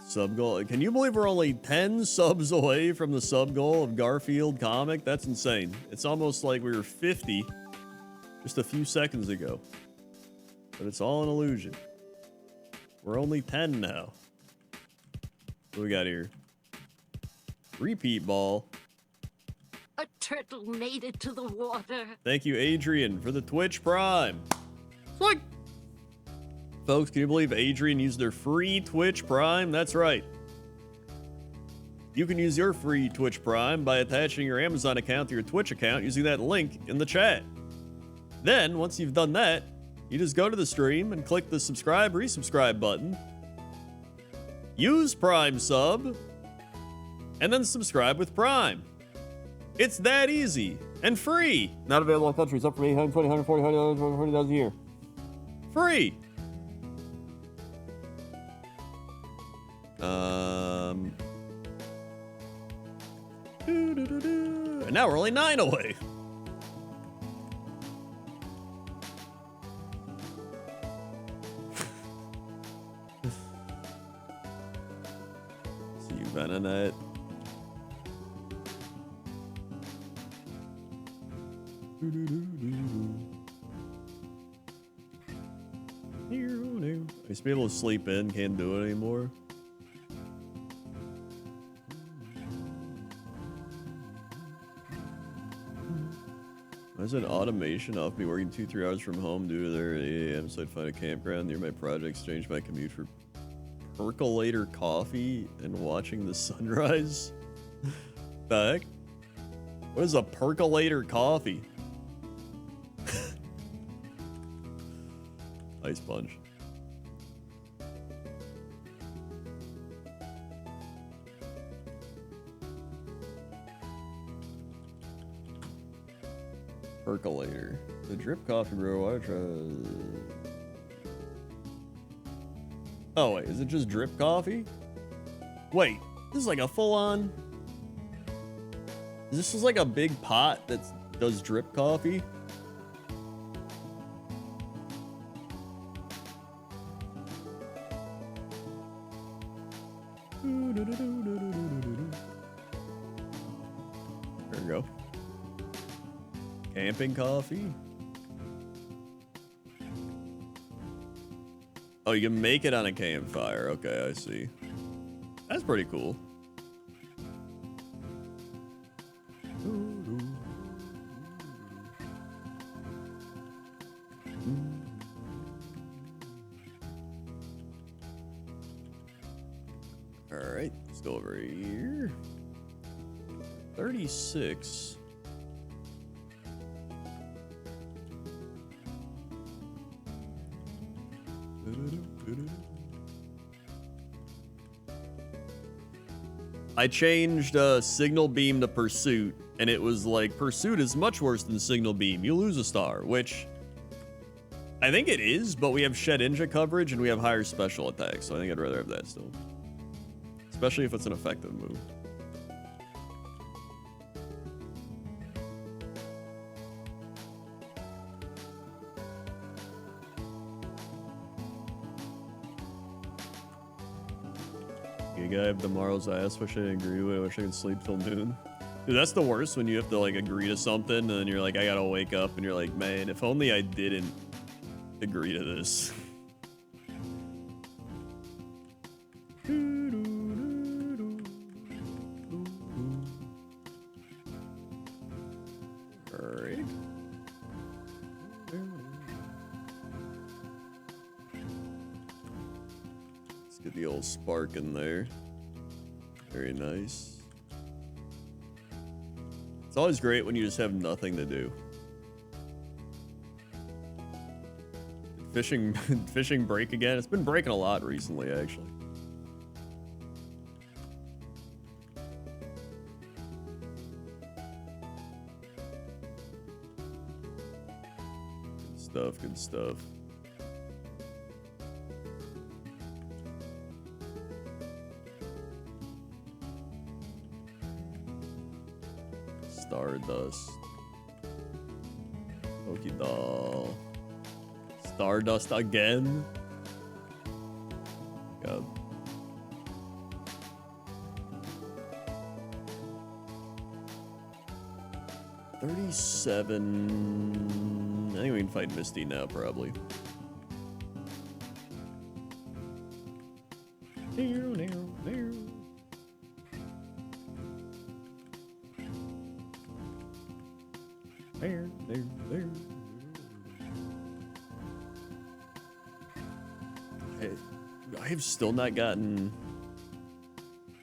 Sub goal. Can you believe we're only 10 subs away from the sub goal of Garfield comic? That's insane. It's almost like we were 50 just a few seconds ago. But it's all an illusion. We're only 10 now. What do we got here? Repeat ball. A turtle made it to the water. Thank you, Adrian, for the Twitch Prime. It's like, folks, can you believe Adrian used their free Twitch Prime? That's right. You can use your free Twitch Prime by attaching your Amazon account to your Twitch account using that link in the chat. Then, once you've done that, you just go to the stream and click the subscribe, resubscribe button. Use Prime Sub, and then subscribe with Prime. It's that easy and free. Not available in countries up from 820, 140, 140,000 a year. Free. And now we're only 9 away. See you, Venonette. I used to be able to sleep in, can't do it anymore. Why is an automation off me working 2-3 hours from home due to their 8 a.m. so I'd find a campground near my project, exchange my commute for percolator coffee and watching the sunrise? The heck? What is a percolator coffee? Ice punch. Percolator. The drip coffee brew. I try. Oh wait, is it just drip coffee? Wait, this is like a full-on. This is like a big pot that's does drip coffee. There we go. Camping coffee. Oh, you can make it on a campfire. Okay, I see. That's pretty cool. All right, let's go over here. 36. I changed signal beam to pursuit, and it was like, pursuit is much worse than signal beam. You lose a star, which I think it is, but we have Shedinja coverage and we have higher special attacks, so I think I'd rather have that still. Especially if it's an effective move. You gotta have tomorrow's ass. Wish I didn't agree with it. Wish I could sleep till noon. Dude, that's the worst when you have to like agree to something and then you're like, I gotta wake up, and you're like, man, if only I didn't agree to this. Alright. Let's get the old spark in there. Very nice. It's always great when you just have nothing to do. Fishing break again. It's been breaking a lot recently, actually. Good stuff, good stuff. Stardust. Pokeball. Stardust again? God. $37. I think we can fight Misty now, probably. I have still not gotten...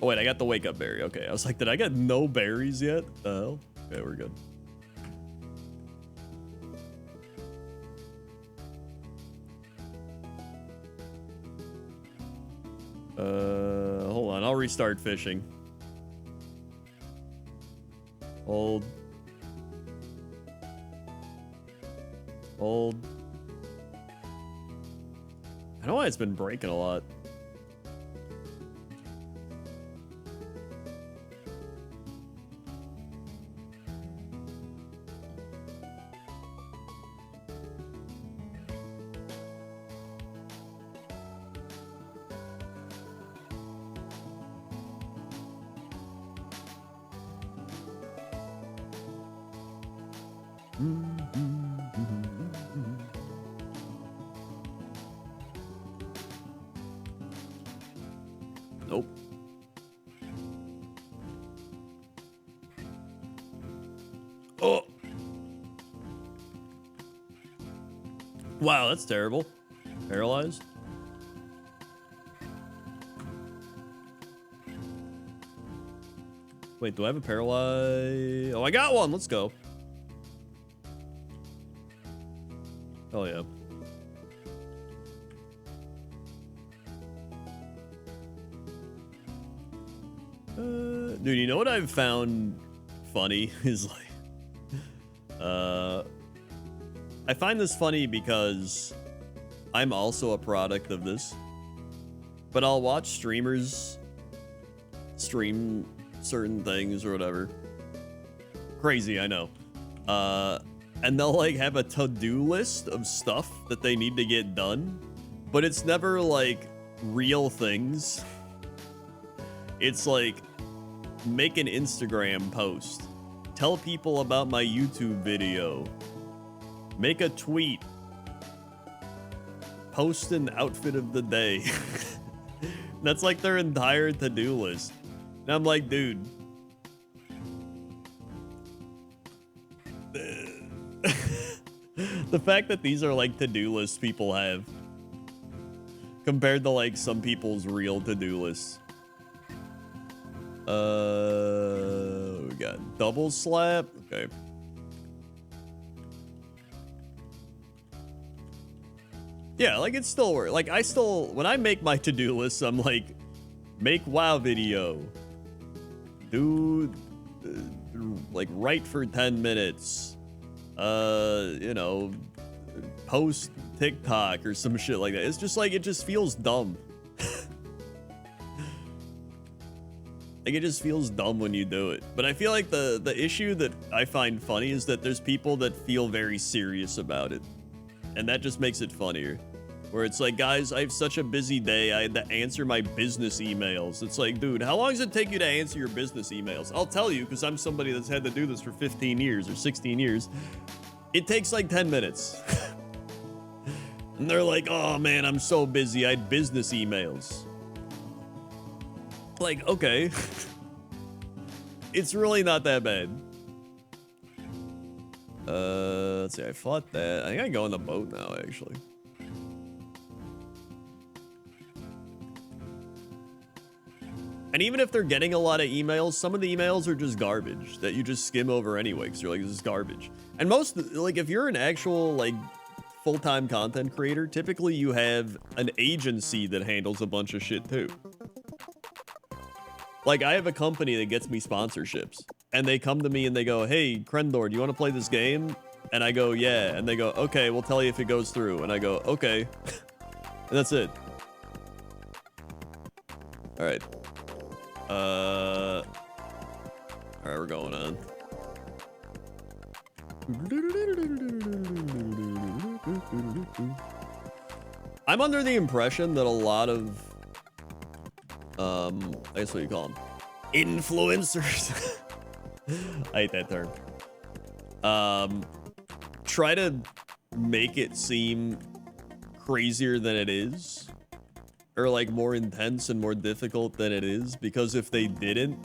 Oh wait, I got the wake up berry. Okay, I was like, did I get no berries yet? Oh, okay, we're good. Hold on, I'll restart fishing. Hold. Hold. I know why it's been breaking a lot. Nope. Oh. Wow, that's terrible. Paralyzed. Wait, do I have a paralyze? Oh, I got one. Let's go. Oh, yeah. Dude, you know what I've found funny is like, I find this funny because I'm also a product of this, but I'll watch streamers stream certain things or whatever. Crazy, I know. And they'll like have a to-do list of stuff that they need to get done, but it's never like real things. It's like, make an Instagram post, tell people about my YouTube video, make a tweet, post an outfit of the day. That's like their entire to-do list. And I'm like, dude, the fact that these are like to-do lists people have compared to like some people's real to-do lists. We got double slap. Okay. Yeah, like it's still work. Like I still, when I make my to-do lists, I'm like, make WoW video, do like write for 10 minutes, you know, post TikTok or some shit like that. It's just like, it just feels dumb. Like it just feels dumb when you do it. But I feel like the issue that I find funny is that there's people that feel very serious about it. And that just makes it funnier. Where it's like, guys, I have such a busy day. I had to answer my business emails. It's like, dude, how long does it take you to answer your business emails? I'll tell you, because I'm somebody that's had to do this for 15 years or 16 years. It takes like 10 minutes. And they're like, oh man, I'm so busy. I had business emails. Like, okay. It's really not that bad. Let's see, I fought that. I think I go on the boat now, actually. And even if they're getting a lot of emails, some of the emails are just garbage that you just skim over anyway, because you're like, this is garbage. And most, like, if you're an actual, like, full-time content creator, typically you have an agency that handles a bunch of shit, too. Like, I have a company that gets me sponsorships, and they come to me and they go, hey, Krendor, do you want to play this game? And I go, yeah. And they go, okay, we'll tell you if it goes through. And I go, okay. And that's it. All right. All right, we're going on. I'm under the impression that a lot of I guess what you call them, influencers. I hate that term. Try to make it seem crazier than it is, or like more intense and more difficult than it is, because if they didn't,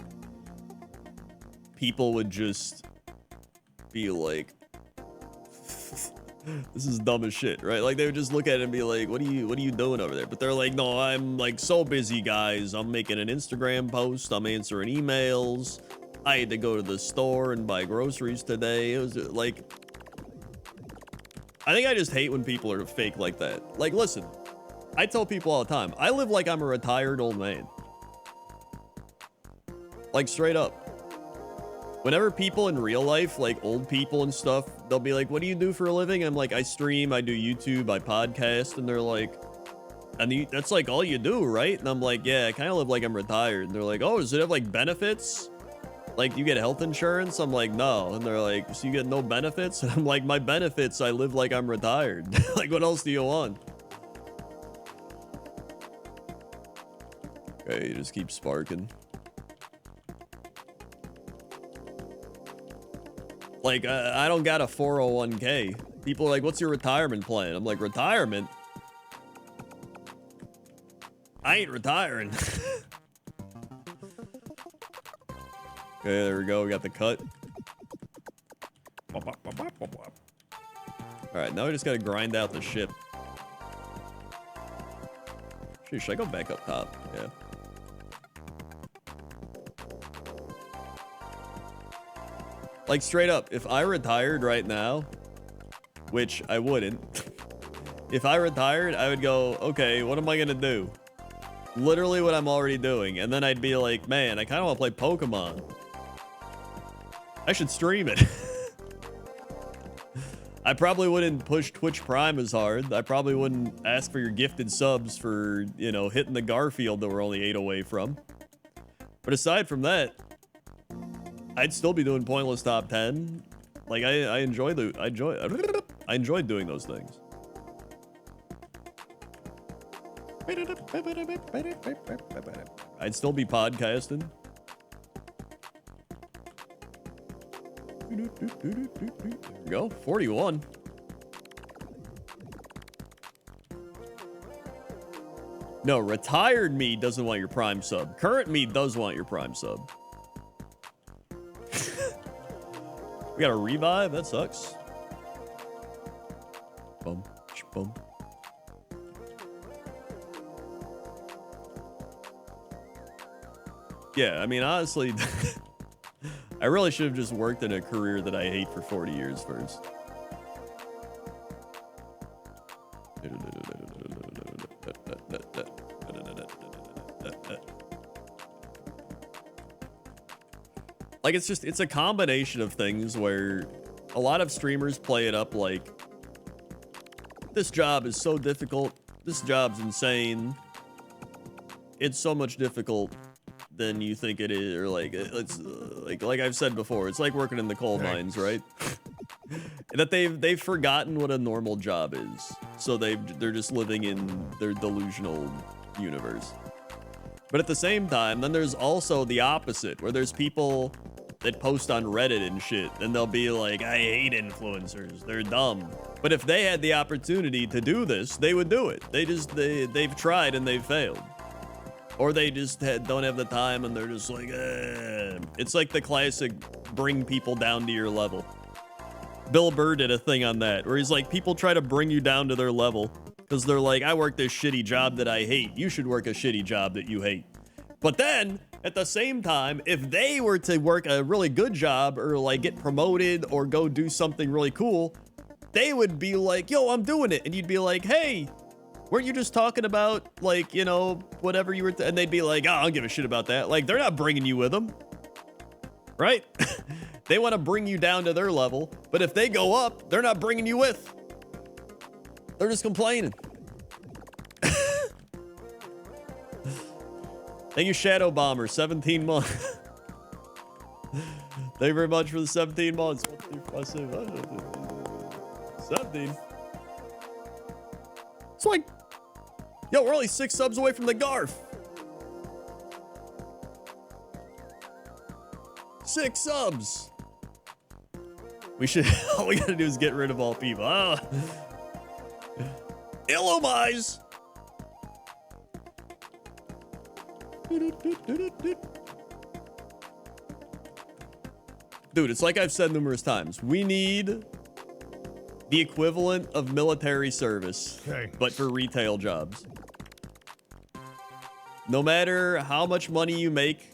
people would just be like, this is dumb as shit, right? Like they would just look at it and be like, what are you doing over there? But they're like, no, I'm like so busy, guys. I'm making an Instagram post, I'm answering emails, I had to go to the store and buy groceries today. It was like, I think I just hate when people are fake like that. Like, listen, I tell people all the time, I live like I'm a retired old man. Like, straight up. Whenever people in real life, like old people and stuff, they'll be like, what do you do for a living? I'm like, I stream, I do YouTube, I podcast. And they're like, and that's like all you do, right? And I'm like, yeah, I kind of live like I'm retired. And they're like, oh, does it have like benefits? Like, you get health insurance? I'm like, no. And they're like, so you get no benefits? And I'm like, my benefits, I live like I'm retired. Like, what else do you want? Okay, you just keep sparking. Like, I don't got a 401k. People are like, what's your retirement plan? I'm like, retirement? I ain't retiring. Okay, there we go. We got the cut. All right, now we just got to grind out the ship. Should I go back up top? Yeah. Like, straight up, if I retired right now, which I wouldn't, if I retired, I would go, okay, what am I gonna do? Literally what I'm already doing. And then I'd be like, man, I kind of want to play Pokemon. I should stream it. I probably wouldn't push Twitch Prime as hard. I probably wouldn't ask for your gifted subs for, you know, hitting the Garfield that we're only 8 away from. But aside from that, I'd still be doing pointless top 10. Like I enjoy I enjoy doing those things. I'd still be podcasting. There we go, 41. No, retired me doesn't want your Prime sub. Current me does want your Prime sub. We got a revive? That sucks. Boom. Boom. Yeah, I mean, honestly, I really should have just worked in a career that I hate for 40 years first. Like, it's a combination of things where a lot of streamers play it up like, this job is so difficult, this job's insane, it's so much difficult than you think it is, or like, it's like I've said before, it's like working in the coal mines, right? That they've forgotten what a normal job is, so they're just living in their delusional universe. But at the same time, then there's also the opposite, where there's people that post on Reddit and shit, and they'll be like, I hate influencers, they're dumb. But if they had the opportunity to do this, they would do it. They've tried and they've failed. Or they just don't have the time and they're just like, eh. It's like the classic bring people down to your level. Bill Burr did a thing on that, where he's like, people try to bring you down to their level because they're like, I work this shitty job that I hate. You should work a shitty job that you hate. But then, at the same time, if they were to work a really good job or like get promoted or go do something really cool, they would be like, yo, I'm doing it. And you'd be like, hey, weren't you just talking about, like, you know, whatever you were, and they'd be like, oh, I don't give a shit about that. Like, they're not bringing you with them, right? They want to bring you down to their level, but if they go up, they're not bringing you with. They're just complaining. Thank you, Shadow Bomber, 17 months. Thank you very much for the 17 months. 17. It's like, yo, we're only 6 subs away from the Garf. 6 subs. We should, all we gotta do is get rid of all people. Ah. Illumise. Dude, it's like I've said numerous times. We need the equivalent of military service, but for retail jobs. No matter how much money you make,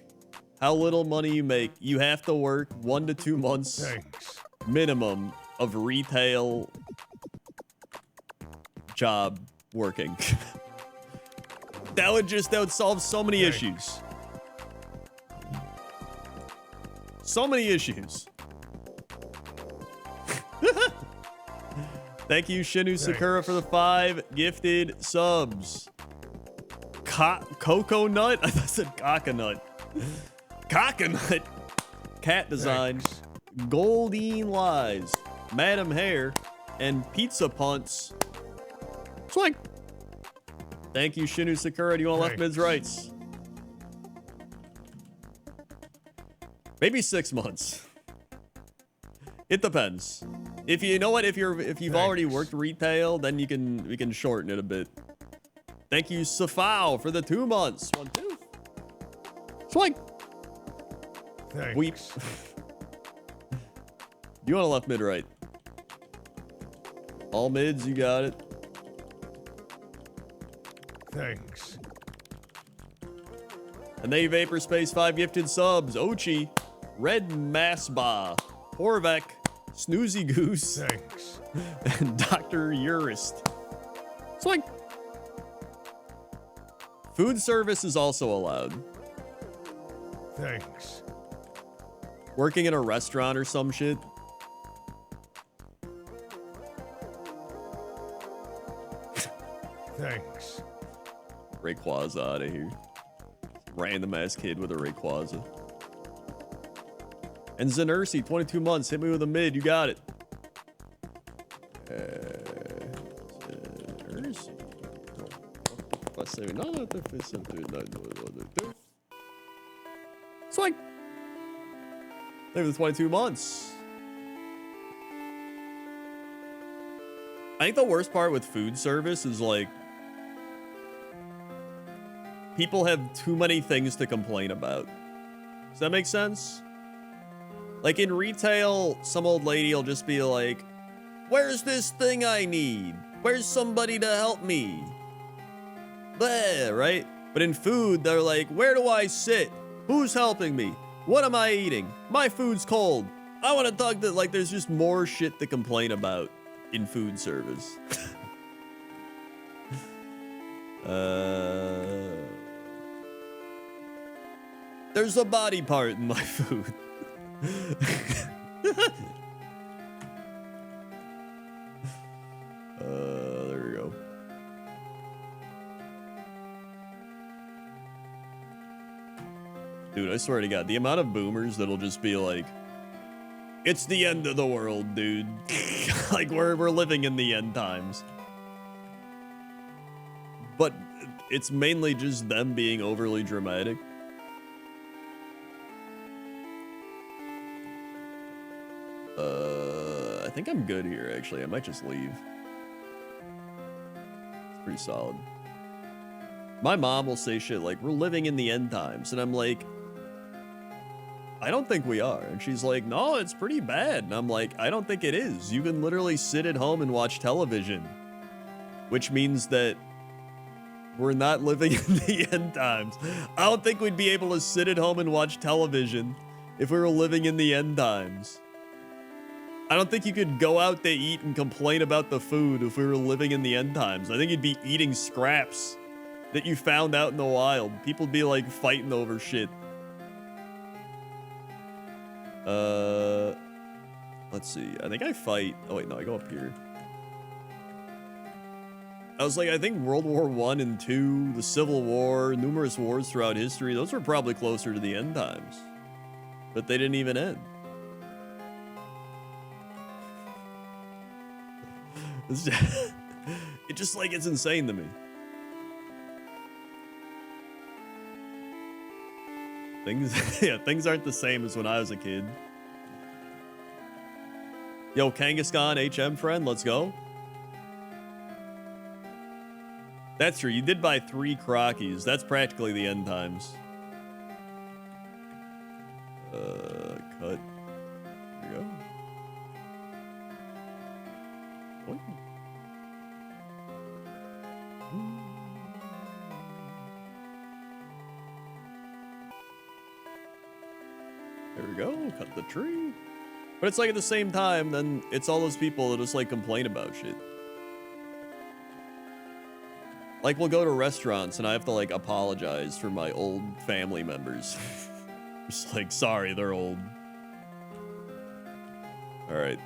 how little money you make, you have to work 1 to 2 months minimum of retail job working. That would solve so many issues. So many issues. Thank you, Shinu Sakura, for the 5 gifted subs. Cocoa Nut? I thought it said coconut. Coconut. Cat Design. Goldine Lies. Madam Hair. And Pizza Punts. Swing. Thank you, Shinu Sakura. Do you want left mid's rights? Maybe 6 months. It depends. If you know what, if you've already worked retail, then we can shorten it a bit. Thank you, Safao, for the 2 months. 1, 2. Swing. Weep. You want a left mid right? All mids, you got it. Thanks. And they Vapor Space 5 gifted subs. Ochi, Red Masba, Horvac, Snoozy Goose, Thanks. and Dr. Urist. Swing. Food service is also allowed. Thanks. Working in a restaurant or some shit. Thanks. Rayquaza out of here. Random ass kid with a Rayquaza. And Zenersi, 22 months. Hit me with a mid. You got it. Zenersi. Swing. Maybe the 22 months. I think the worst part with food service is like people have too many things to complain about. Does that make sense? Like in retail, some old lady will just be like, where's this thing I need? Where's somebody to help me? Blah, right? But in food, they're like, where do I sit? Who's helping me? What am I eating? My food's cold. I want to talk to, like, there's just more shit to complain about in food service. There's a body part in my food. There we go. Dude, I swear to God, the amount of boomers that'll just be like, it's the end of the world, dude. Like, we're living in the end times. But it's mainly just them being overly dramatic. I think I'm good here, actually. I might just leave. It's pretty solid. My mom will say shit like, we're living in the end times. And I'm like, I don't think we are. And she's like, no, it's pretty bad. And I'm like, I don't think it is. You can literally sit at home and watch television. Which means that we're not living in the end times. I don't think we'd be able to sit at home and watch television if we were living in the end times. I don't think you could go out to eat and complain about the food if we were living in the end times. I think you'd be eating scraps that you found out in the wild. People be like fighting over shit. Let's see. I think I fight. Oh wait, no, I go up here. I was like, I think World War I and II, the Civil War, numerous wars throughout history, those were probably closer to the end times. But they didn't even end. It just like, it's insane to me. Things aren't the same as when I was a kid. Yo, Kangaskhan HM friend, let's go. That's true. You did buy 3 Crockies. That's practically the end times. Cut. There we go. What? There we go. Cut the tree. But it's like at the same time, then it's all those people that just like complain about shit. Like, we'll go to restaurants and I have to like apologize for my old family members. Just like, sorry, they're old. All right.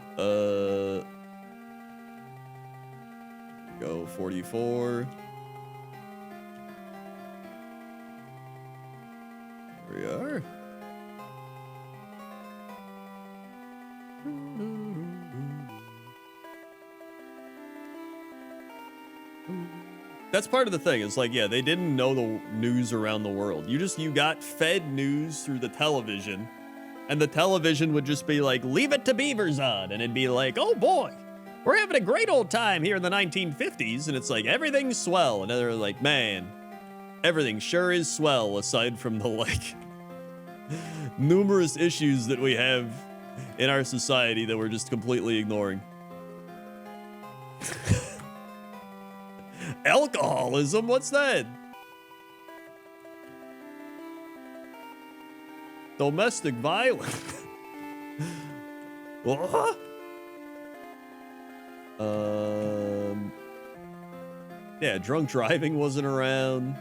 Go 44. Here we are. That's part of the thing. It's like, yeah, they didn't know the news around the world. You got fed news through the television, and the television would just be like, leave it to Beavers on, and it'd be like, oh boy, we're having a great old time here in the 1950s, and it's like, everything's swell, and they're like, man, everything sure is swell, aside from the like numerous issues that we have in our society that we're just completely ignoring. Alcoholism? What's that? Domestic violence? What? Yeah, drunk driving wasn't around.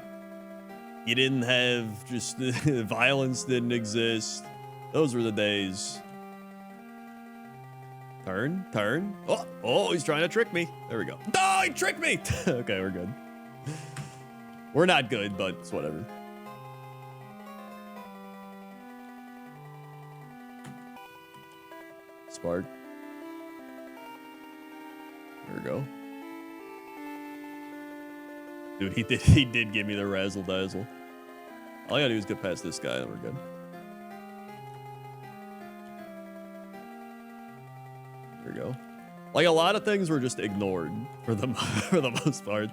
You didn't have just violence didn't exist. Those were the days. Turn. Oh, he's trying to trick me. There we go. No, he tricked me. Okay, we're good. We're not good, but it's whatever. spark. There we go. Dude, he did give me the razzle dazzle. All I gotta do is get past this guy and we're good. There we go. Like a lot of things were just ignored for the for the most part.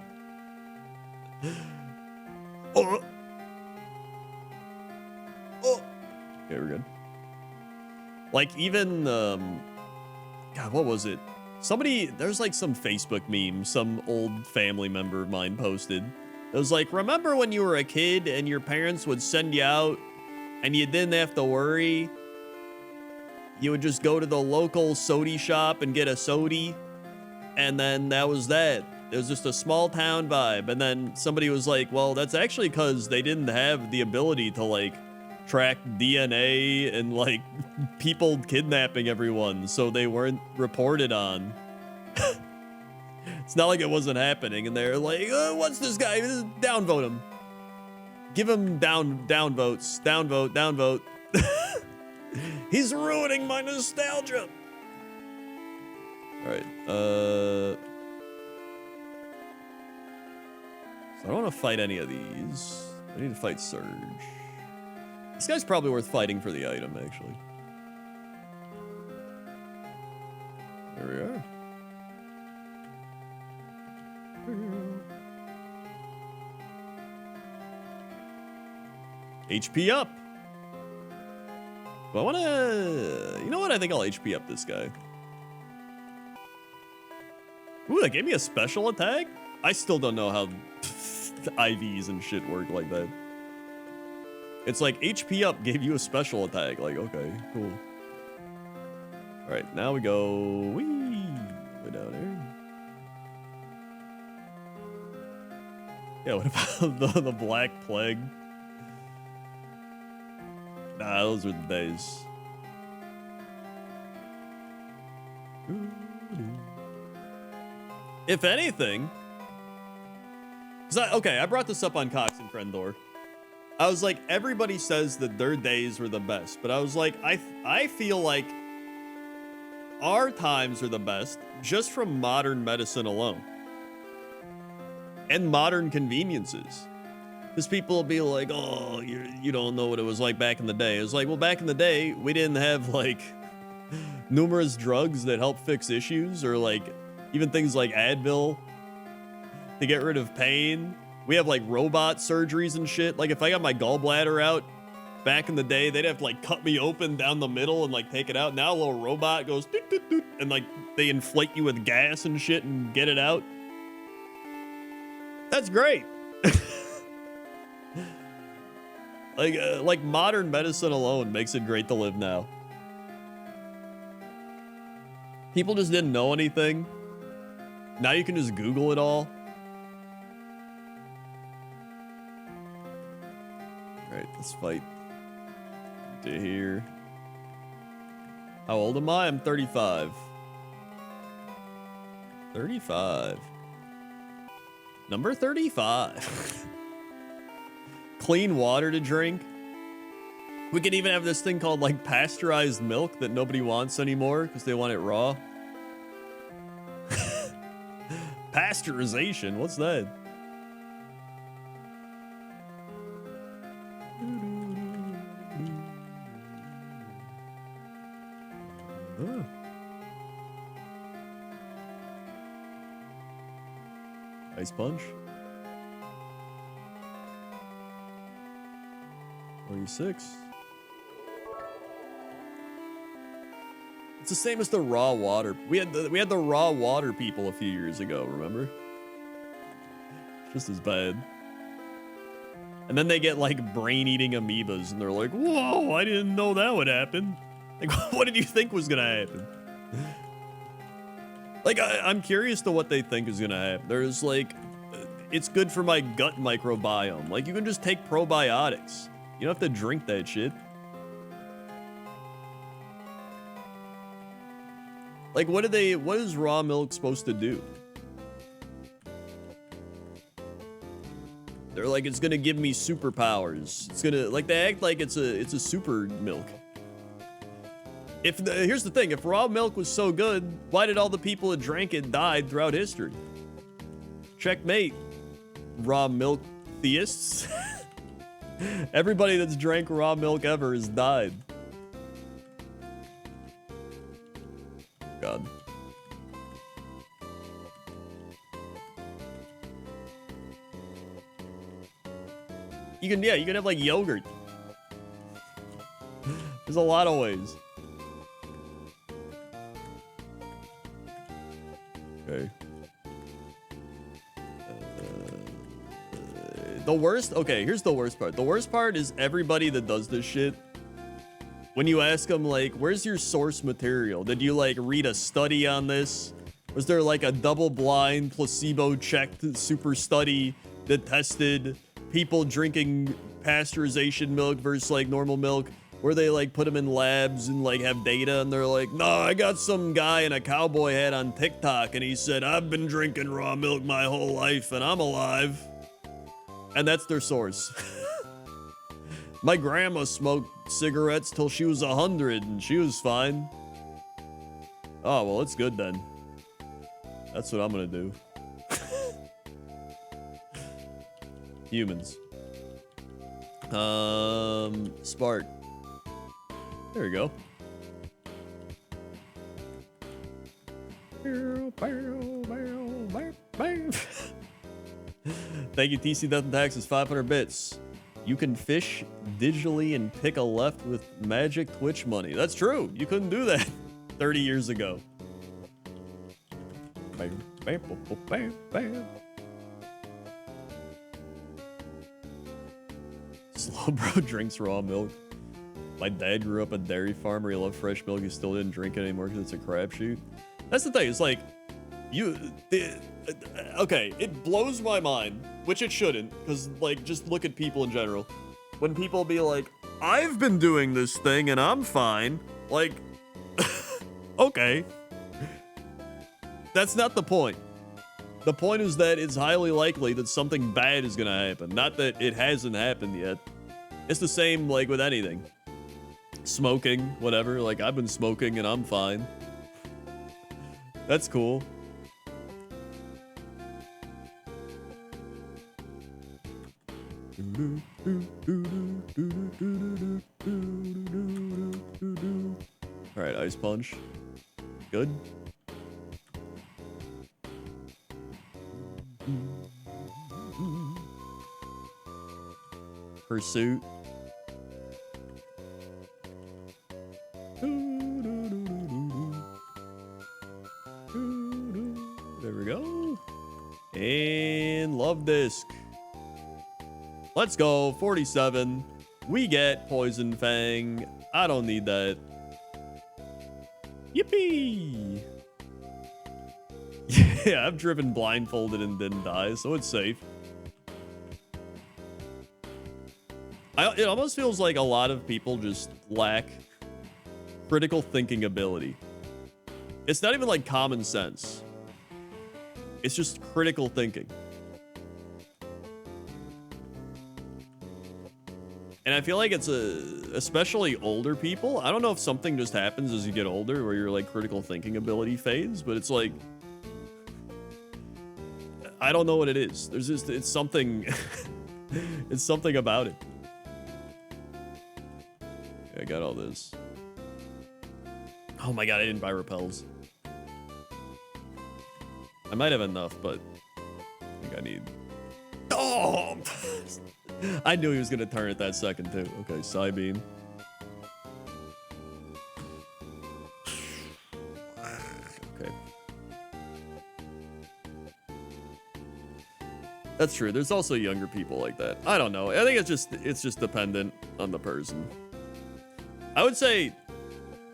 Oh. Oh. Okay, we're good. Like even God, what was it? Somebody, there's like some Facebook meme some old family member of mine posted. It was like, remember when you were a kid and your parents would send you out and you didn't have to worry? You would just go to the local sody shop and get a sody, and then that was that. It was just a small town vibe. And then somebody was like, well, that's actually because they didn't have the ability to like track DNA and like people kidnapping everyone, so they weren't reported on. It's not like it wasn't happening, and they're like, what's this guy? Downvote him. Give him down votes. Downvote. He's ruining my nostalgia. All right. So I don't want to fight any of these. I need to fight Surge. This guy's probably worth fighting for the item, actually. There we are. HP up. Well, I want to... You know what? I think I'll HP up this guy. Ooh, that gave me a special attack? I still don't know how IVs and shit work like that. It's like HP up gave you a special attack. Like, okay, cool. All right, now we go way down there. Yeah, what about the Black Plague? Nah, those are the days. If anything, I brought this up on Cox and Crendor. I was like, everybody says that their days were the best, but I was like, I feel like our times are the best just from modern medicine alone and modern conveniences. Because people will be like, oh, you don't know what it was like back in the day. It was like, well, back in the day, we didn't have like numerous drugs that help fix issues, or like even things like Advil to get rid of pain. We have like robot surgeries and shit. Like if I got my gallbladder out back in the day, they'd have to like cut me open down the middle and like take it out. Now a little robot goes doot, doot, doot, and like they inflate you with gas and shit and get it out. That's great. Like modern medicine alone makes it great to live now. People just didn't know anything. Now you can just Google it all. All right, let's fight. To here. How old am I? I'm 35. 35. Number 35. Clean water to drink. We could even have this thing called like pasteurized milk that nobody wants anymore because they want it raw. Pasteurization? What's that? Ice punch. 26. It's the same as the raw water. We had the raw water people a few years ago, remember? Just as bad. And then they get like brain-eating amoebas and they're like, whoa, I didn't know that would happen. Like, what did you think was gonna happen? Like, I'm curious to what they think is gonna happen. There's like, it's good for my gut microbiome. Like, you can just take probiotics. You don't have to drink that shit. Like, what is raw milk supposed to do? They're like, it's gonna give me superpowers. It's gonna, like, they act like it's a super milk. Here's the thing, if raw milk was so good, why did all the people that drank it died throughout history? Checkmate, raw milk theists. Everybody that's drank raw milk ever has died. God. You can have like yogurt. There's a lot of ways. Okay. The worst, okay, here's the worst part. The worst part is everybody that does this shit, when you ask them, like, where's your source material? Did you, like, read a study on this? Was there, like, a double-blind, placebo-checked super study that tested people drinking pasteurization milk versus, like, normal milk? Where they, like, put them in labs and, like, have data, and they're like, no, I got some guy in a cowboy hat on TikTok, and he said, I've been drinking raw milk my whole life, and I'm alive. And that's their source. My grandma smoked cigarettes till she was 100, and she was fine. Oh, well, it's good then. That's what I'm gonna do. Humans. Spark. There we go. Thank you, TC Death and Taxes, 500 bits. You can fish digitally and pick a left with magic Twitch money. That's true. You couldn't do that 30 years ago. Bam, bam, bam, bam, bam. Slow bro drinks raw milk. My dad grew up a dairy farmer. He loved fresh milk. He still didn't drink it anymore because it's a crapshoot. That's the thing. It's like, okay, it blows my mind, which it shouldn't, because, like, just look at people in general. When people be like, I've been doing this thing and I'm fine. Like, okay. That's not the point. The point is that it's highly likely that something bad is going to happen. Not that it hasn't happened yet. It's the same, like, with anything. Smoking, whatever. Like, I've been smoking and I'm fine. That's cool. All right, ice punch. Good. Pursuit. There we go. And love disc. Let's go. 47. We get Poison Fang. I don't need that. Yippee! Yeah, I've driven blindfolded and didn't die, so it's safe. It almost feels like a lot of people just lack critical thinking ability. It's not even like common sense. It's just critical thinking. And I feel like it's especially older people. I don't know if something just happens as you get older where your like critical thinking ability fades, but it's like, I don't know what it is. There's just, it's something, it's something about it. Okay, I got all this. Oh my God, I didn't buy repels. I might have enough, but I think I need, oh! I knew he was gonna turn it that second too. Okay, side beam. Okay. That's true. There's also younger people like that. I don't know. I think it's just dependent on the person. I would say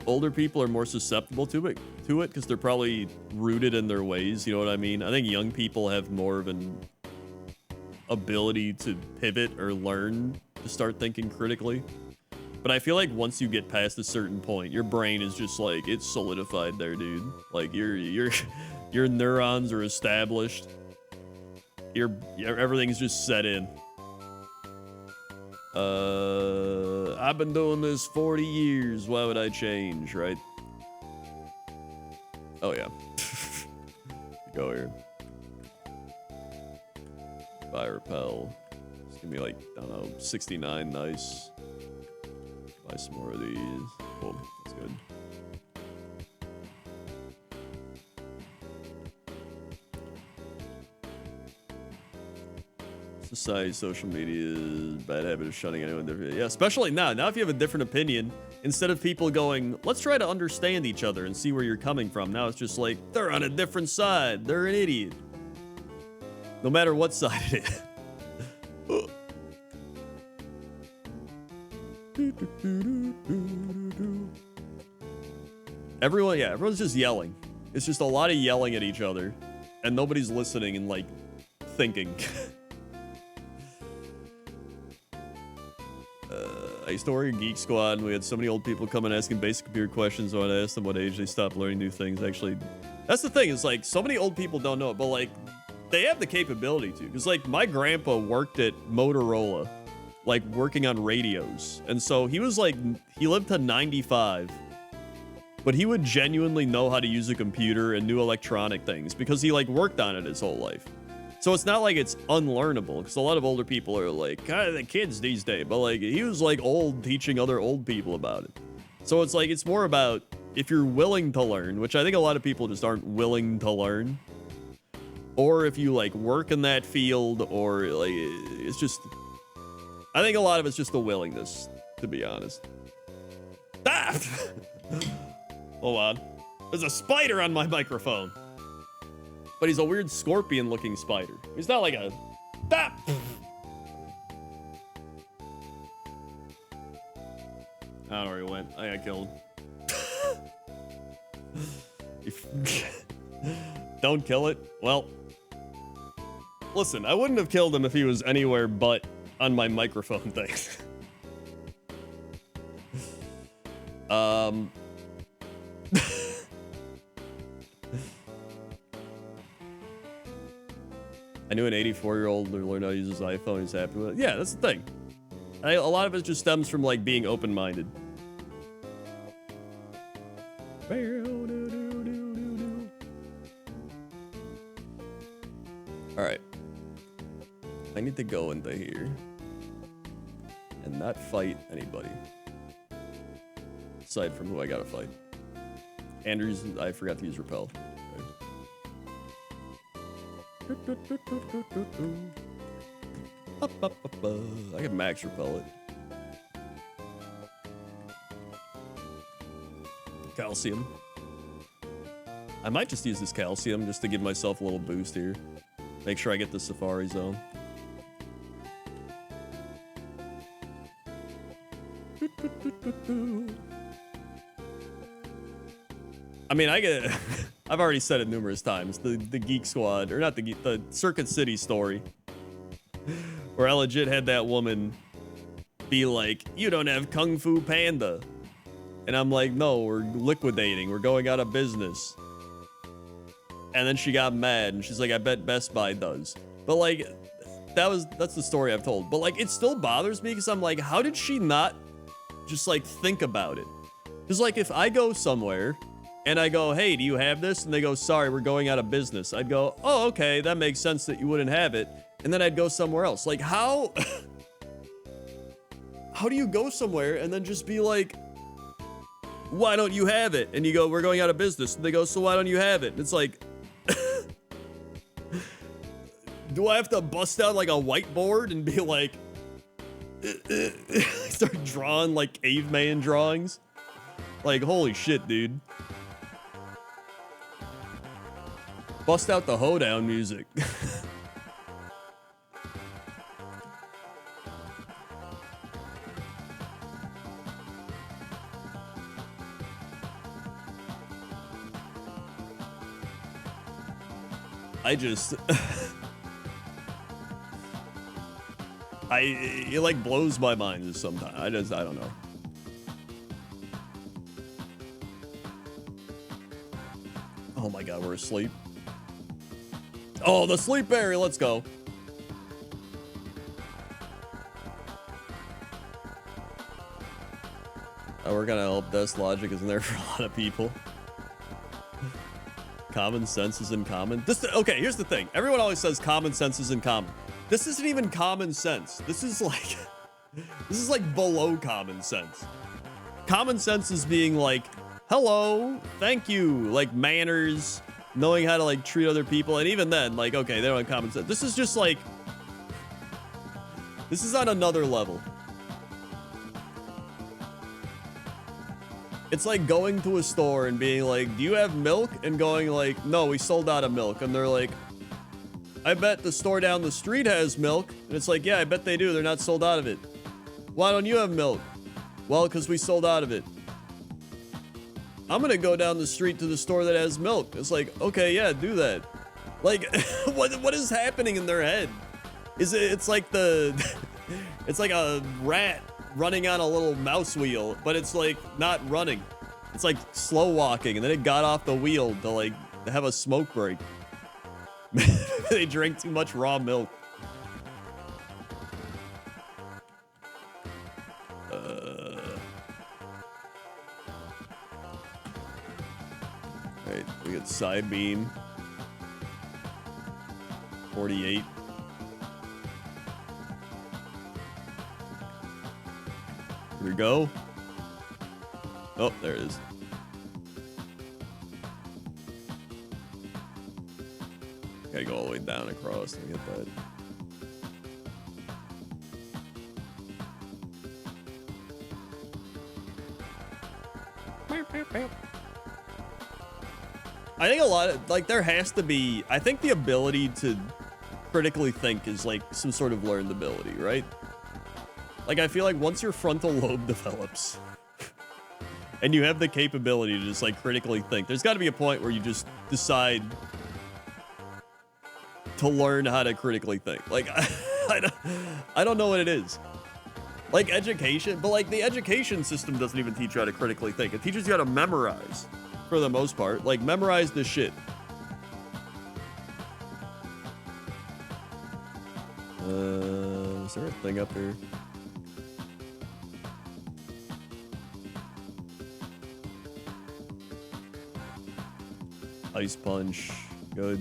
older people are more susceptible to it because they're probably rooted in their ways. You know what I mean? I think young people have more of an ability to pivot or learn to start thinking critically. But I feel like once you get past a certain point, your brain is just like, it's solidified there, dude. Like your neurons are established. Everything's just set in. I've been doing this 40 years. Why would I change, right? Oh, yeah. Go here. Buy repel. It's gonna be like, I don't know, 69. Nice. Buy some more of these. Cool. That's good. Society, social media, bad habit of shunning anyone different. Yeah, especially now. Now if you have a different opinion, instead of people going, let's try to understand each other and see where you're coming from. Now it's just like, they're on a different side. They're an idiot. No matter what side it is. Everyone's just yelling. It's just a lot of yelling at each other. And nobody's listening and, like, thinking. I used to work in Geek Squad, and we had so many old people come and asking basic computer questions. So I asked them what age they stopped learning new things. Actually, that's the thing. Is like so many old people don't know it, but like they have the capability to. Because like my grandpa worked at Motorola, like working on radios, and so he was like he lived to 95, but he would genuinely know how to use a computer and new electronic things because he like worked on it his whole life. So it's not like it's unlearnable, because a lot of older people are like, kind of the kids these days, but like he was like old teaching other old people about it. So it's like, it's more about if you're willing to learn, which I think a lot of people just aren't willing to learn, or if you like work in that field, or like, it's just, I think a lot of it's just the willingness, to be honest. Ah! Hold on. There's a spider on my microphone. But he's a weird scorpion-looking spider. He's not like a... Ah! I don't know where he went. I got killed. Don't kill it? Well... Listen, I wouldn't have killed him if he was anywhere but on my microphone thing. I knew an 84-year-old who learned how to use his iPhone. He's happy with it. Yeah, that's the thing. A lot of it just stems from like being open-minded. All right. I need to go into here and not fight anybody aside from who I gotta fight. Andrews, I forgot to use repel. I can max repel it. Calcium. I might just use this calcium just to give myself a little boost here. Make sure I get the Safari Zone. I mean, I've already said it numerous times. The Geek Squad, or not the Circuit City story, where I legit had that woman be like, "You don't have Kung Fu Panda," and I'm like, "No, we're liquidating. We're going out of business." And then she got mad, and she's like, "I bet Best Buy does." But like, that's the story I've told. But like, it still bothers me because I'm like, how did she not just like think about it? Because like, if I go somewhere and I go, "Hey, do you have this?" And they go, "Sorry, we're going out of business." I'd go, "Oh, okay, that makes sense that you wouldn't have it." And then I'd go somewhere else. Like, how do you go somewhere and then just be like, "Why don't you have it?" And you go, "We're going out of business." And they go, "So why don't you have it?" And it's like, do I have to bust out like a whiteboard and be like, start drawing like caveman drawings? Like, holy shit, dude. Bust out the hoedown music. I just... it like blows my mind just sometimes. I don't know. Oh my god, we're asleep. Oh, the sleep area, let's go. I work on a help desk. Logic isn't there for a lot of people. Common sense is in common. Okay, here's the thing. Everyone always says common sense is in common. This isn't even common sense. This is like below common sense. Common sense is being like, hello, thank you, like manners, knowing how to like treat other people. And even then, like, okay, they don't have common sense. This is just like, this is on another level. It's like going to a store and being like, do you have milk? And going like, no, we sold out of milk. And they're like, I bet the store down the street has milk. And it's like, yeah, I bet they do. They're not sold out of it. Why don't you have milk? Well, because we sold out of it. I'm going to go down the street to the store that has milk. It's like, okay, yeah, do that. Like, what is happening in their head? It's like it's like a rat running on a little mouse wheel, but it's like not running. It's like slow walking, and then it got off the wheel to like have a smoke break. They drank too much raw milk. Right, we got side beam. 48. Here we go. Oh, there it is. Gotta go all the way down across to get that. I think a lot of, like, there has to be, I think the ability to critically think is like some sort of learned ability, right? Like, I feel like once your frontal lobe develops and you have the capability to just like critically think, there's got to be a point where you just decide to learn how to critically think. Like, I don't know what it is. Like education, but like the education system doesn't even teach you how to critically think. It teaches you how to memorize for the most part. Like, memorize the shit. Is there a thing up here? Ice punch, good.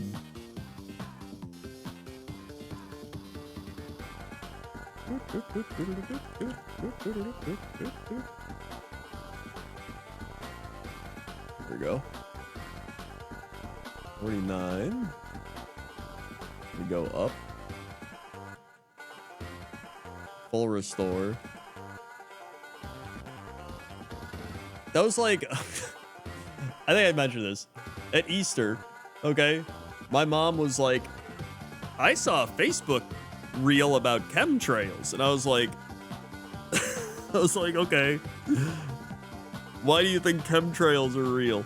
There we go. 49. We go up. Full restore. That was like, I think I mentioned this at Easter. Okay, my mom was like, I saw a Facebook reel about chemtrails, and I was like, okay, why do you think chemtrails are real?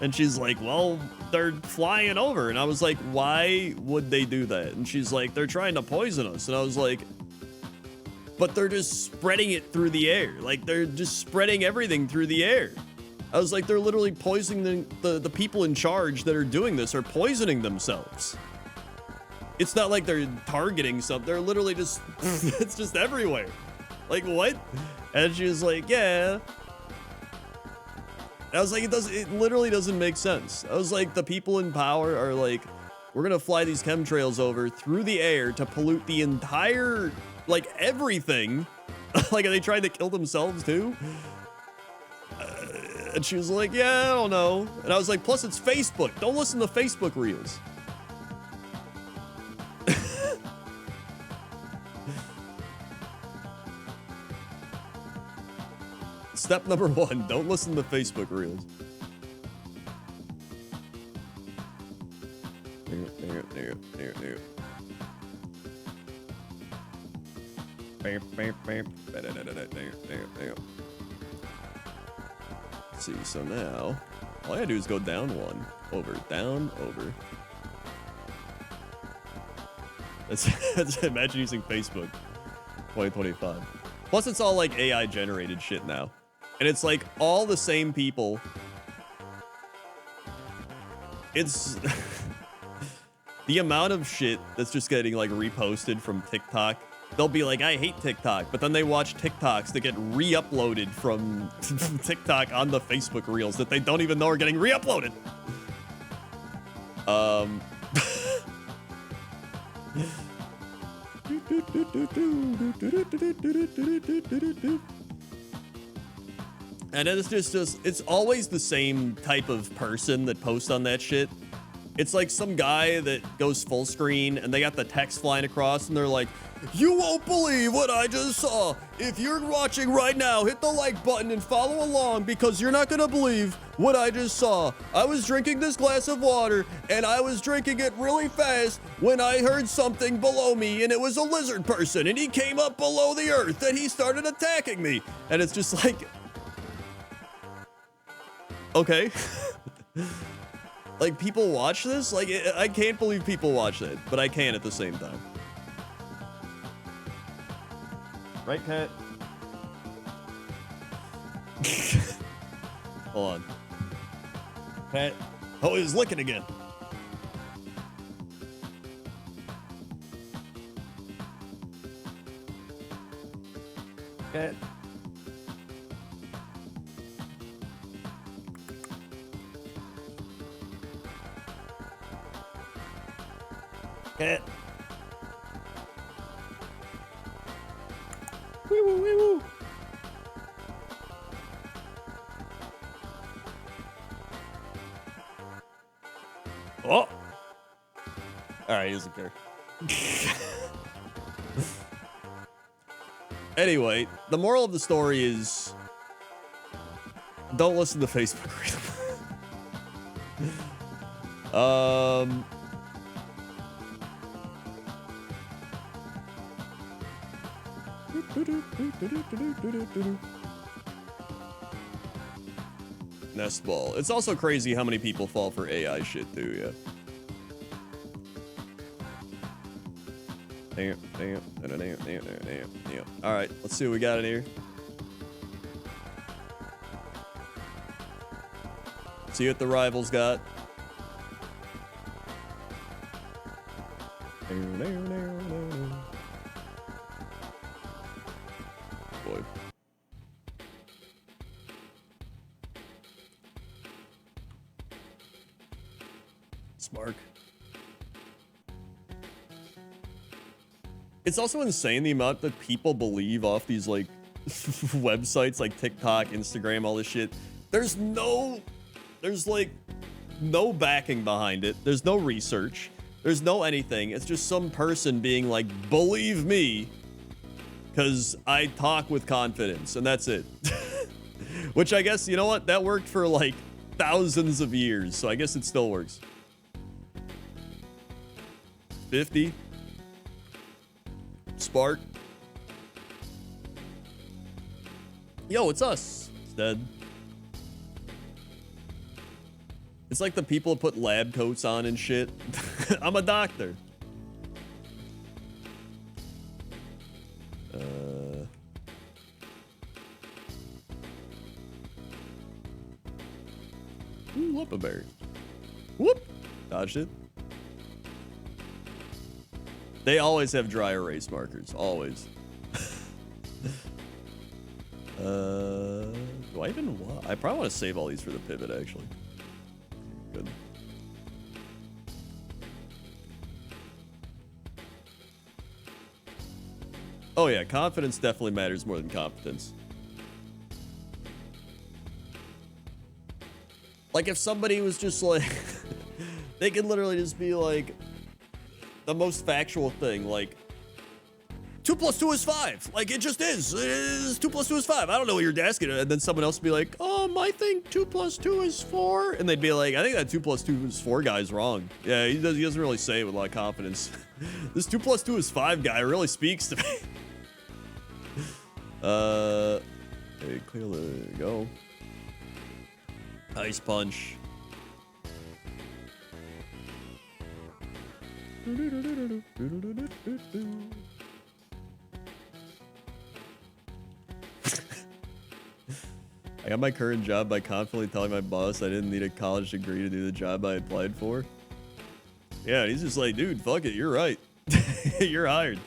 And she's like, well, they're flying over. And I was like, why would they do that? And she's like, they're trying to poison us. And I was like, but they're just spreading it through the air. Like, they're just spreading everything through the air. I was like, they're literally poisoning the people in charge that are doing this are poisoning themselves. It's not like they're targeting something. They're literally just, it's just everywhere. Like, what? And she was like, yeah. I was like, it literally doesn't make sense. I was like, the people in power are like, we're gonna fly these chemtrails over through the air to pollute the entire, like, everything. Like, are they trying to kill themselves too? And she was like, yeah, I don't know. And I was like, plus it's Facebook. Don't listen to Facebook reels. Step number 1, don't listen to Facebook reels. There. Let's see, so now, all I gotta do is go down 1, over, down, over. That's imagine using Facebook 2025. Plus it's all like AI generated shit now. And it's like all the same people. It's the amount of shit that's just getting like reposted from TikTok they'll be like, I hate TikTok, but then they watch TikToks that get re-uploaded from TikTok on the Facebook Reels that they don't even know are getting re-uploaded. And it's just it's always the same type of person that posts on that shit. It's like some guy that goes full screen and they got the text flying across and they're like, you won't believe what I just saw. If you're watching right now, hit the like button and follow along because you're not gonna believe what I just saw. I was drinking this glass of water and I was drinking it really fast when I heard something below me and it was a lizard person and he came up below the earth and he started attacking me. And it's just like, okay. Like, people watch this? Like, I can't believe people watch that, but I can at the same time. Right, Cat? Hold on. Cat? Oh, he was licking again. Cat? Cat? Wee woo, wee woo. Oh! All right, he doesn't care. Anyway, the moral of the story is don't listen to Facebook Reel. Nest ball. It's also crazy how many people fall for AI shit too, yeah. Damn. All right, let's see what we got in here. See what the rivals got. Boy. Smark. It's also insane the amount that people believe off these like websites like TikTok, Instagram, all this shit. There's like no backing behind it. There's no research. There's no anything. It's just some person being like, believe me, because I talk with confidence, and that's it. Which I guess, you know what? That worked for like thousands of years, so I guess it still works. 50. Spark. Yo, it's us. It's dead. It's like the people that put lab coats on and shit. I'm a doctor. Ooh, Lumberberry. Whoop. Dodged it. They always have dry erase markers. Always. Do I even want? I probably want to save all these for the pivot, actually. Good. Oh yeah, confidence definitely matters more than competence. Like if somebody was just like, they could literally just be like, the most factual thing, like 2 + 2 is 5. Like it just is. It is 2 + 2 is 5. I don't know what you're asking. And then someone else would be like, I think 2 + 2 is 4. And they'd be like, I think that 2 + 2 is 4 guy's wrong. Yeah, he doesn't really say it with a lot of confidence. This 2 + 2 is 5 guy really speaks to me. Okay, clearly go. Ice punch. I got my current job by confidently telling my boss I didn't need a college degree to do the job I applied for. Yeah, he's just like, dude, fuck it, you're right. You're hired.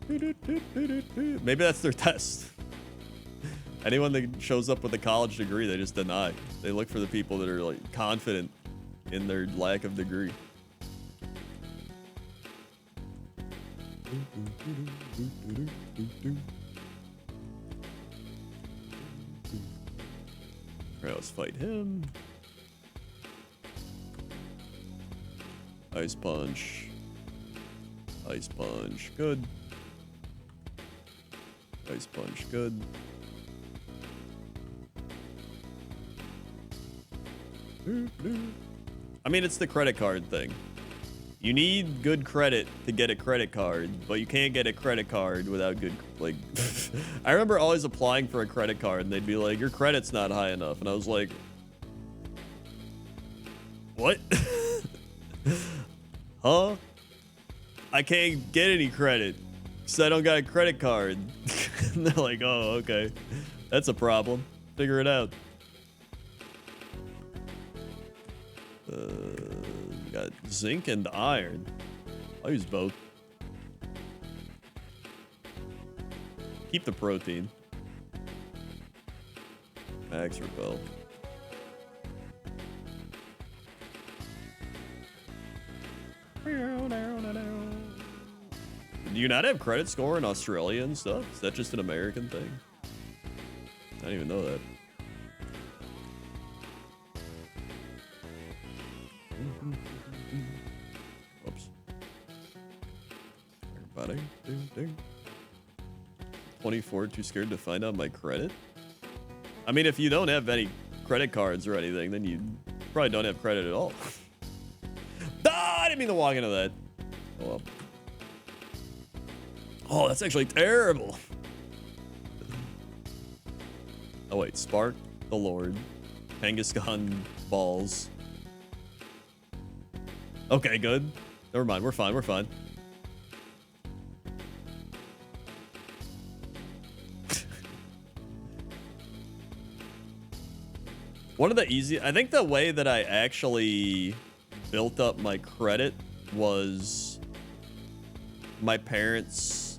Maybe that's their test. Anyone that shows up with a college degree, they just deny. They look for the people that are like confident in their lack of degree. Alright, let's fight him. Ice punch. Ice punch, good. Ice punch, good. I mean, it's the credit card thing. You need good credit to get a credit card, but you can't get a credit card without good, like... I remember always applying for a credit card, and they'd be like, your credit's not high enough. And I was like... What? Huh? I can't get any credit, because I don't got a credit card. And they're like, oh, okay. That's a problem. Figure it out. Got zinc and iron. I'll use both. Keep the protein. Max repel. Do you not have credit score in Australia and stuff? Is that just an American thing? I didn't even know that. Oops. Everybody. Ding, ding. 24, too scared to find out my credit? I mean, if you don't have any credit cards or anything, then you probably don't have credit at all. Ah, I didn't mean to walk into that. Oh, well. Oh, that's actually terrible. Oh, wait. Spark the Lord. Kangaskhan balls. Okay, good. Never mind. We're fine. We're fine. One of the easy... I think the way that I actually built up my credit was my parents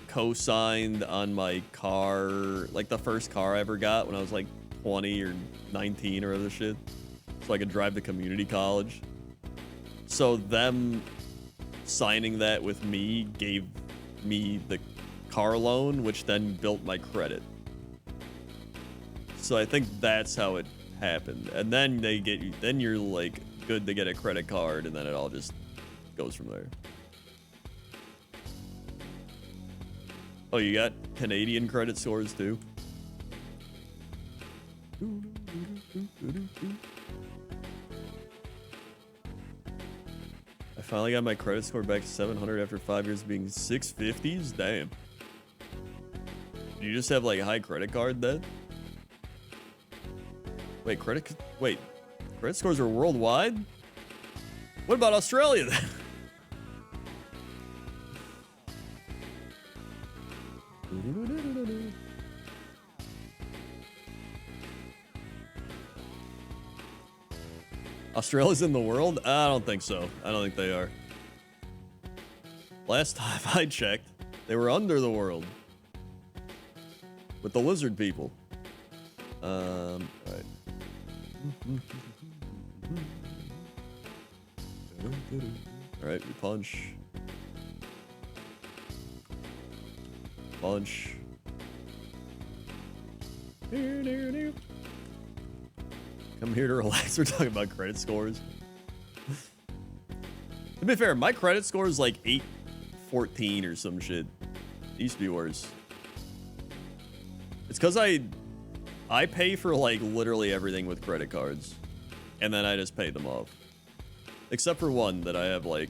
co-signed on my car, like the first car I ever got when I was like 20 or 19 or other shit, so I could drive to community college. So them signing that with me gave me the car loan, which then built my credit. So I think that's how it happened. And then they get you, then you're like good to get a credit card, and then it all just goes from there. Oh, you got Canadian credit scores too? I finally got my credit score back to 700 after 5 years of being 650s? Damn. Do you just have like a high credit card then? Wait, credit scores are worldwide? What about Australia then? Australia's in the world? I don't think so. I don't think they are. Last time I checked, they were under the world. With the lizard people. Alright. Alright, we punch. Punch. Come here to relax. We're talking about credit scores. To be fair, my credit score is like 814 or some shit. It used to be worse. It's because I pay for like literally everything with credit cards, and then I just pay them off. Except for one that I have like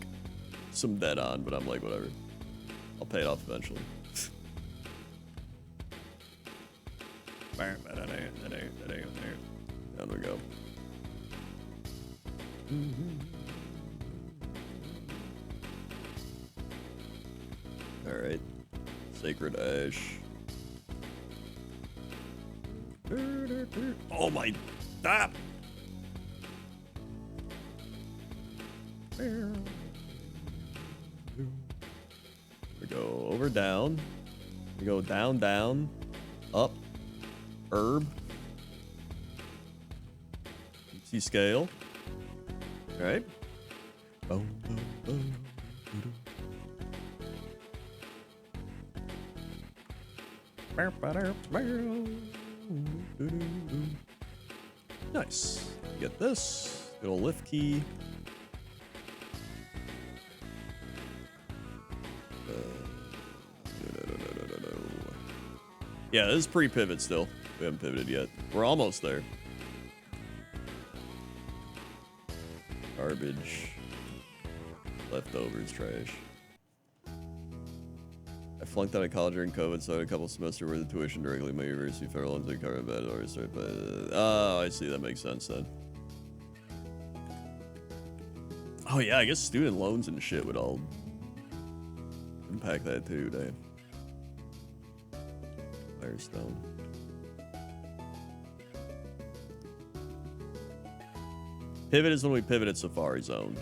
some debt on, but I'm like, whatever. I'll pay it off eventually. Down we go. Alright. Sacred Ash. Oh my... Stop! We go over down. We go down, down, up, herb. See scale. All right. Boom, boom, boom, boom. Nice. Get this. Good old lift key. Yeah, this is pre-pivot still. We haven't pivoted yet. We're almost there. Garbage. Leftovers, trash. I flunked out of college during COVID, so I had a couple semesters worth of tuition directly at my university. Federal loans are covered by or start by. Oh, I see. That makes sense then. Oh yeah, I guess student loans and shit would all impact that too. Damn. Firestone. Pivot is when we pivot at Safari Zone.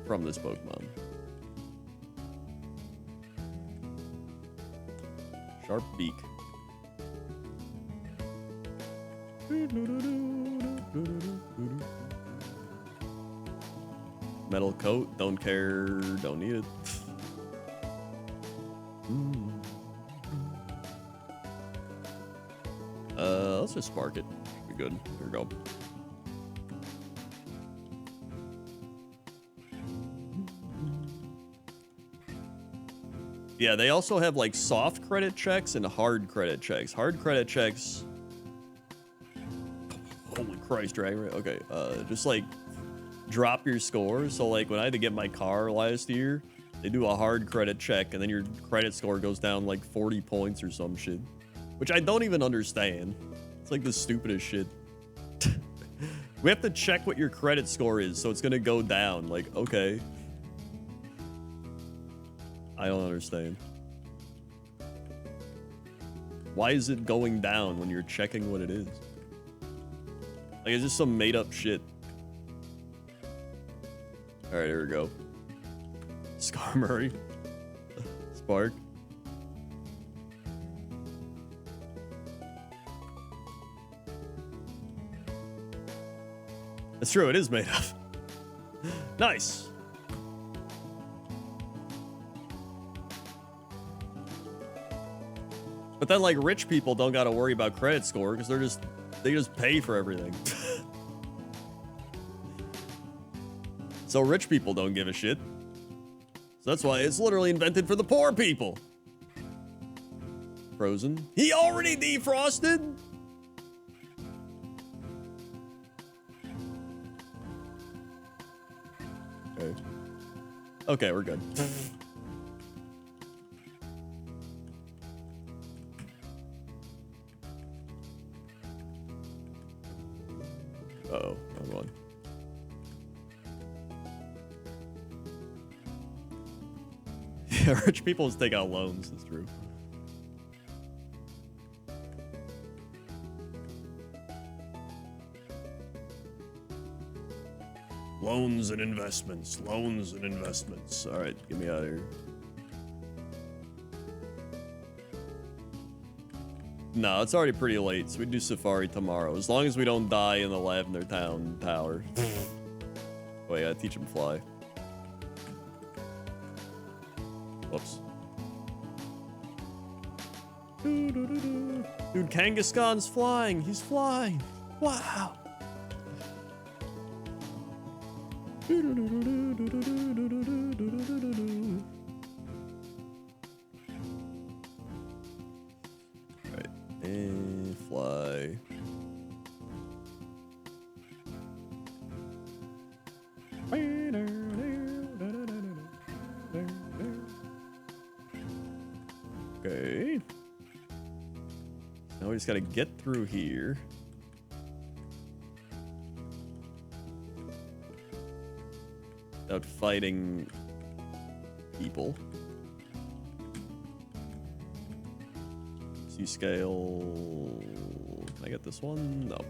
From this Pokemon. Sharp beak. Metal coat, don't care, don't need it. Let's just spark it. Should be good. Here we go. Yeah, they also have like soft credit checks and hard credit checks. Hard credit checks. Holy Christ, Dragon. Okay, just like drop your score. So like when I had to get my car last year, they do a hard credit check and then your credit score goes down like 40 points or some shit, which I don't even understand. It's like the stupidest shit. We have to check what your credit score is, so it's gonna go down. Like, okay. I don't understand. Why is it going down when you're checking what it is? Like, it's just some made up shit. Alright, here we go. Skarmory. Spark. That's true, it is made up. Nice. But then like rich people don't gotta worry about credit score because they just pay for everything. So rich people don't give a shit. So that's why it's literally invented for the poor people. Frozen. He already defrosted? Okay. Okay, we're good. Uh-oh, wrong one. Yeah, rich people just take out loans, that's true. Loans and investments, loans and investments. All right, get me out of here. No, it's already pretty late, so we do Safari tomorrow. As long as we don't die in the Lavender Town Tower. Oh yeah, teach him fly. Whoops. Dude, Kangaskhan's flying. He's flying. Wow. Alright, and fly. Okay. Now we just gotta get through here. Without fighting people. See scale. Can I get this one? No.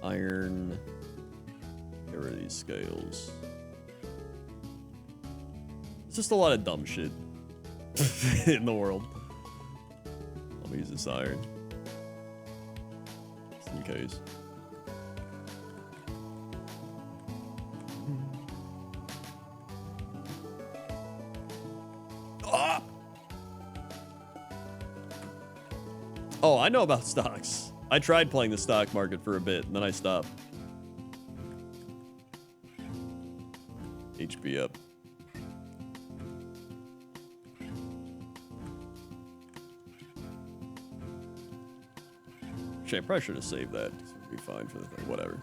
Iron. Get rid of these scales. It's just a lot of dumb shit in the world. Let me use this iron. Just in case. Ah! Oh, I know about stocks. I tried playing the stock market for a bit, and then I stopped. HP up. Actually, I probably should have saved that. So it'd be fine for the thing. Whatever.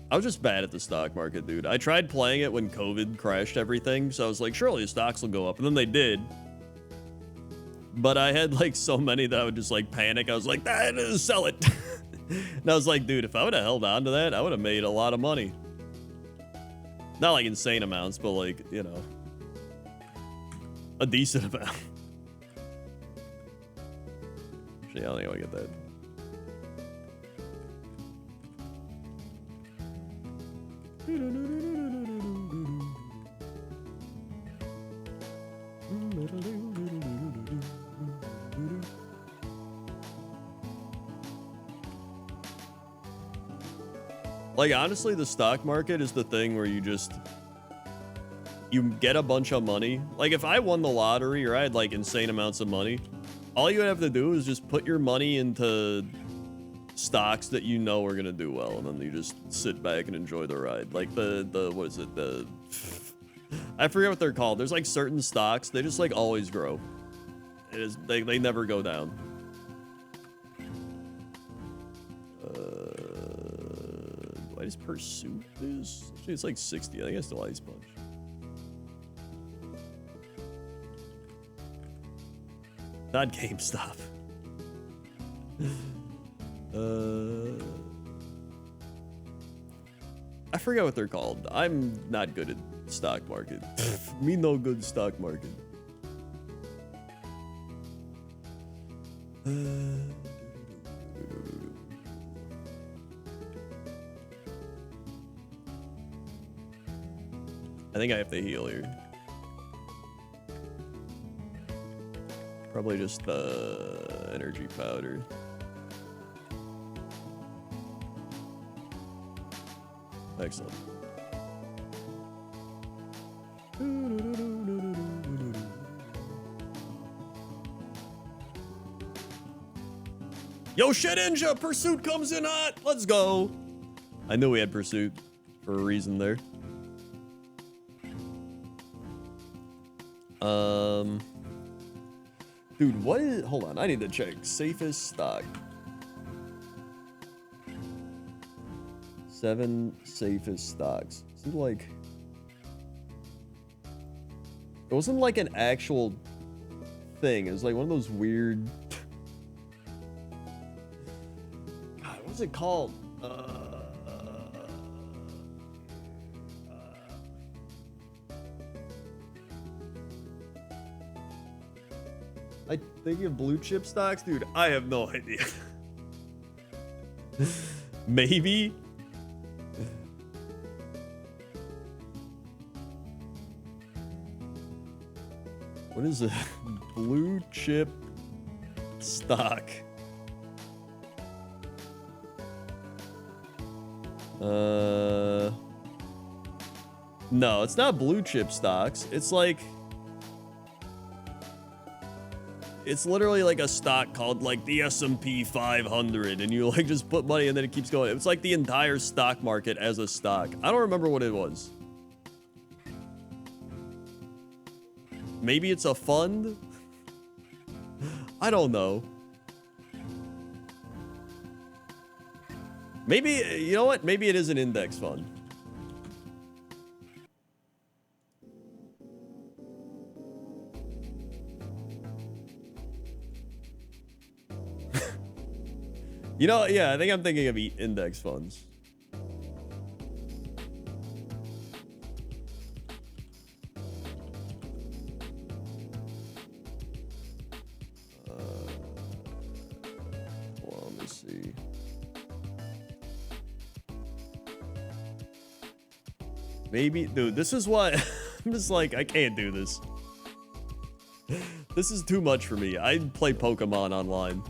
I was just bad at the stock market, dude. I tried playing it when COVID crashed everything, so I was like, surely the stocks will go up, and then they did. But I had like so many that I would just like panic. I was like, sell it. And I was like, dude, if I would have held on to that, I would have made a lot of money. Not like insane amounts, but like, you know, a decent amount. Actually, I don't think I'll get that. Like, honestly, the stock market is the thing where you get a bunch of money. Like, if I won the lottery or I had like insane amounts of money, all you would have to do is just put your money into stocks that you know are gonna do well, and then you just sit back and enjoy the ride. Like the what is it? I forget what they're called. There's like certain stocks, they just like always grow. They never go down. What is Pursuit is? Actually, it's like 60. I think I still Ice Punch. Not GameStop. I forget what they're called. I'm not good at stock market. Me no good stock market. I think I have to heal here. Probably just energy powder. Excellent. Yo, shit, Ninja! Pursuit comes in hot! Let's go! I knew we had Pursuit for a reason there. Dude, what is... Hold on, I need to check. Safest stock. 7 safest stocks. Seems like... It wasn't like an actual thing. It was like one of those weird... God, what's it called? I think of blue chip stocks? Dude, I have no idea. Maybe? What is a blue chip stock? No, it's not blue chip stocks. It's like... It's literally like a stock called like the S&P 500, and you like just put money and then it keeps going. It's like the entire stock market as a stock. I don't remember what it was. Maybe it's a fund? I don't know. Maybe, you know what? Maybe it is an index fund. You know, yeah, I think I'm thinking of index funds. Maybe, dude, this is why I'm just like, I can't do this. This is too much for me. I play Pokemon online.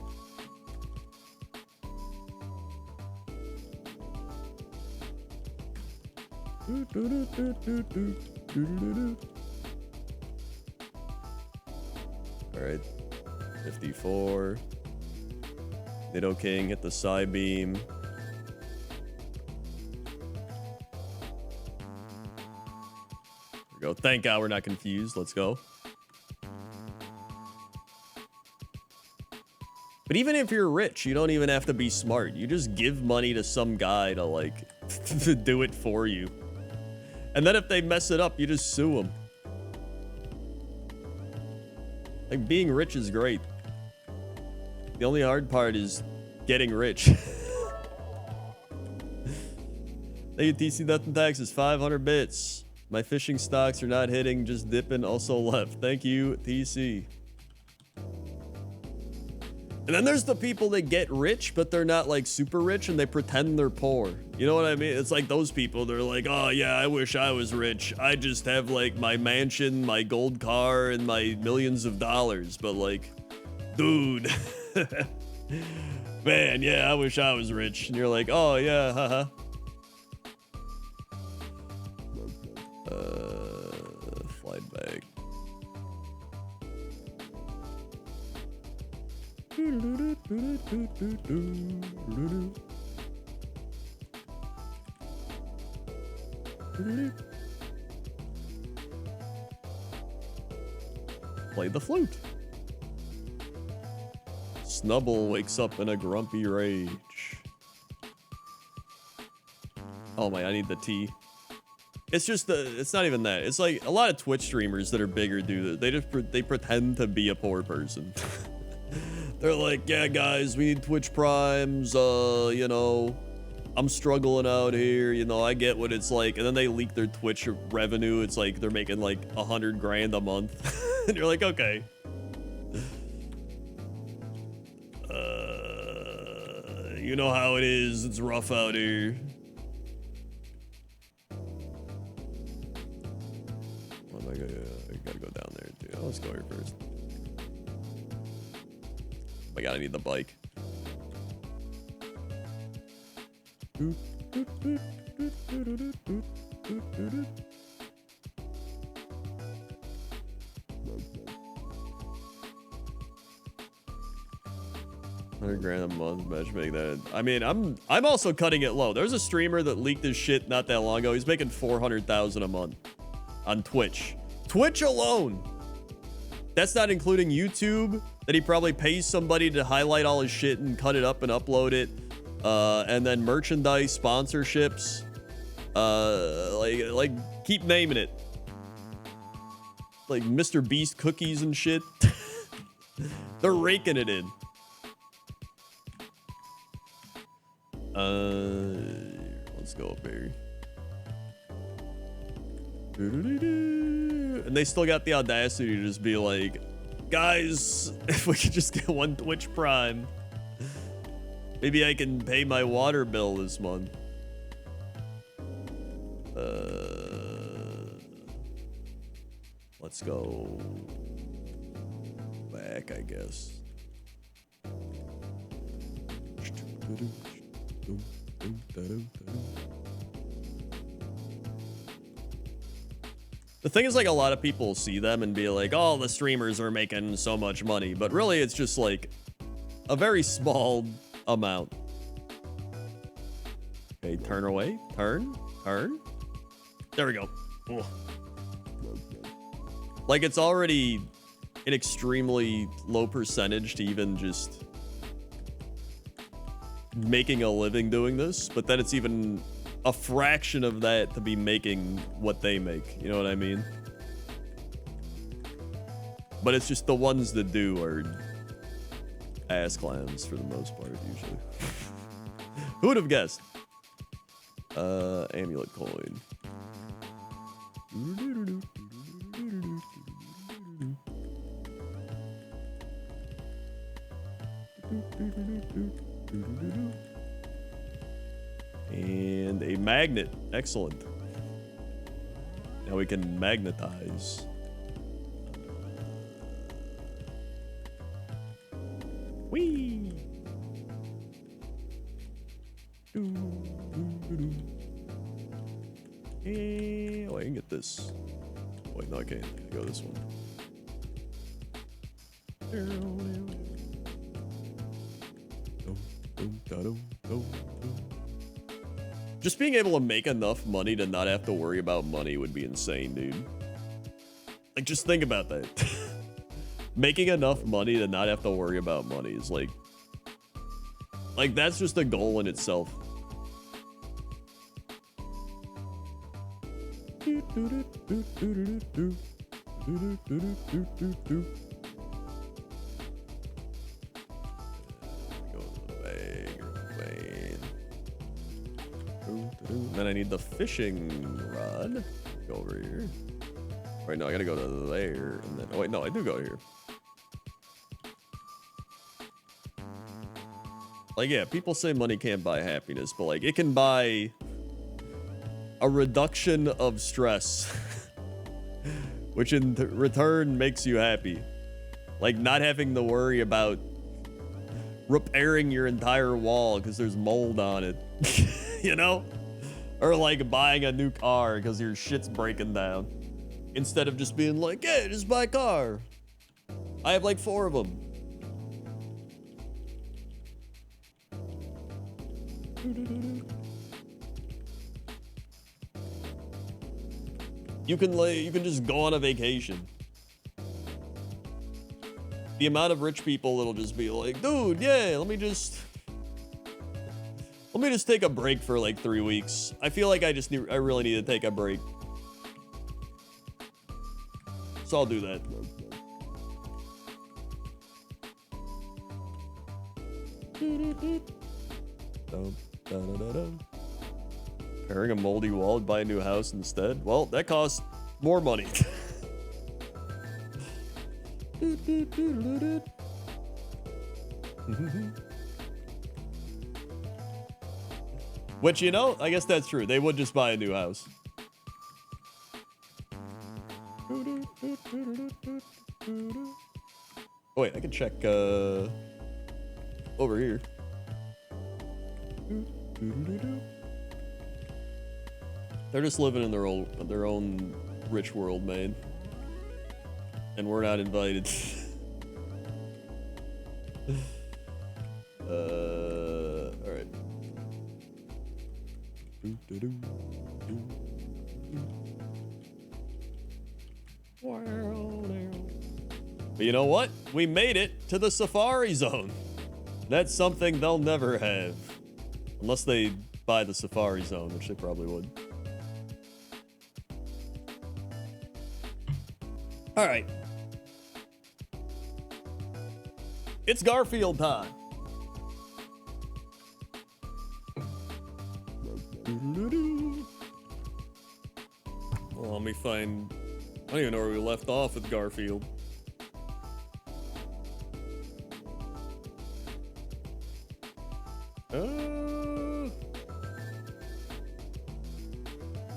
All right, 54. Nidoking hit the side beam. There we go. Thank God we're not confused. Let's go. But even if you're rich, you don't even have to be smart. You just give money to some guy to like to do it for you. And then if they mess it up, you just sue them. Like, being rich is great. The only hard part is getting rich. Thank you, TC Death and Taxes, 500 bits. My fishing stocks are not hitting, just dipping, also left. Thank you, TC. And then there's the people that get rich, but they're not like super rich and they pretend they're poor. You know what I mean? It's like those people, they're like, oh yeah, I wish I was rich. I just have like my mansion, my gold car, and my millions of dollars. But like, dude, man, yeah, I wish I was rich. And you're like, oh yeah, haha. Flight bag. Play the flute. Snubble wakes up in a grumpy rage. Oh my, I need the tea. It's just it's not even that. It's like a lot of Twitch streamers that are bigger do that. They pretend to be a poor person. They're like, yeah, guys, we need Twitch Primes. You know, I'm struggling out here. You know, I get what it's like. And then they leak their Twitch revenue. It's like they're making like 100 grand a month. And you're like, okay. You know how it is. It's rough out here. What am I gonna? I gotta go down there too. Let's go here first. Oh my God, I need the bike. $100 a month, matchmaking that. I mean, I'm also cutting it low. There's a streamer that leaked his shit not that long ago. He's making $400,000 a month on Twitch. Twitch alone. That's not including YouTube, that he probably pays somebody to highlight all his shit and cut it up and upload it. And then merchandise, sponsorships. Like keep naming it. Like Mr. Beast cookies and shit. They're raking it in. Let's go up here. And they still got the audacity to just be like, guys, if we could just get one Twitch Prime, maybe I can pay my water bill this month. Let's go back, I guess. The thing is, like, a lot of people see them and be like, oh, the streamers are making so much money. But really, it's just like a very small amount. Okay, turn away. Turn. There we go. Ugh. Like, it's already an extremely low percentage to even just making a living doing this, but then it's even a fraction of that to be making what they make. You know what I mean? But it's just the ones that do are ass clowns for the most part, usually. Who would have guessed? Amulet coin. And a magnet. Excellent. Now we can magnetize. Whee! Oh, I can get this. Wait, no, I can't. I gotta go this one. Just being able to make enough money to not have to worry about money would be insane, dude. Like, just think about that. Making enough money to not have to worry about money is like that's just a goal in itself. Then I need the fishing rod. Go over here. Wait, no, I gotta go to there. And then, oh, wait, no, I do go here. Like, yeah, people say money can't buy happiness, but like, it can buy a reduction of stress, which in return makes you happy. Like, not having to worry about repairing your entire wall because there's mold on it, you know? Or like buying a new car because your shit's breaking down. Instead of just being like, hey, just buy a car. I have like 4 of them. You can just go on a vacation. The amount of rich people that'll just be like, dude, yeah, let me just take a break for like 3 weeks. I feel like I really need to take a break. So I'll do that. Repairing a moldy wall and buy a new house instead? Well, that costs more money. Which, you know, I guess that's true. They would just buy a new house. Oh, wait, I can check over here. They're just living in their own rich world, man. And we're not invited. All right. But you know what? We made it to the Safari Zone. That's something they'll never have. Unless they buy the Safari Zone, which they probably would. All right. It's Garfield time. Well, let me find... I don't even know where we left off with Garfield.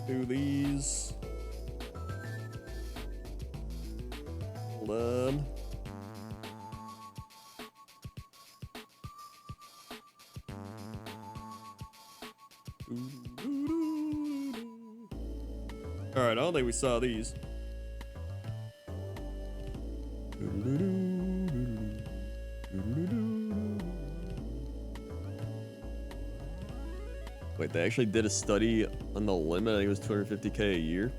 Do these. Hold on. All right, I don't think we saw these. Wait, they actually did a study on the limit. I think it was 250K a year.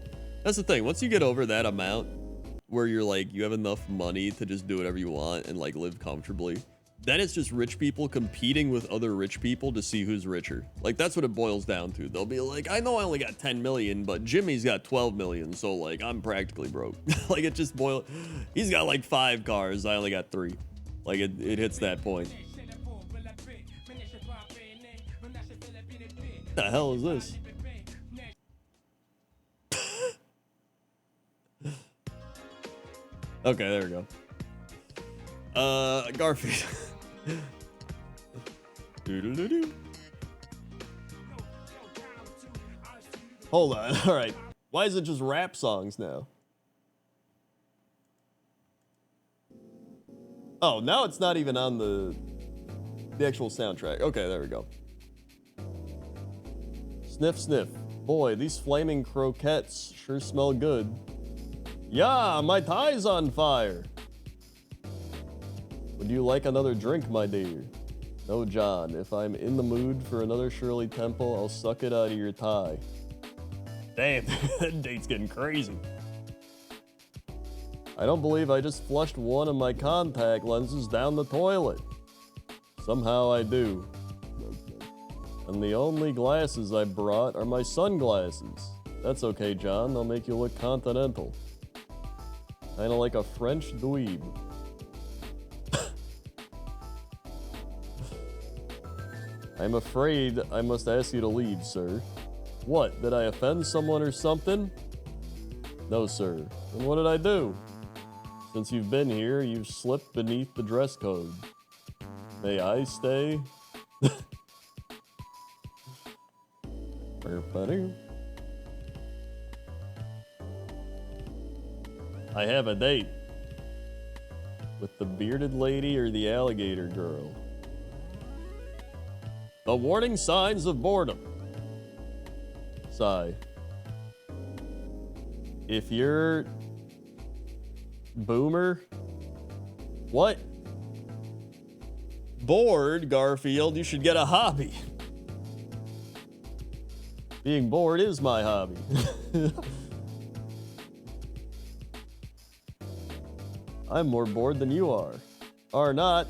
That's the thing. Once you get over that amount where you're like, you have enough money to just do whatever you want and like live comfortably, then it's just rich people competing with other rich people to see who's richer. Like, that's what it boils down to. They'll be like, I know I only got 10 million, but Jimmy's got 12 million. So like, I'm practically broke. Like, it just he's got like 5 cars. I only got 3. Like, it hits that point. What the hell is this? Okay, there we go. Garfield. Hold on. All right. Why is it just rap songs now? Oh, now it's not even on the actual soundtrack. Okay, there we go. Sniff, sniff. Boy, these flaming croquettes sure smell good. Yeah, my tie's on fire. Would you like another drink, my dear? No, John. If I'm in the mood for another Shirley Temple, I'll suck it out of your tie. Damn, that date's getting crazy. I don't believe I just flushed one of my contact lenses down the toilet. Somehow I do. And the only glasses I brought are my sunglasses. That's okay, John. They'll make you look continental. Kinda like a French dweeb. I'm afraid I must ask you to leave, sir. What, did I offend someone or something? No, sir. Then what did I do? Since you've been here, you've slipped beneath the dress code. May I stay? I have a date. With the bearded lady or the alligator girl? The warning signs of boredom. Sigh. If you're... Boomer? What? Bored, Garfield, you should get a hobby. Being bored is my hobby. I'm more bored than you are. Are not.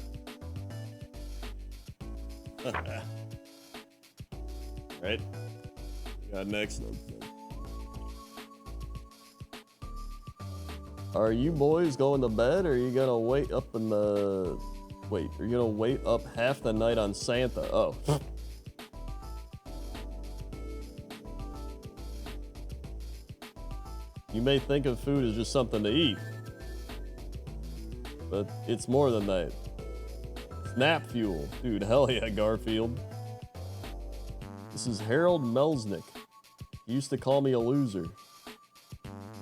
Right? Got next. Are you boys going to bed, or are you gonna wait up in the... Wait, are you gonna wait up half the night on Santa? Oh. You may think of food as just something to eat, but it's more than that. Snap fuel. Dude, hell yeah, Garfield. This is Harold Melsnick. He used to call me a loser.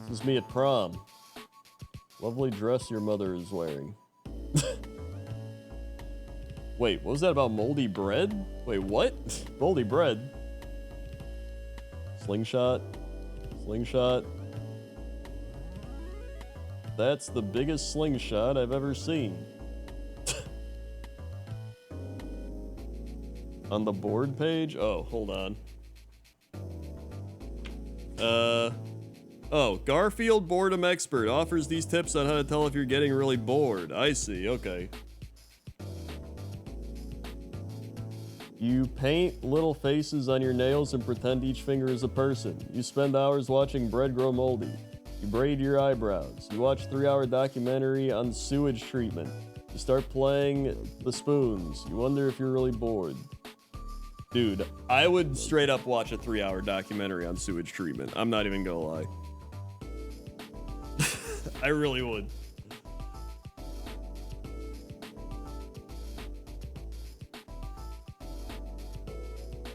This is me at prom. Lovely dress your mother is wearing. Wait, what was that about moldy bread? Wait, what? Moldy bread? Slingshot? Slingshot? That's the biggest slingshot I've ever seen. On the board page? Oh, hold on. Oh, Garfield Boredom Expert offers these tips on how to tell if you're getting really bored. I see, okay. You paint little faces on your nails and pretend each finger is a person. You spend hours watching bread grow moldy. You braid your eyebrows. You watch 3-hour documentary on sewage treatment. You start playing the spoons. You wonder if you're really bored. Dude, I would straight up watch a 3-hour documentary on sewage treatment. I'm not even gonna lie. I really would.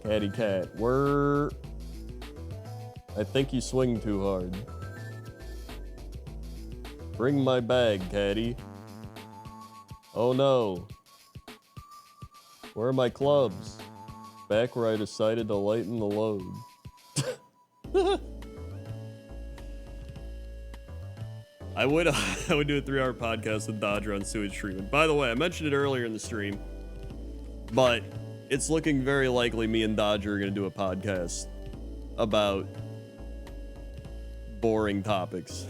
Catty cat, I think you swing too hard. Bring my bag, Caddy. Oh no. Where are my clubs? Back where I decided to lighten the load. I would do a 3-hour podcast with Dodger on sewage treatment. By the way, I mentioned it earlier in the stream, but it's looking very likely me and Dodger are going to do a podcast about boring topics.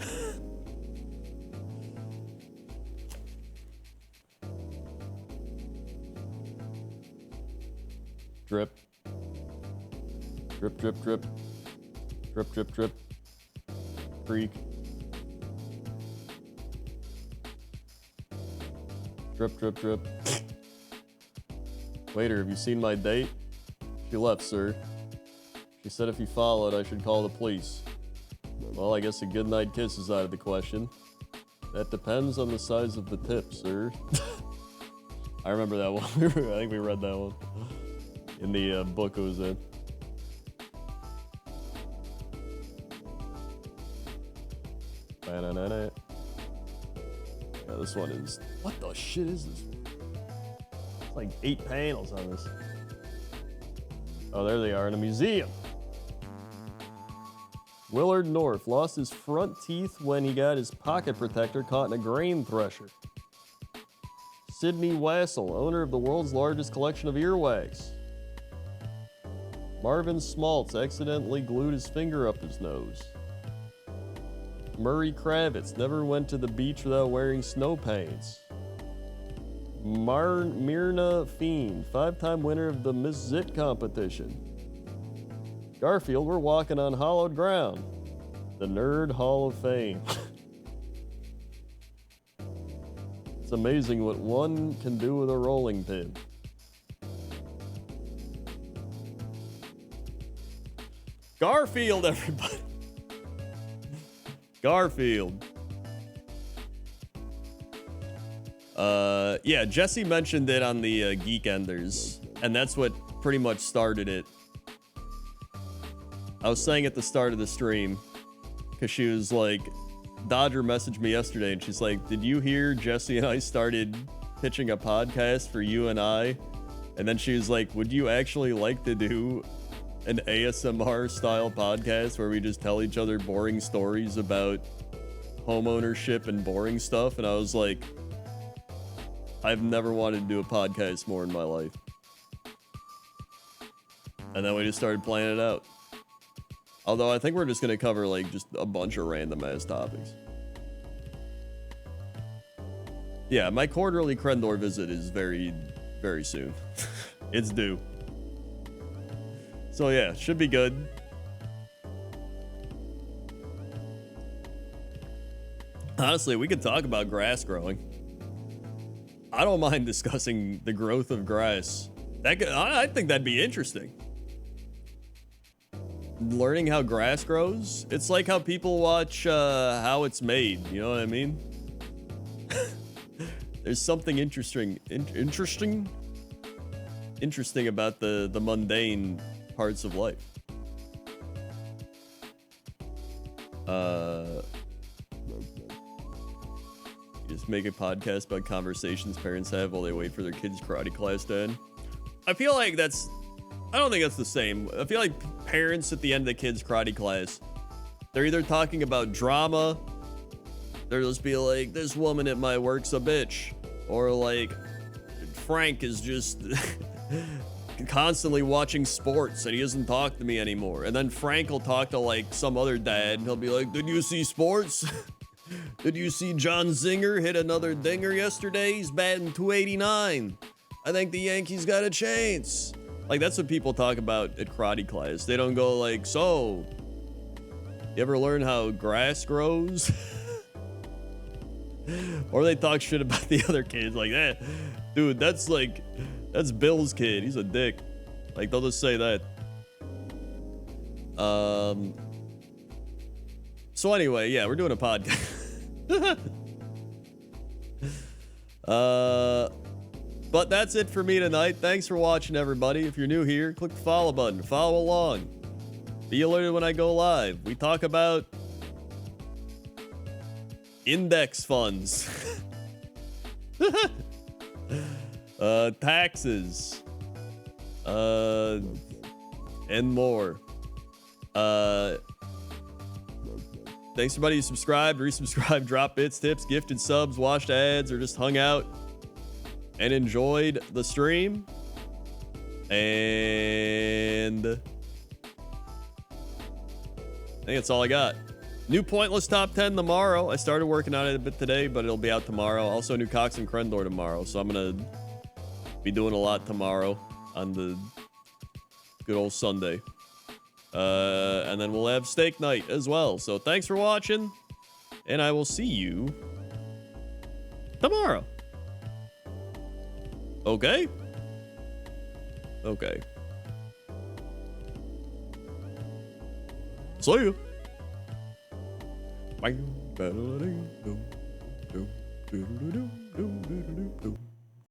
Drip. Drip, drip, drip. Drip, drip, drip. Freak. Drip, drip, drip. Waiter, have you seen my date? She left, sir. She said if you followed, I should call the police. Well, I guess a goodnight kiss is out of the question. That depends on the size of the tip, sir. I remember that one. I think we read that one in the book it was in. Ba-na-na-na. Yeah, this one is... What the shit is this? It's like 8 panels on this. Oh, there they are in a museum. Willard North lost his front teeth when he got his pocket protector caught in a grain thresher. Sidney Wassel, owner of the world's largest collection of earwax. Marvin Smaltz accidentally glued his finger up his nose. Murray Kravitz never went to the beach without wearing snow pants. Myrna Fiend, 5-time winner of the Miss Zit competition. Garfield, we're walking on hollowed ground. The Nerd Hall of Fame. It's amazing what one can do with a rolling pin. Garfield, everybody. Garfield. Yeah, Jesse mentioned it on the Geek Enders, and that's what pretty much started it. I was saying at the start of the stream, because she was like, Dodger messaged me yesterday, and she's like, did you hear Jesse and I started pitching a podcast for you and I? And then she was like, would you actually like to do an ASMR style podcast where we just tell each other boring stories about home ownership and boring stuff? And I was like, I've never wanted to do a podcast more in my life. And then we just started playing it out. Although I think we're just going to cover like just a bunch of random ass topics. Yeah, my quarterly Krendor visit is very, very soon. It's due. So yeah, should be good. Honestly, we could talk about grass growing. I don't mind discussing the growth of grass. I think that'd be interesting. Learning how grass grows. It's like how people watch how it's made. You know what I mean? There's something interesting about the mundane parts of life. Just make a podcast about conversations parents have while they wait for their kids' karate class to end. I feel like I don't think that's the same. I feel like parents at the end of the kids' karate class, they're either talking about drama, they'll just be like, this woman at my work's a bitch, or like, Frank is just constantly watching sports and he doesn't talk to me anymore. And then Frank will talk to like some other dad and he'll be like, did you see sports? Did you see John Zinger hit another dinger yesterday? He's batting 289. I think the Yankees got a chance. Like, that's what people talk about at karate class. They don't go like, so, you ever learn how grass grows? Or they talk shit about the other kids like that. Dude, that's Bill's kid. He's a dick. Like, they'll just say that. So anyway, yeah, we're doing a podcast. But that's it for me tonight. Thanks for watching, everybody. If you're new here, click the follow button. Follow along. Be alerted when I go live. We talk about index funds, taxes, and more. Thanks everybody who subscribed, resubscribed, dropped bits, tips, gifted subs, watched ads, or just hung out and enjoyed the stream. And I think that's all I got. New Pointless Top 10 tomorrow. I started working on it a bit today, but it'll be out tomorrow. Also, new Cox and Krendor tomorrow. So I'm going to be doing a lot tomorrow on the good old Sunday. And then we'll have steak night as well. So thanks for watching, and I will see you tomorrow. Okay? Okay. See you. Bye.